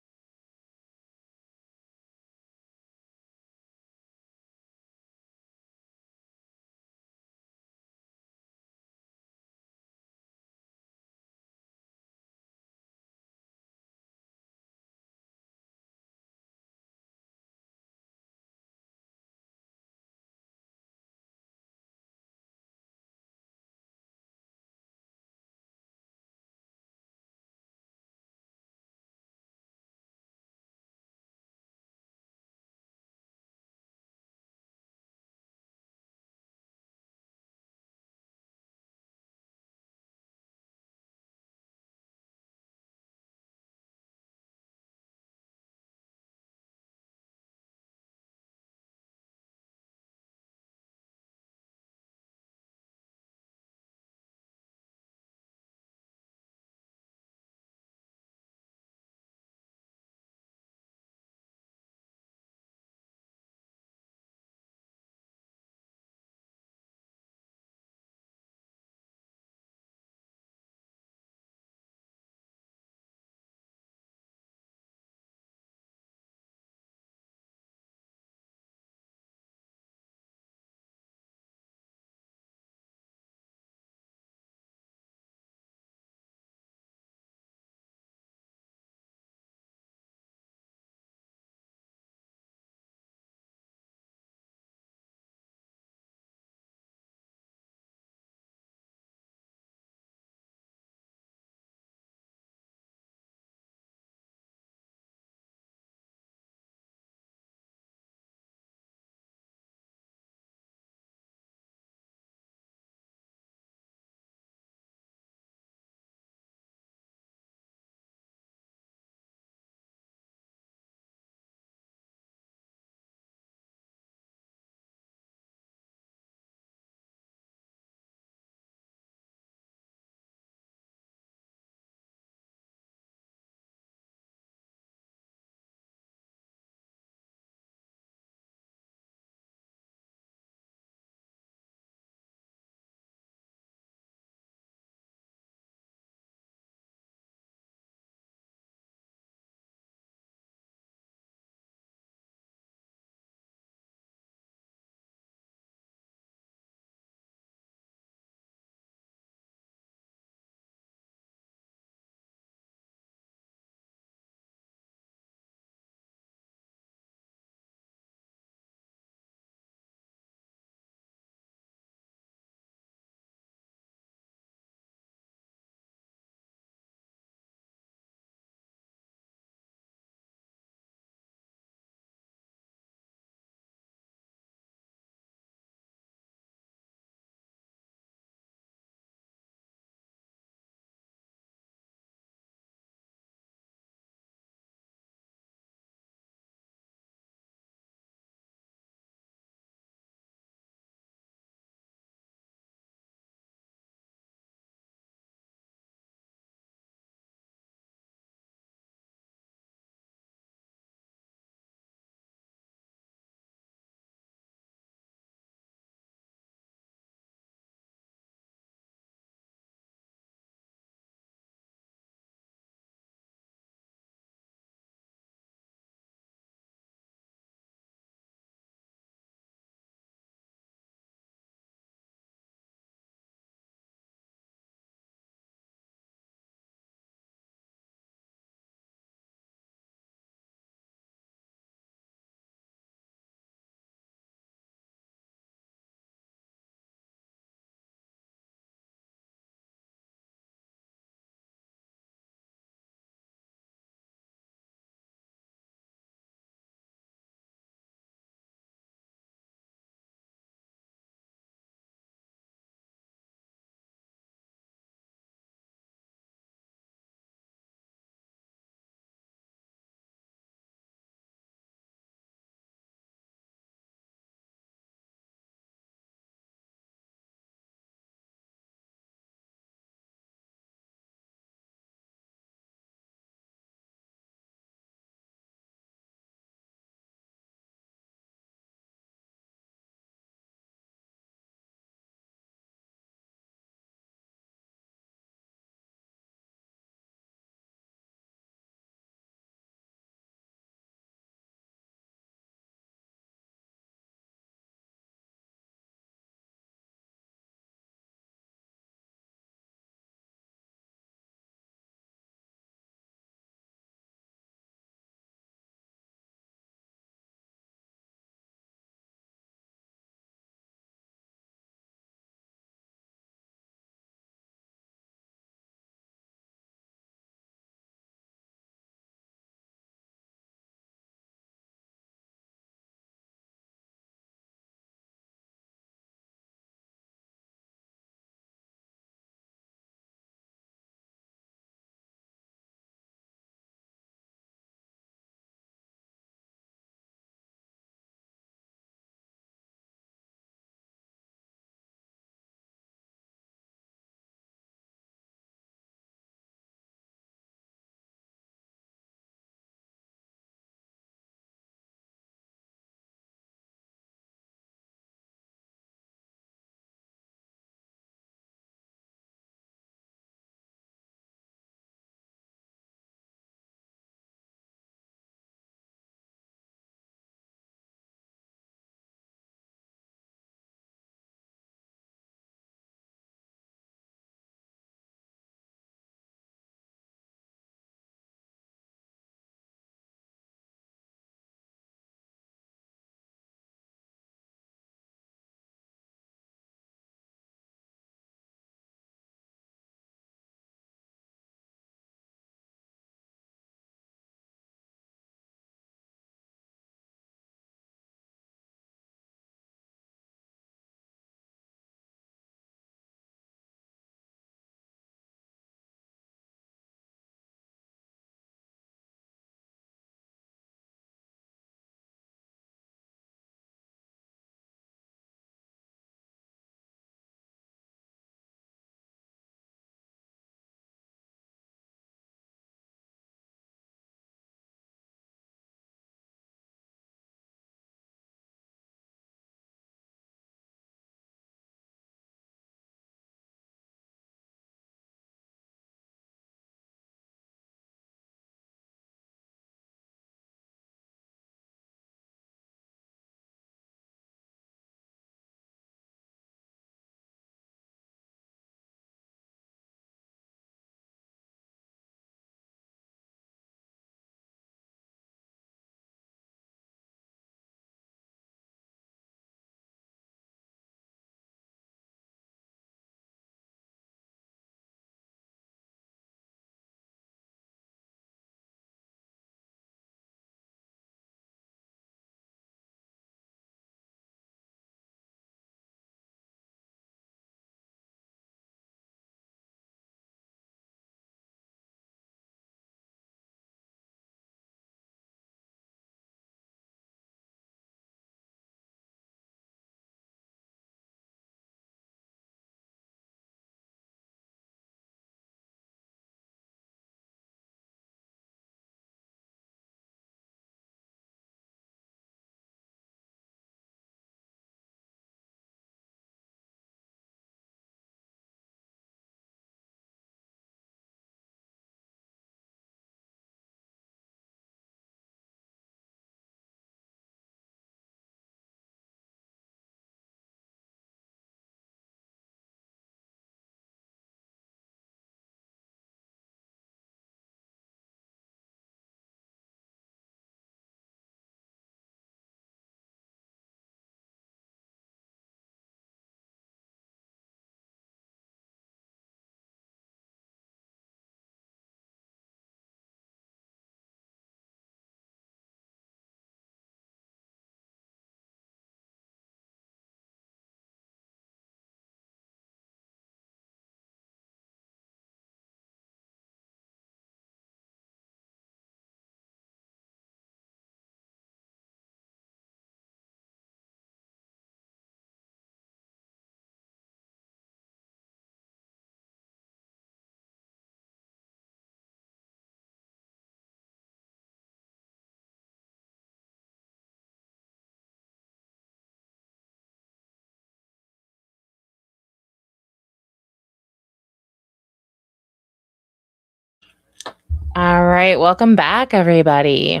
All right, welcome back, everybody.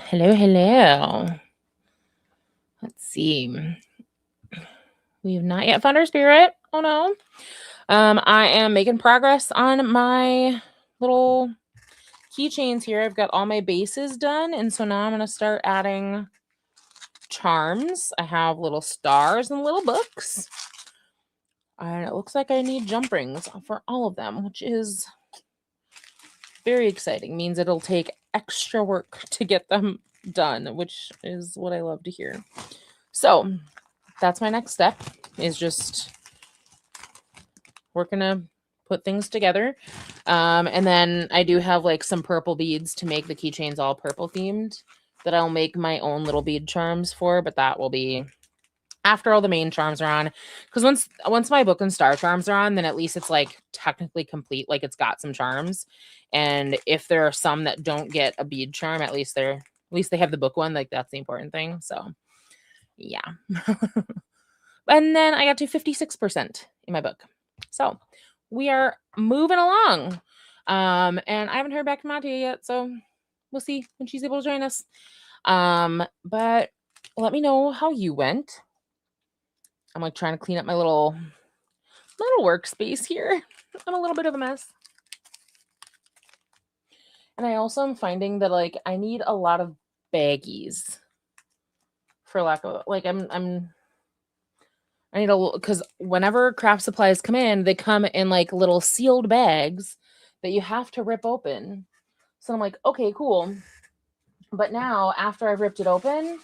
Hello, hello. Let's see. We've not yet found our spirit. Oh no. I am making progress on my little keychains here. I've got all my bases done, and so now I'm gonna start adding charms. I have little stars and little books. And it looks like I need jump rings for all of them, which is very exciting. Means it'll take extra work to get them done, which is what I love to hear. So that's my next step, is just working to put things together. And then I do have like some purple beads to make the keychains all purple themed that I'll make my own little bead charms for, but that will be after all the main charms are on. Because once my book and star charms are on, then at least it's like technically complete, like it's got some charms. And if there are some that don't get a bead charm, at least they have the book one. Like that's the important thing. So yeah. And then I got to 56% in my book. So we are moving along. And I haven't heard back from Ahtiya yet, so we'll see when she's able to join us. But let me know how you went. I'm like trying to clean up my little workspace here. I'm a little bit of a mess. And I also am finding that like I need a lot of baggies, for lack of like I need because whenever craft supplies come in, they come in like little sealed bags that you have to rip open. So I'm like, okay, cool. But now after I've ripped it open,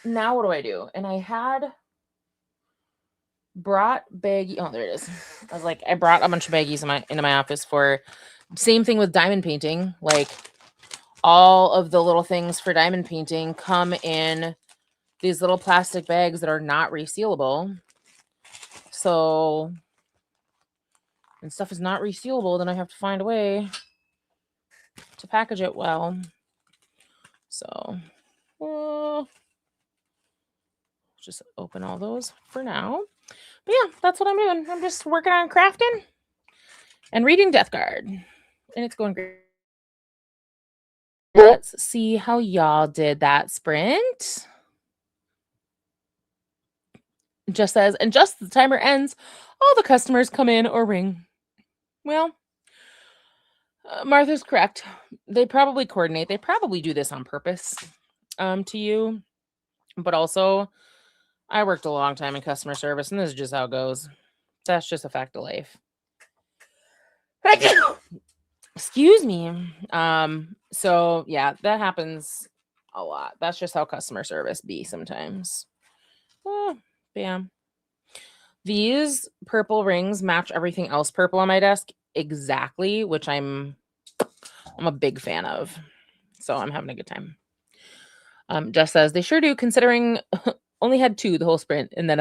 now what do I do? And I had brought baggie. Oh, there it is. I was like, I brought a bunch of baggies into my office for same thing with diamond painting. Like all of the little things for diamond painting come in these little plastic bags that are not resealable. So when stuff is not resealable, then I have to find a way to package it well. So just open all those for now. But yeah, that's what I'm doing. I'm just working on crafting and reading Death Guard. And it's going great. Let's see how y'all did that sprint. Just says, and just as the timer ends, all the customers come in or ring. Well, Martha's correct. They probably coordinate. They probably do this on purpose to you. But also, I worked a long time in customer service, and this is just how it goes. That's just a fact of life. Excuse me. So yeah, that happens a lot. That's just how customer service be sometimes. Oh, bam. These purple rings match everything else purple on my desk exactly, which I'm a big fan of. So I'm having a good time. Just says they sure do, considering only had 2 the whole sprint, and then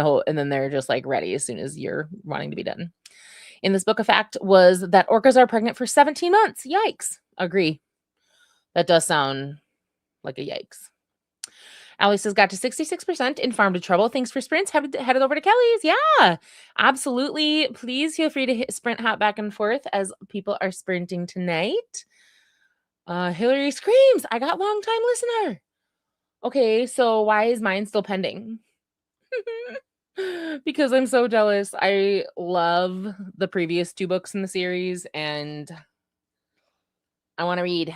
they're just like ready as soon as you're wanting to be done. In this book, a fact was that orcas are pregnant for 17 months. Yikes. Agree. That does sound like a yikes. Allie says, got to 66% in Farm to Trouble. Thanks for sprints. Headed over to Kelly's. Yeah, absolutely. Please feel free to sprint hop back and forth as people are sprinting tonight. Hillary screams, I got long time listener. Okay, so why is mine still pending? Because I'm so jealous. I love the previous 2 books in the series, and I want to read.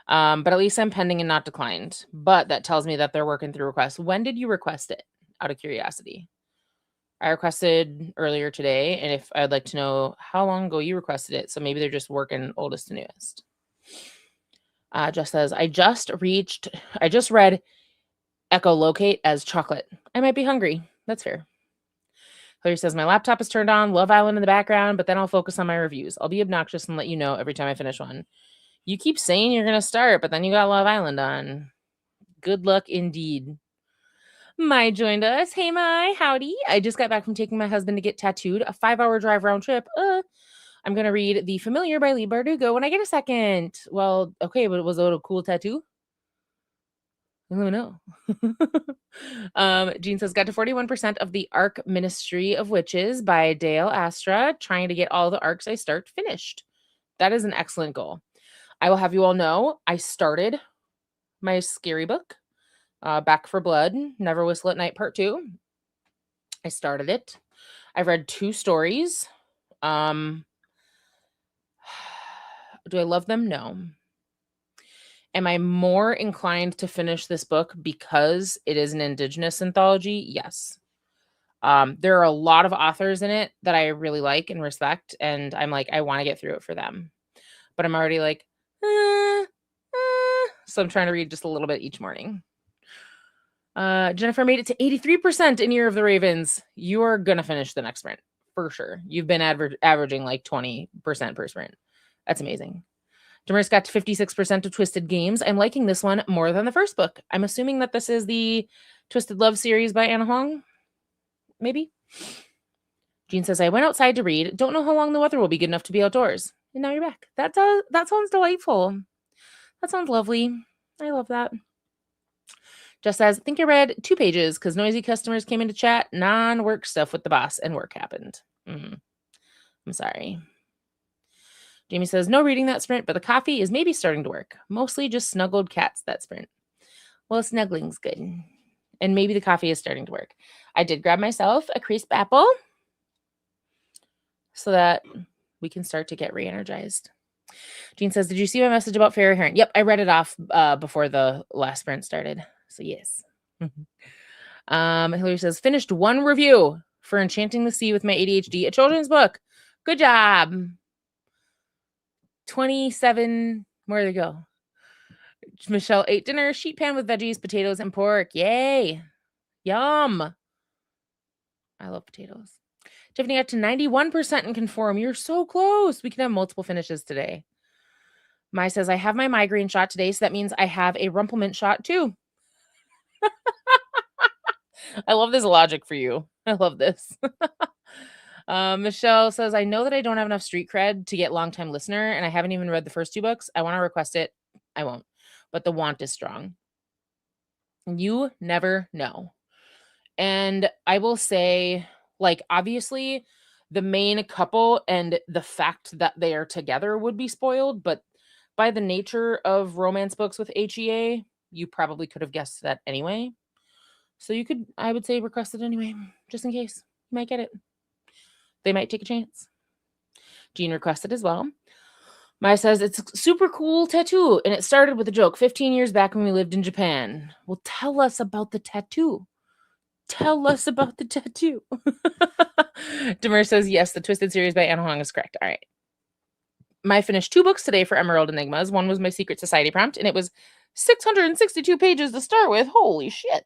But at least I'm pending and not declined. But that tells me that they're working through requests. When did you request it? Out of curiosity. I requested earlier today, and if I'd like to know how long ago you requested it, so maybe they're just working oldest to newest. Just says, I just read echolocate as chocolate. I might be hungry. That's fair. Hillary says, my laptop is turned on, Love Island in the background, but then I'll focus on my reviews. I'll be obnoxious and let you know every time I finish one. You keep saying you're going to start, but then you got Love Island on. Good luck indeed. Mai joined us. Hey, Mai. Howdy. I just got back from taking my husband to get tattooed. A 5-hour drive round trip. I'm going to read The Familiar by Lee Bardugo when I get a second. Well, okay, but was it a cool tattoo? Let me know. Jean says, got to 41% of the Arc Ministry of Witches by Dale Astra, trying to get all the arcs I start finished. That is an excellent goal. I will have you all know, I started my scary book, Back for Blood, Never Whistle at Night Part 2. I started it. I've read 2 stories. Do I love them? No. Am I more inclined to finish this book because it is an Indigenous anthology? Yes. There are a lot of authors in it that I really like and respect, and I'm like, I want to get through it for them. But I'm already like, so I'm trying to read just a little bit each morning. Jennifer made it to 83% in Year of the Ravens. You are going to finish the next sprint for sure. You've been averaging like 20% per sprint. That's amazing. Demers got to 56% of Twisted Games. I'm liking this one more than the first book. I'm assuming that this is the Twisted Love series by Anna Huang. Maybe. Jean says, I went outside to read. Don't know how long the weather will be good enough to be outdoors. And now you're back. That sounds delightful. That sounds lovely. I love that. Just says, I think I read 2 pages because noisy customers came in to chat non-work stuff with the boss and work happened. I'm sorry. Jamie says, no reading that sprint, but the coffee is maybe starting to work. Mostly just snuggled cats that sprint. Well, snuggling's good. And maybe the coffee is starting to work. I did grab myself a crisp apple so that we can start to get re-energized. Jean says, did you see my message about Fairy Heron? Yep, I read it off before the last sprint started. So yes. Hillary says, finished 1 review for Enchanting the Sea with My ADHD, a children's book. Good job. 27 more to go. Michelle ate dinner, sheet pan with veggies, potatoes, and pork. Yay. Yum. I love potatoes. Tiffany got to 91% in Conform. You're so close. We can have multiple finishes today. Mai says, I have my migraine shot today, so that means I have a Rumplemint shot too. I love this logic for you. I love this. Michelle says, I know that I don't have enough street cred to get longtime listener, and I haven't even read the first 2 books. I want to request it. I won't. But the want is strong. You never know. And I will say, like, obviously, the main couple and the fact that they are together would be spoiled, but by the nature of romance books with HEA, you probably could have guessed that anyway. So you could, I would say, request it anyway, just in case. You might get it. They might take a chance. Jean requested as well. Maya says, it's a super cool tattoo, and it started with a joke 15 years back when we lived in Japan. Well, tell us about the tattoo. Tell us about the tattoo. Demir says, yes, the Twisted series by Anna Huang is correct. All right. I finished 2 books today for Emerald Enigmas. One was my Secret Society prompt, and it was 662 pages to start with. Holy shit.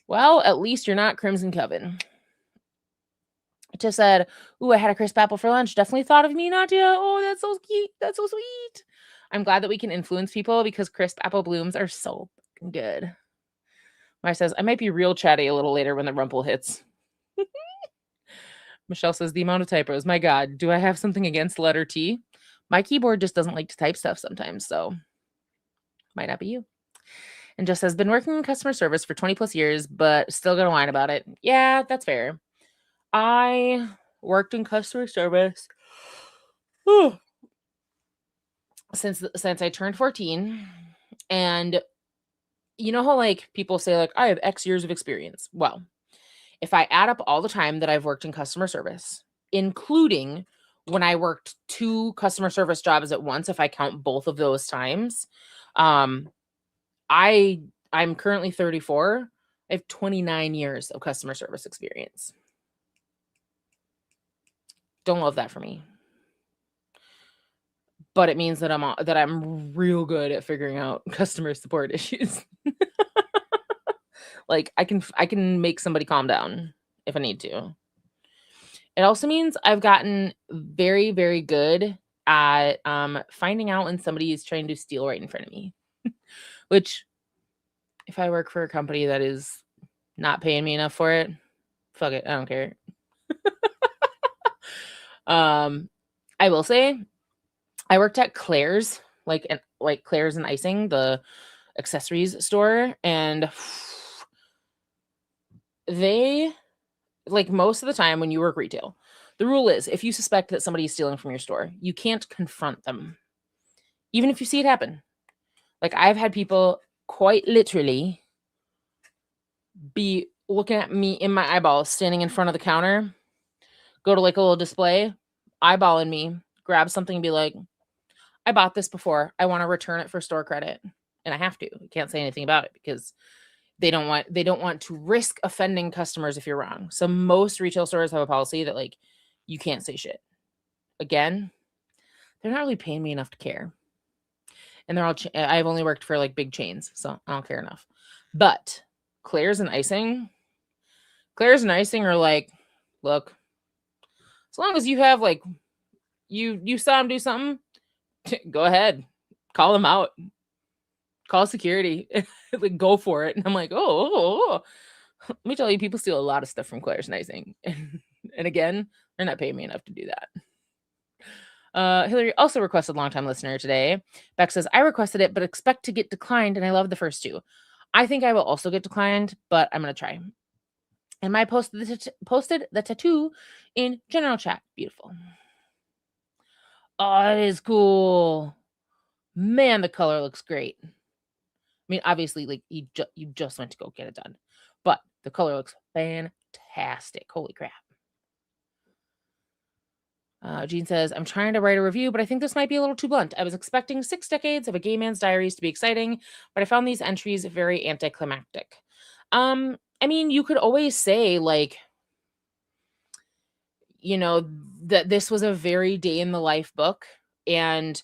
Well, at least you're not Crimson Coven. Just said, ooh, I had a crisp apple for lunch. Definitely thought of me, Nadia. Oh, that's so cute. That's so sweet. I'm glad that we can influence people because crisp apple blooms are so good. Maya says, I might be real chatty a little later when the rumple hits. Michelle says, the amount of typos. My God, do I have something against letter T? My keyboard just doesn't like to type stuff sometimes, so might not be you. And just says, been working in customer service for 20 plus years, but still gonna whine about it. Yeah, that's fair. I worked in customer service since I turned 14. And you know how like people say like I have X years of experience. Well, if I add up all the time that I've worked in customer service, including when I worked 2 customer service jobs at once, if I count both of those times, I'm currently 34. I have 29 years of customer service experience. Don't love that for me. But it means that I'm real good at figuring out customer support issues. Like I can make somebody calm down if I need to. It also means I've gotten very, very good at finding out when somebody is trying to steal right in front of me. Which, if I work for a company that is not paying me enough for it, fuck it, I don't care. I will say, I worked at Claire's, like Claire's and Icing, accessories store, and they, like, most of the time when you work retail, the rule is if you suspect that somebody is stealing from your store, you can't confront them, even if you see it happen. Like, I've had people quite literally be looking at me in my eyeballs, standing in front of the counter, go to like a little display, eyeballing me, grab something and be like, I bought this before. I want to return it for store credit. And I have to. I can't say anything about it because they don't want to risk offending customers if you're wrong. So most retail stores have a policy that, like, you can't say shit. Again, they're not really paying me enough to care. And they're all I've only worked for like big chains, so I don't care enough. But Claire's and icing are like, look, as long as you have like you saw him do something, go ahead, call him out, call security, like, go for it. And I'm like, oh. Let me tell you, people steal a lot of stuff from Claire's and icing, and again, they're not paying me enough to do that. Hillary also requested longtime listener today. Beck says, I requested it, but expect to get declined, and I love the first two. I think I will also get declined, but I'm going to try. And I posted the tattoo in general chat. Beautiful. Oh, it is cool. Man, the color looks great. I mean, obviously, like, you just went to go get it done, but the color looks fantastic. Holy crap. Jean says, I'm trying to write a review, but I think this might be a little too blunt. I was expecting 6 decades of a gay man's diaries to be exciting, but I found these entries very anticlimactic. I mean, you could always say, like, you know, that this was a very day in the life book. And,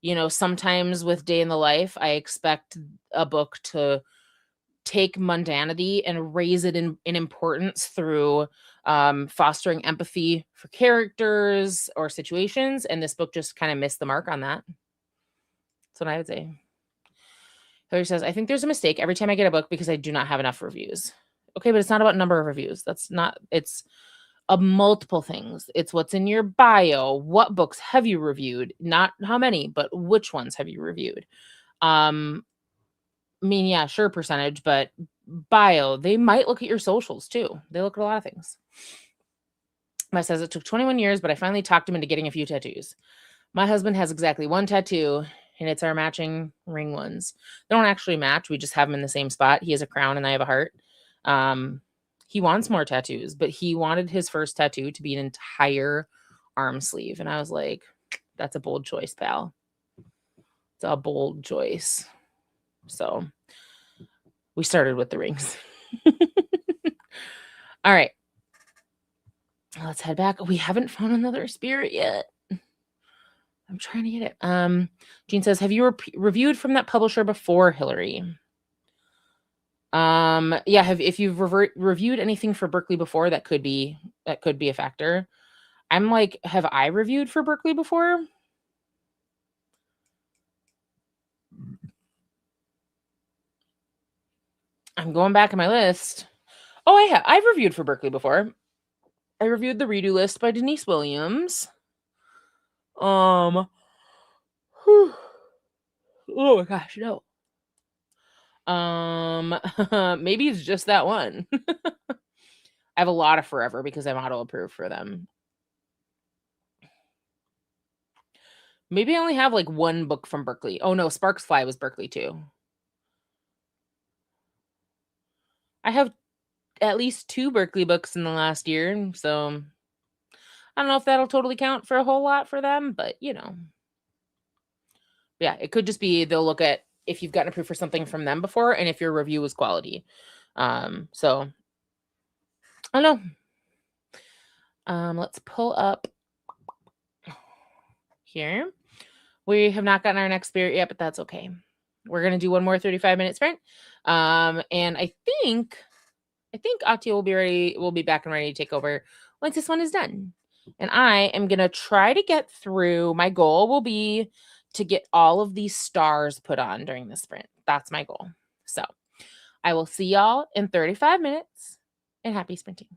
you know, sometimes with day in the life, I expect a book to take mundanity and raise it in importance through fostering empathy for characters or situations. And this book just kind of missed the mark on that. That's what I would say. Hillary says, I think there's a mistake every time I get a book because I do not have enough reviews. Okay, but it's not about number of reviews. That's not, it's multiple things. It's what's in your bio. What books have you reviewed? Not how many, but which ones have you reviewed? I mean, yeah, sure, percentage, but bio, they might look at your socials too. They look at a lot of things. My says, it took 21 years, but I finally talked him into getting a few tattoos. My husband has exactly one tattoo, and it's our matching ring ones. They don't actually match. We just have them in the same spot. He has a crown and I have a heart. He wants more tattoos, but he wanted his first tattoo to be an entire arm sleeve. And I was like, that's a bold choice, pal. It's a bold choice. So we started with the rings. All right. Let's head back. We haven't found another spirit yet. I'm trying to get it. Jean says, have you reviewed from that publisher before, Hillary? Yeah, if you've reviewed anything for Berkeley before, that could be a factor. I'm like, have I reviewed for Berkeley before? I'm going back in my list. Oh, I've reviewed for Berkeley before. I reviewed the Redo List by Denise Williams. Oh my gosh, no. Maybe it's just that one. I have a lot of Forever because I'm auto approved for them. Maybe I only have like one book from Berkeley. Oh no, Sparks Fly was Berkeley too. I have at least 2 Berkeley books in the last year, so I don't know if that'll totally count for a whole lot for them, but you know. Yeah, it could just be they'll look at if you've gotten approved for something from them before and if your review was quality. So I don't know. Let's pull up here. We have not gotten our next spirit yet, but that's okay. We're gonna do one more 35-minute sprint. And I think Ahtiya will be back and ready to take over once this one is done. And I am gonna try to get through. My goal will be to get all of these stars put on during the sprint. That's my goal. So I will see y'all in 35 minutes, and happy sprinting.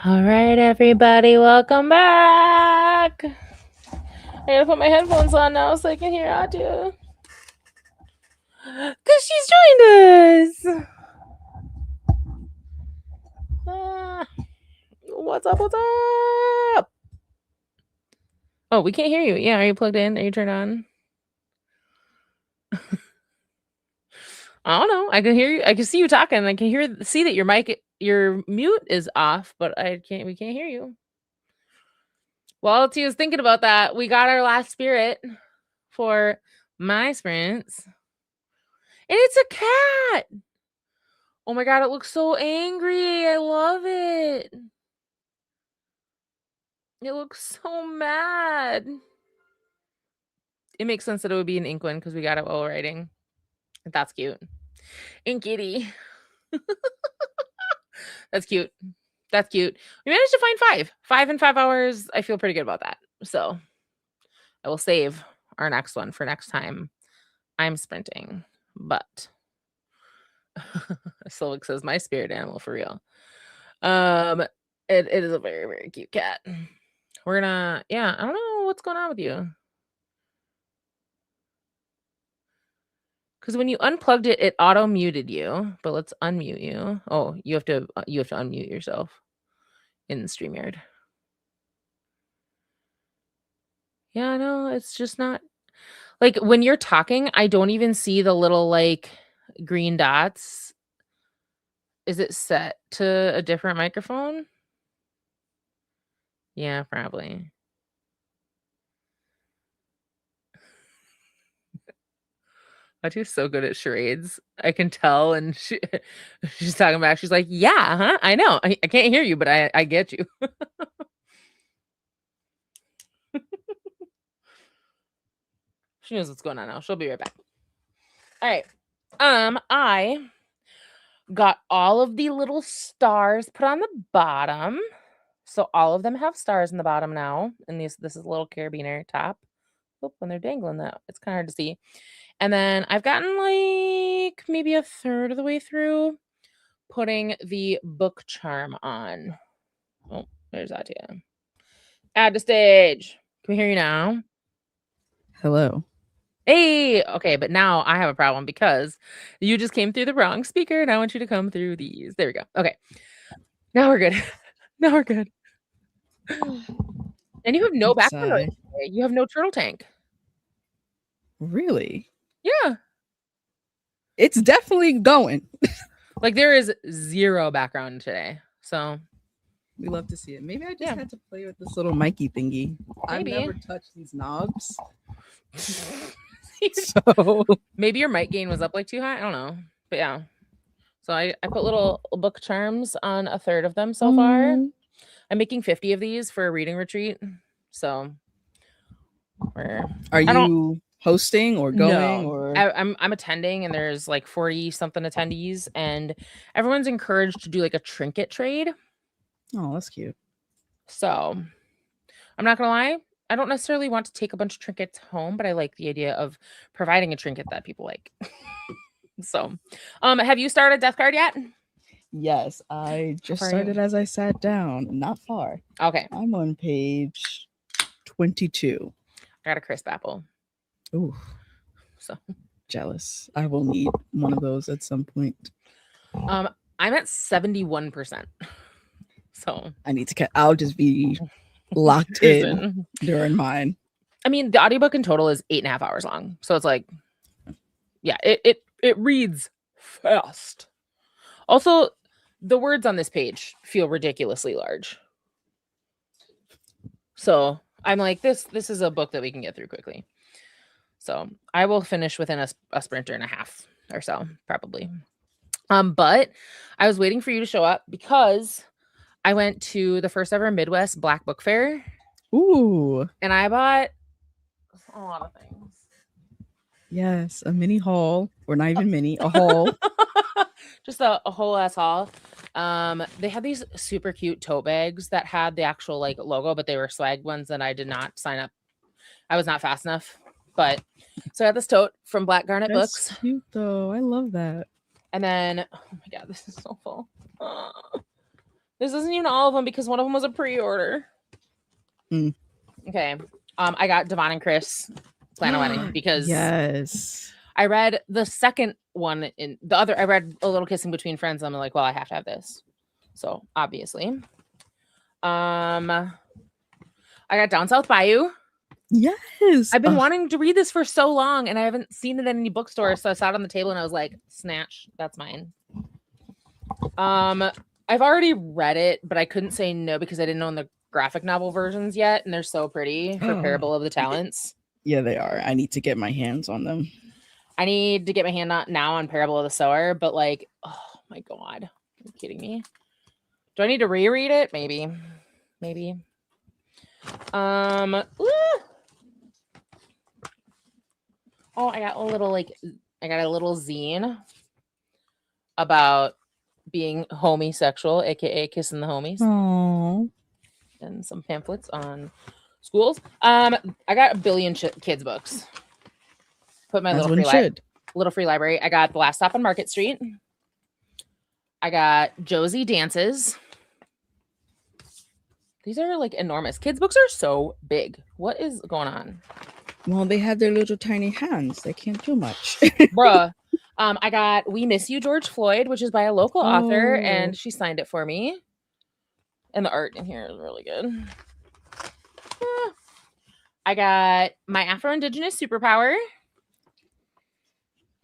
All right, everybody, welcome back. I gotta put my headphones on now so I can hear Ahtiya. Because she's joined us. What's up? What's up? Oh, we can't hear you. Yeah, are you plugged in? Are you turned on? I don't know. I can hear you. I can see you talking. I can see that your mute is off, but we can't hear you. While Tia's thinking about that, we got our last spirit for my sprints. And it's a cat. Oh my god, it looks so angry. I love it. It looks so mad. It makes sense that it would be an ink one because we got it while writing. That's cute. Inkity. That's cute. That's cute. We managed to find 5. 5 in 5 hours. I feel pretty good about that. So I will save our next one for next time I'm sprinting. But Silvic says my spirit animal for real. It is a very, very cute cat. We're gonna, yeah, I don't know what's going on with you. Because when you unplugged it, it auto muted you. But let's unmute you. Oh, you have to unmute yourself in StreamYard. Yeah, no, it's just not like when you're talking, I don't even see the little like green dots. Is it set to a different microphone? Yeah, probably. Atiya's so good at charades. I can tell, and she's talking back. She's like, "Yeah, huh? I know. I can't hear you, but I get you." She knows what's going on now. She'll be right back. All right. I got all of the little stars put on the bottom. So all of them have stars in the bottom now. And this is a little carabiner top. Oh, when they're dangling that, it's kind of hard to see. And then I've gotten like maybe a third of the way through putting the book charm on. Oh, there's Ahtiya. Add to stage. Can we hear you now? Hello. Hey, okay, but now I have a problem because you just came through the wrong speaker and I want you to come through these. There we go. Okay. Now we're good. Now we're good. And you have no background noise today. You have no turtle tank. Really? Yeah. It's definitely going. Like there is 0 background today. So We love to see it. Maybe I just had to play with this little Mikey thingy. Maybe. I've never touched these knobs. So maybe your mic gain was up like too high. I don't know. But yeah. So I put little book charms on a third of them so far. I'm making 50 of these for a reading retreat. So are you hosting or going? No, or I'm attending, and there's like 40 something attendees, and everyone's encouraged to do like a trinket trade. Oh, that's cute. So I'm not gonna lie, I don't necessarily want to take a bunch of trinkets home, but I like the idea of providing a trinket that people like. So have you started Death Card yet? Yes, I just started as I sat down. Not far. Okay. I'm on page 22. I got a crisp apple. Ooh. So jealous. I will need one of those at some point. I'm at 71%. So I need to I'll just be locked in during mine. I mean, the audiobook in total is 8.5 hours long. So it's like, yeah, it reads fast. Also, the words on this page feel ridiculously large. So I'm like, this is a book that we can get through quickly. So I will finish within a sprinter and a half or so, probably. But I was waiting for you to show up because I went to the first ever Midwest Black Book Fair. Ooh. And I bought a lot of things. Yes, a mini haul, or not even mini, a haul. Just a whole ass haul. They had these super cute tote bags that had the actual like logo, but they were swag ones, and I did not sign up. I was not fast enough. But so I had this tote from Black Garnet Books. Cute though. I love that. And then, oh my god, this is so full. This isn't even all of them because one of them was a pre-order. Okay. I got Devon and Chris Plan a Wedding because yes, I read the second one in the other. I read A Little Kissing Between Friends. I'm like, well, I have to have this. So obviously, I got Down South Bayou. yes. I've been wanting to read this for so long, and I haven't seen it in any bookstores. So I saw it on the table, and I was like, snatch, that's mine. I've already read it, but I couldn't say no because I didn't own the graphic novel versions yet, and they're so pretty for Parable of the Talents. Yeah, they are. I need to get my hands on them. I need to get my hand on now on Parable of the Sower, but like, oh my god, are you kidding me? Do I need to reread it? Maybe. Oh, I got a little zine about being homosexual, aka kissing the homies. Aww. And some pamphlets on schools. I got a billion kids books. Put my little free library. I got The Last Stop on Market Street. I got Josie Dances. These are like enormous. Kids books are so big. What is going on? Well, they have their little tiny hands. They can't do much. Bruh. I got We Miss You, George Floyd, which is by a local author, and she signed it for me. And the art in here is really good. I got My Afro-Indigenous Superpower,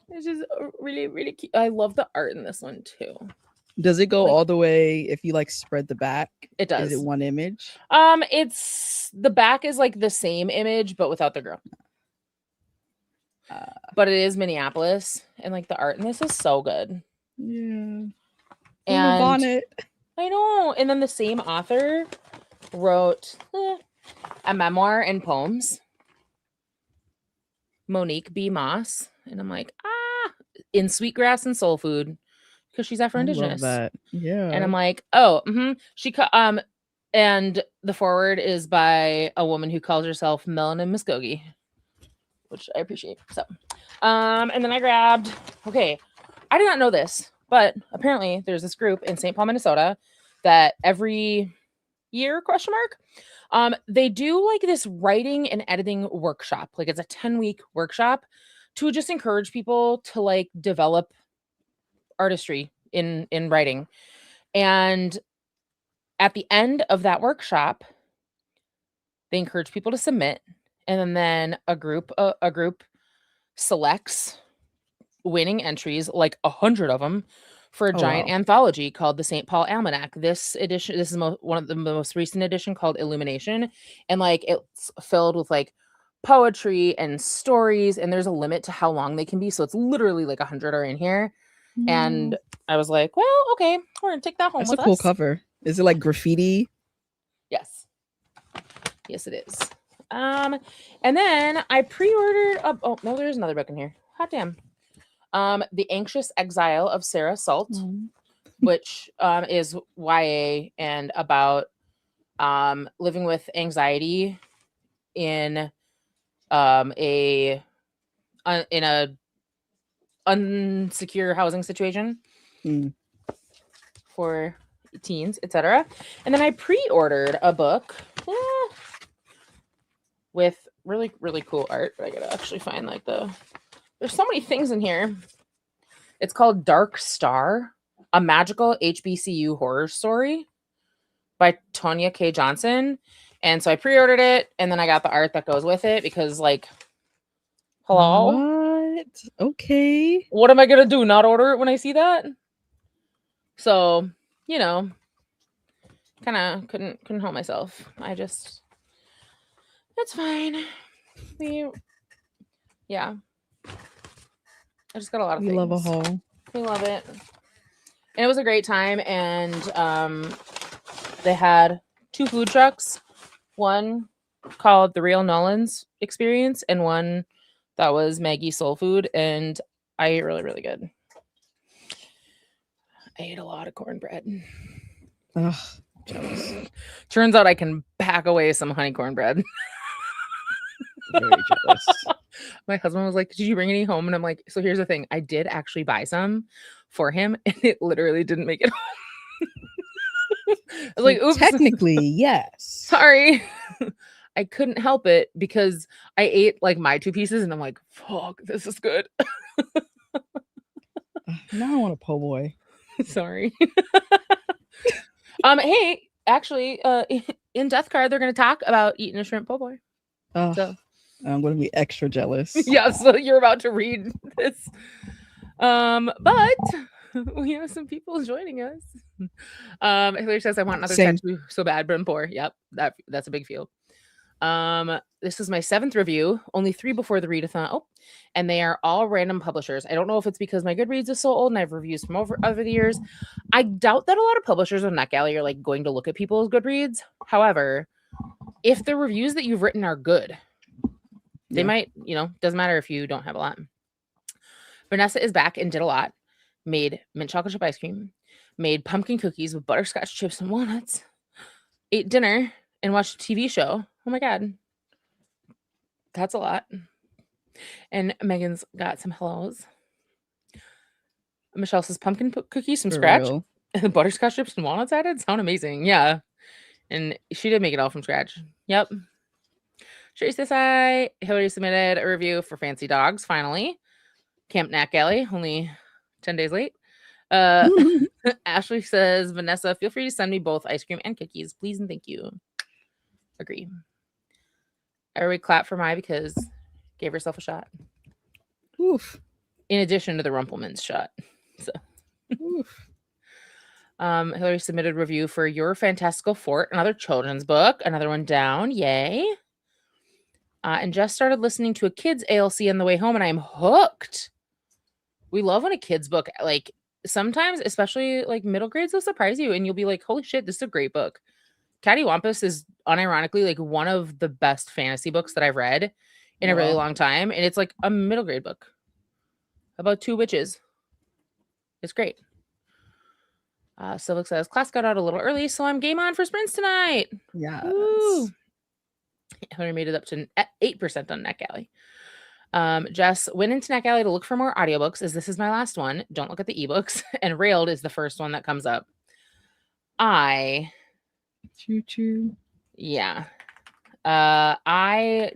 which is really, really cute. I love the art in this one too. Does it go all the way if you like spread the back? It does. Is it one image? It's the back is like the same image but without the girl. But it is Minneapolis, and like the art in this is so good. Yeah. And bonnet. I know. And then the same author wrote a memoir and poems. Monique B. Moss. And I'm like, in Sweetgrass and Soul Food, because she's Afro-Indigenous. I love that. Yeah. And I'm like, oh, she and the foreword is by a woman who calls herself Melanin Muskogee, which I appreciate. So, and then I grabbed. Okay, I did not know this, but apparently there's this group in St. Paul, Minnesota, that every year ? They do like this writing and editing workshop. Like it's a 10-week workshop to just encourage people to like develop artistry in writing. And at the end of that workshop, they encourage people to submit, and then a group selects winning entries, like 100 of them, for a giant anthology called the St. Paul Almanac. This edition, this is one of the most recent edition, called Illumination, and like it's filled with like poetry and stories, and there's a limit to how long they can be, so it's literally like 100 are in here. And I was like, well, okay, we're gonna take that home. That's a cool cover. Is it like graffiti? Yes it is. And then I pre-ordered oh no, there's another book in here. Hot damn. The Anxious Exile of Sarah Salt, which is YA and about living with anxiety in a unsecure housing situation for teens, etc. And then I pre-ordered a book with really, really cool art, but I gotta actually find like there's so many things in here. It's called Dark Star, a magical HBCU horror story by Tonya K. Johnson. And so I pre-ordered it, and then I got the art that goes with it because, like, hello? What? Okay. What am I going to do? Not order it when I see that? So, you know, kind of couldn't help myself. It's fine. Yeah. I just got a lot of things. We love a haul. We love it. And it was a great time. And they had 2 food trucks. One called The Real Nolan's Experience, and one that was Maggie Soul Food. And I ate really, really good. I ate a lot of cornbread. Ugh. Turns out I can pack away some honey cornbread. Very jealous. My husband was like, did you bring any home? And I'm like, so here's the thing. I did actually buy some for him, and it literally didn't make it home. I was like, oops. Technically, yes. Sorry. I couldn't help it because I ate like my 2 pieces and I'm like, fuck, this is good. Now I want a po' boy. Sorry. Hey, actually, in Death Card, they're gonna talk about eating a shrimp po' boy. So I'm gonna be extra jealous. yeah, so you're about to read this. But we have some people joining us. Hillary says, I want another tattoo so bad, but I'm poor. Yep, that's a big field. This is my 7th review, only 3 before the readathon. Oh, and they are all random publishers. I don't know if it's because my Goodreads is so old and I've reviews from over the years. I doubt that a lot of publishers on NetGalley are like going to look at people's Goodreads. However, if the reviews that you've written are good, they might, doesn't matter if you don't have a lot. Vanessa is back and did a lot. Made mint chocolate chip ice cream, made pumpkin cookies with butterscotch chips and walnuts, ate dinner, and watched a TV show. Oh my God. That's a lot. And Megan's got some hellos. Michelle says pumpkin cookies from scratch. And butterscotch chips and walnuts added. Sound amazing. Yeah. And she did make it all from scratch. Yep. Sherry says hi. Hillary submitted a review for Fancy Dogs, finally. Camp NetGalley, only 10 days late. Ashley says, Vanessa, feel free to send me both ice cream and cookies, please and thank you. Agree. Everybody clap for Mai because gave herself a shot. Oof. In addition to the Rumpelmans shot. So oof. Hillary submitted a review for Your Fantastical Fort, another children's book, another one down. Yay. And just started listening to a kid's ALC on the way home, and I'm hooked. We love when a kid's book, like, sometimes, especially like middle grades, will surprise you and you'll be like, holy shit, this is a great book. Cattywampus is unironically like one of the best fantasy books that I've read in a really long time. And it's like a middle grade book about 2 witches. It's great. Silvic says, class got out a little early, so I'm game on for sprints tonight. Yeah. Hillary made it up to 8% on NetGalley. Jess went into NetGalley to look for more audiobooks, as this is my last one. Don't look at the ebooks. And Railed is the first one that comes up. Choo-choo. Yeah. I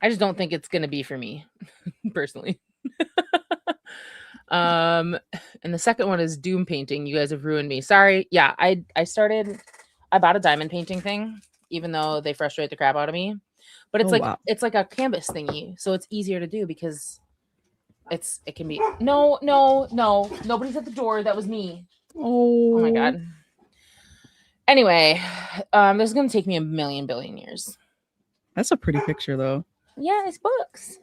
just don't think it's gonna be for me, personally. And the second one is Doom painting. You guys have ruined me. Sorry. Yeah, I bought a diamond painting thing, even though they frustrate the crap out of me. But it's it's like a canvas thingy, so it's easier to do because it can be no, nobody's at the door. That was me. Oh my God. Anyway, this is gonna take me a million billion years. That's a pretty picture though. Yeah, it's books.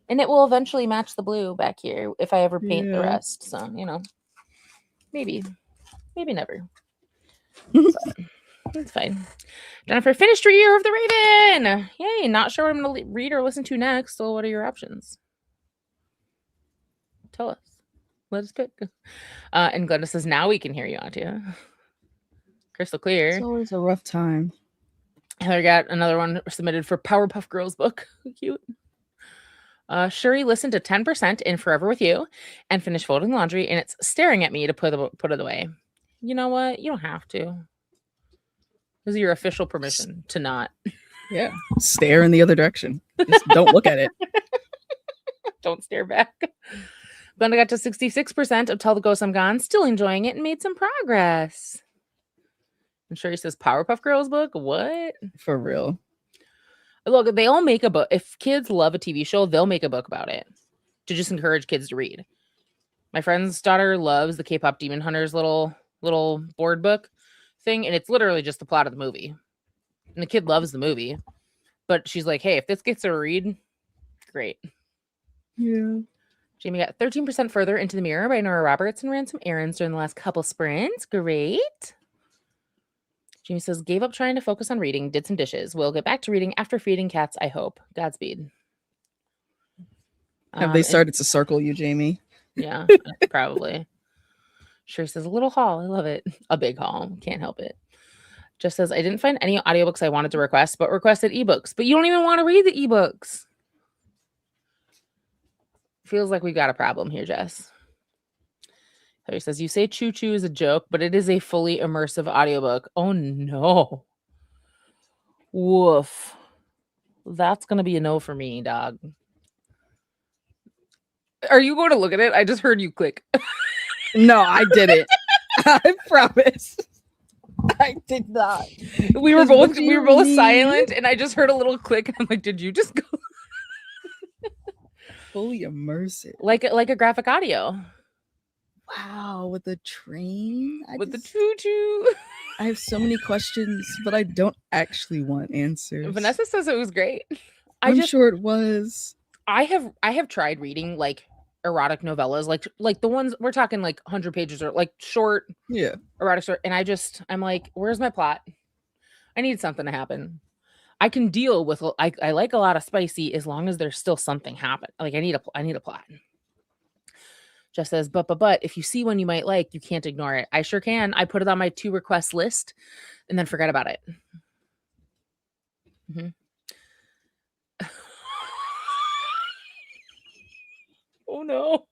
And it will eventually match the blue back here if I ever paint the rest. So, maybe never. That's fine. Jennifer finished her Year of the Raven. Yay, not sure what I'm going to read or listen to next. So what are your options? Tell us. Let us pick. And Glenda says, now we can hear you, Ahtiya. Crystal clear. It's always a rough time. Heather got another one submitted for Powerpuff Girls book. Cute. Shuri listened to 10% in Forever With You and finished folding laundry, and it's staring at me to put it away. You know what? You don't have to. This is your official permission to not. Yeah. Stare in the other direction. Just don't look at it. Don't stare back. Glenda got to 66% of Tell the Ghost I'm Gone, still enjoying it and made some progress. I'm sure he says Powerpuff Girls book. What? For real. Look, they all make a book. If kids love a TV show, they'll make a book about it to just encourage kids to read. My friend's daughter loves the K-pop Demon Hunters little board book thing, and it's literally just the plot of the movie. And the kid loves the movie, but she's like, "Hey, if this gets her to read, great." Yeah. Jamie got 13% further into the Mirror by Nora Roberts and ran some errands during the last couple sprints. Great. Jamie says, gave up trying to focus on reading, did some dishes. We'll get back to reading after feeding cats, I hope. Godspeed. Have they started to circle you, Jamie? Yeah, probably. Sure says, a little haul. I love it. A big haul. Can't help it. Just says, I didn't find any audiobooks I wanted to request, but requested ebooks. But you don't even want to read the ebooks. Feels like we got a problem here, Jess. He says, you say choo choo is a joke, but it is a fully immersive audiobook. Oh no. Woof. That's going to be a no for me, dog. Are you going to look at it? I just heard you click. No, I didn't. I promise. I did not. We were both silent, and I just heard a little click, and I'm like, did you just go? Fully immersive. Like a graphic audio. Wow, with the train? The choo-choo. I have so many questions, but I don't actually want answers. Vanessa says it was great. I'm sure it was. I have tried reading like erotic novellas, like the ones we're talking like 100 pages or like short, erotic short, and I'm like, where's my plot? I need something to happen. I can deal with I like a lot of spicy as long as there's still something happen. Like I need a plot. Just says, but if you see one you might like, you can't ignore it. I sure can. I put it on my to request list and then forget about it. Mm-hmm. Oh no.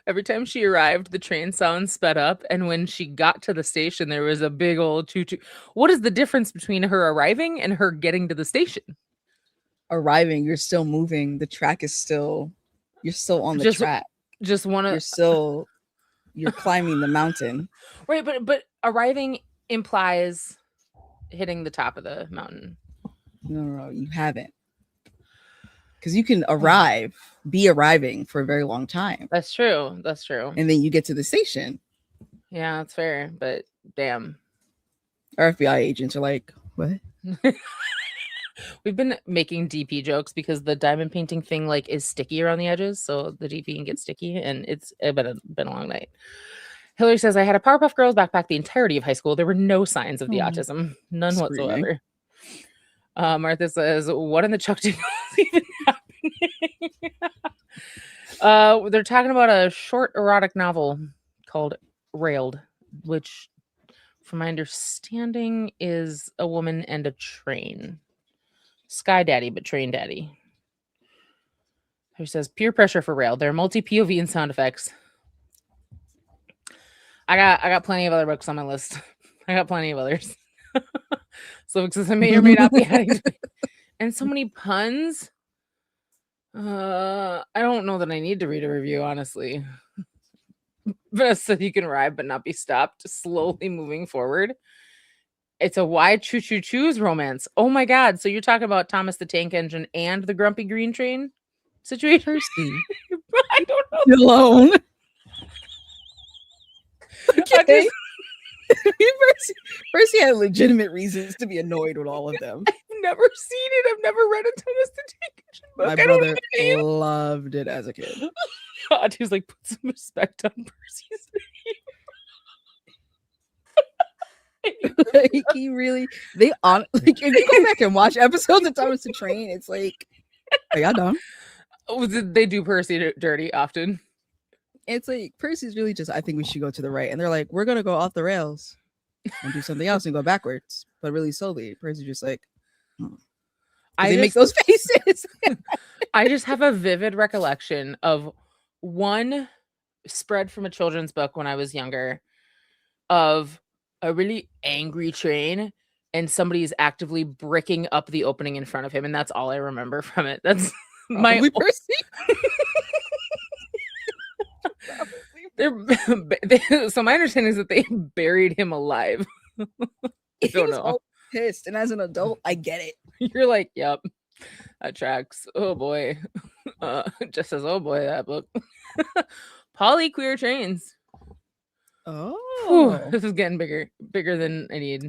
Every time she arrived, the train sound sped up, and when she got to the station, there was a big old choo-choo. What is the difference between her arriving and her getting to the station? Arriving, you're still moving. The track is still, you're still on the track. Just you're climbing the mountain. Right, but arriving implies hitting the top of the mountain. No, you haven't. Because you can be arriving for a very long time. That's true. And then you get to the station. Yeah, that's fair. But damn. Our FBI agents are like, what? We've been making DP jokes because the diamond painting thing like is sticky around the edges. So the DP can get sticky, and it's been a long night. Hillary says, I had a Powerpuff Girls backpack the entirety of high school. There were no signs of the autism. None whatsoever. Martha says, what in the Chuck is even happening? They're talking about a short erotic novel called Railed, which from my understanding is a woman and a train. Sky Daddy, but Train Daddy. Who says peer pressure for Railed. There are multi POV and sound effects. I got plenty of other books on my list. I got plenty of others. So because I may or may not be adding and so many puns. I don't know that I need to read a review, honestly. So you can ride but not be stopped, slowly moving forward. It's a wide choo-choo-choos romance. Oh my god. So you're talking about Thomas the Tank Engine and the Grumpy Green Train situation? Percy. I don't know. Alone. Okay. Percy had legitimate reasons to be annoyed with all of them. I've never seen it. I've never read a Thomas the Tank Engine book. My brother loved it as a kid. Ahtiya's like, put some respect on Percy's name. Like, he really, they on like if you go back and watch episodes of Thomas the Train, it's like, are y'all done? Oh, they do Percy dirty often. It's like Percy's really just, I think we should go to the right, and they're like, we're gonna go off the rails and do something else and go backwards, but really slowly. Percy's just like, they make those faces. I just have a vivid recollection of one spread from a children's book when I was younger of a really angry train and somebody is actively bricking up the opening in front of him, and that's all I remember from it. That's my Percy. So my understanding is that they buried him alive. I don't know. So pissed, and as an adult, I get it. You're like, yep, that tracks. Oh boy. Just says, oh boy, that book. Polyqueer trains. Oh, this is getting bigger than I need.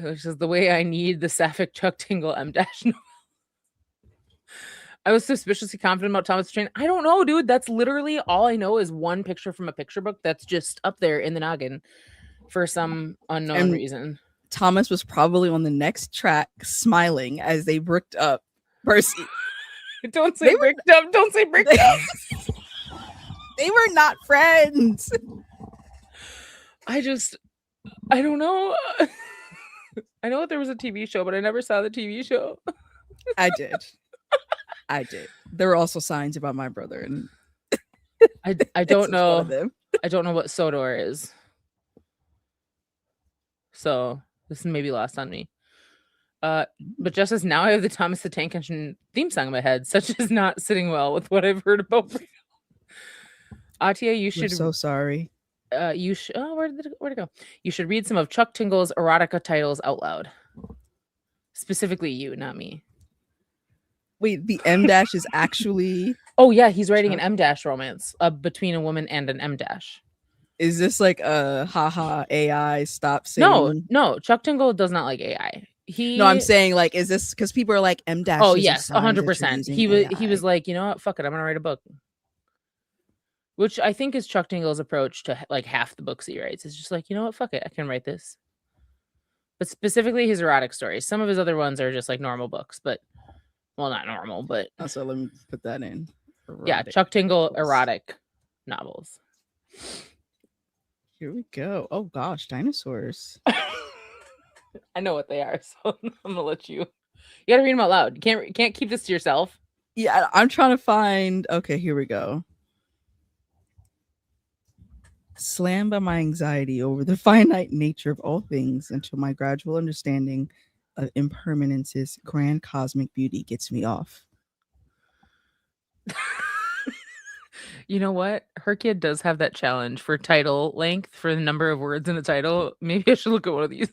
Which is the way I need the sapphic Chuck Tingle M-dash novel. I was suspiciously confident about Thomas the Train. I don't know, dude. That's literally all I know is one picture from a picture book that's just up there in the noggin for some unknown reason. Thomas was probably on the next track smiling as they bricked up Percy. Don't say bricked up. Don't say bricked up. They were not friends. I don't know. I know that there was a TV show, but I never saw the TV show. I did. There were also signs about my brother, and I don't It's one of know. them. I don't know what Sodor is. So this may be lost on me. But just as now I have the Thomas the Tank Engine theme song in my head, such is not sitting well with what I've heard about. Ahtiya, you We're should. so sorry. You should. Oh, where'd it go? You should read some of Chuck Tingle's erotica titles out loud. Specifically, you, not me. Wait, the M dash is actually. Oh yeah, he's writing Chuck? an M dash romance between a woman and an M dash. Is this like a haha AI stop No, saying? no, Chuck Tingle does not like AI. No, I'm saying like, is this because people are like M dash? Oh yes, 100%. He was like, you know what, fuck it, I'm gonna write a book. Which I think is Chuck Tingle's approach to like half the books he writes. It's just like, you know what, fuck it, I can write this. But specifically his erotic stories. Some of his other ones are just like normal books, but well, not normal, but so let me put that in. Erotic yeah, Chuck Tingle novels. erotic novels. Here we go. Oh gosh, dinosaurs. I know what they are, so I'm gonna let you. You gotta read them out loud. You can't keep this to yourself. Yeah, I'm trying to find. Okay, here we go. Slammed by my anxiety over the finite nature of all things until my gradual understanding of impermanence's grand cosmic beauty gets me off. You know what? Her kid does have that challenge for title length for the number of words in a title. Maybe I should look at one of these.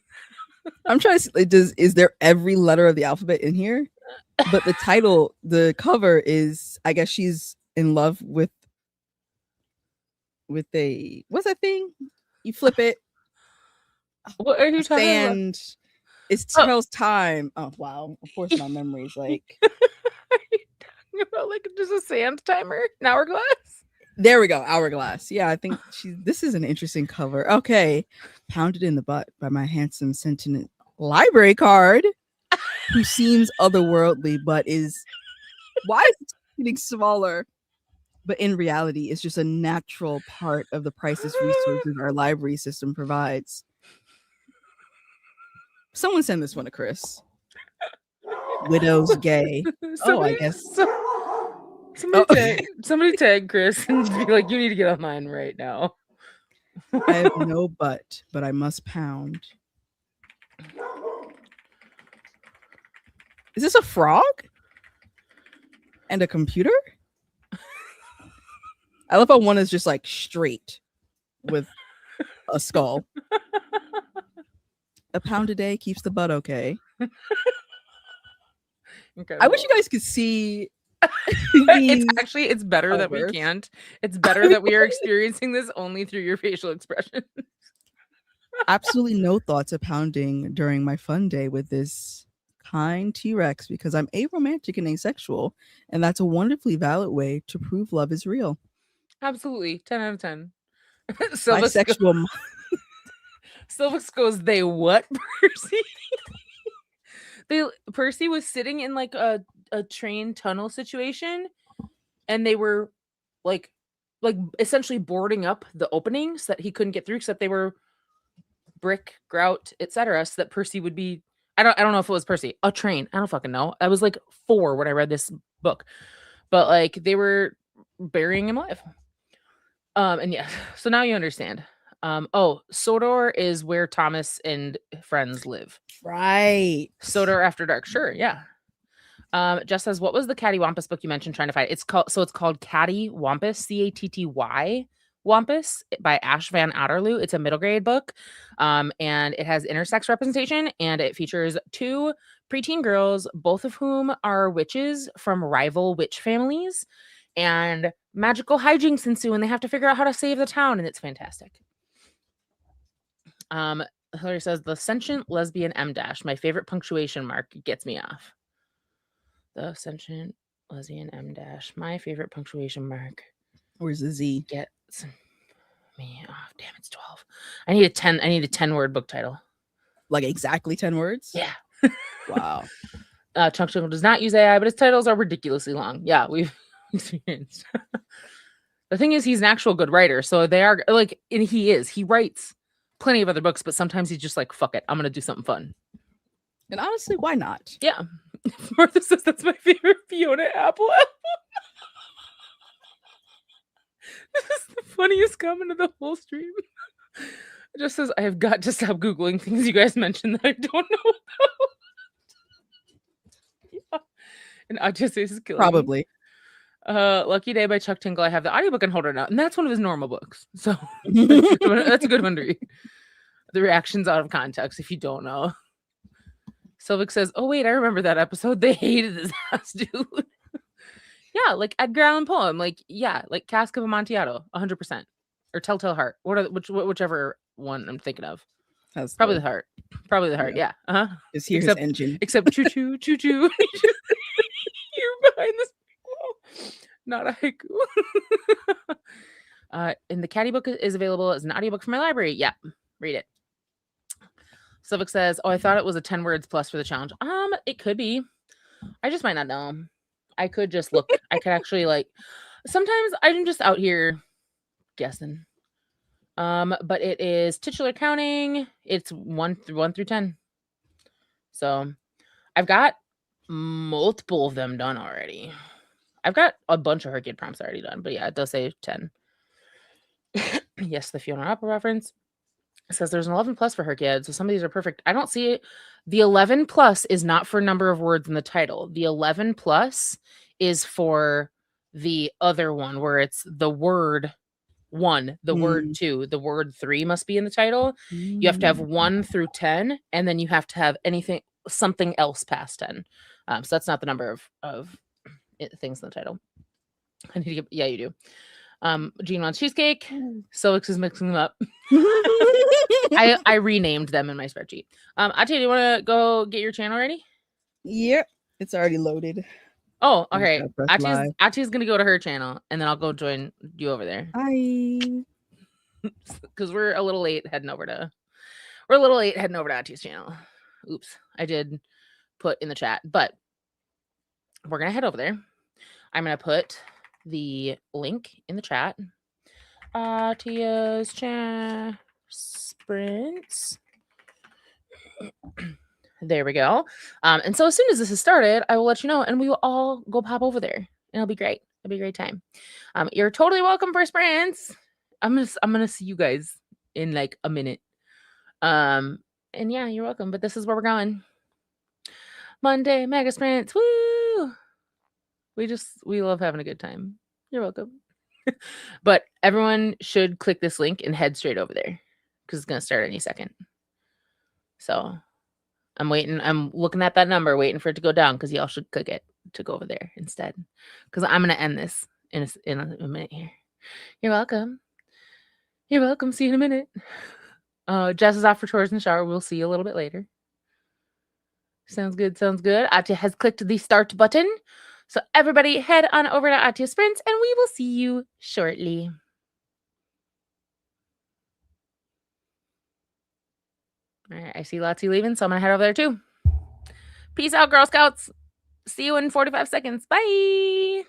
I'm trying to see, is there every letter of the alphabet in here? But the title, the cover is, I guess she's in love with a, what's that thing? You flip it. What are you talking about? It tells time. Oh wow! Of course, my memory's like. Are you talking about like just a sand timer, an hourglass? There we go, hourglass. Yeah, I think this is an interesting cover. Okay, pounded in the butt by my handsome sentient library card, who seems otherworldly, but is why is it getting smaller? But in reality, it's just a natural part of the priceless resources our library system provides. Someone send this one to Chris. Widows gay. I guess. Somebody tag Chris and be like, you need to get online right now. I have no butt, but I must pound. Is this a frog? And a computer? I love how one is just like straight with a skull. A pound a day keeps the butt okay. Incredible. I wish you guys could see. It's better that we can't. It's better that we are experiencing this only through your facial expression. Absolutely no thoughts of pounding during my fun day with this kind T-Rex because I'm aromantic and asexual, and that's a wonderfully valid way to prove love is real. Absolutely, 10 out of 10. Bisexual. Silvix goes, they what, Percy? Percy was sitting in like a train tunnel situation, and they were like essentially boarding up the openings that he couldn't get through, except they were brick, grout, etc. So that Percy would be. I don't know if it was Percy. A train. I don't fucking know. I was like 4 when I read this book, but like they were burying him alive. And yeah, so now you understand. Sodor is where Thomas and friends live. Right. Sodor After Dark. Sure, yeah. Just says, what was the Catty Wampus book you mentioned trying to find? It's called Catty Wampus, Catty Wampus by Ash Van Otterloo. It's a middle grade book. And it has intersex representation, and it features 2 preteen girls, both of whom are witches from rival witch families. And magical hijinks ensue, and they have to figure out how to save the town, and it's fantastic. Hillary says, the sentient lesbian M dash, my favorite punctuation mark, gets me off. The sentient lesbian M dash, my favorite punctuation mark. Where's the Z? Gets me off. Damn, it's 12. I need a 10-word book title. Like exactly 10 words? Yeah. Wow. Chunk Chunk does not use AI, but his titles are ridiculously long. Yeah, we've experienced. The thing is, he's an actual good writer, so they are like, and he writes plenty of other books, but sometimes he's just like, fuck it, I'm gonna do something fun. And honestly, why not? Yeah. Martha says that's my favorite Fiona Apple album. commented the whole stream. It just says, I have got to stop Googling things you guys mentioned that I don't know about. Yeah. And Ahtiya says is killing Probably. me. Lucky Day by Chuck Tingle. I have the audiobook and holder now, and that's one of his normal books. So that's a good one to read. The reactions out of context, if you don't know. Sylvic says, oh, wait, I remember that episode. They hated his ass, dude. Yeah, like Edgar Allan Poe. Like, yeah, like Cask of Amontillado, 100%. Or Telltale Heart. Whichever one I'm thinking of. That's Probably the heart. Probably the heart, yeah. Uh-huh. Just hear his engine. Except choo-choo, choo-choo. You're behind this wall. Not a haiku. And the Caddy book is available as an audiobook from my library. Yeah, read it. Sylvic says, oh, I thought it was a 10 words plus for the challenge. It could be. I just might not know. I could just look. I could actually sometimes I'm just out here guessing. But it is titular counting. It's 1 through 10. So I've got multiple of them done already. I've got a bunch of Hercule prompts already done, but yeah, it does say 10. Yes, the Fiona Apple reference. It says there's an 11 plus for Hercule, so some of these are perfect. I don't see it. The 11 plus is not for number of words in the title. The 11 plus is for the other one where it's the word 1, the word 2, the word 3 must be in the title. You have to have 1 through 10, and then you have to have something else past 10. So that's not the number of things in the title. I need to get, yeah, you do. Jean wants cheesecake. Sylvix is mixing them up. I renamed them in my spreadsheet. Ahtiya, do you want to go get your channel ready? Yep, it's already loaded. Oh, okay. Ahtiya's gonna go to her channel, and then I'll go join you over there. Hi. Because we're a little late heading over to Ahtiya's channel. Oops, I did put in the chat, but we're gonna head over there. I'm gonna put the link in the chat. Ahtiya's channel sprints. There we go. And so as soon as this is started, I will let you know, and we will all go pop over there. And it'll be great. It'll be a great time. You're totally welcome for sprints. I'm gonna see you guys in like a minute. And yeah, you're welcome. But this is where we're going. Monday mega sprints. Woo! We love having a good time. You're welcome. But everyone should click this link and head straight over there because it's gonna start any second. So I'm waiting. I'm looking at that number, waiting for it to go down because y'all should click it to go over there instead. Because I'm gonna end this in a minute here. You're welcome. You're welcome. See you in a minute. Jess is off for chores in the shower. We'll see you a little bit later. Sounds good. Sounds good. Ahtiya has clicked the start button. So everybody head on over to Ahtiya Sprints and we will see you shortly. All right, I see Lottie leaving, so I'm going to head over there too. Peace out, Girl Scouts. See you in 45 seconds. Bye.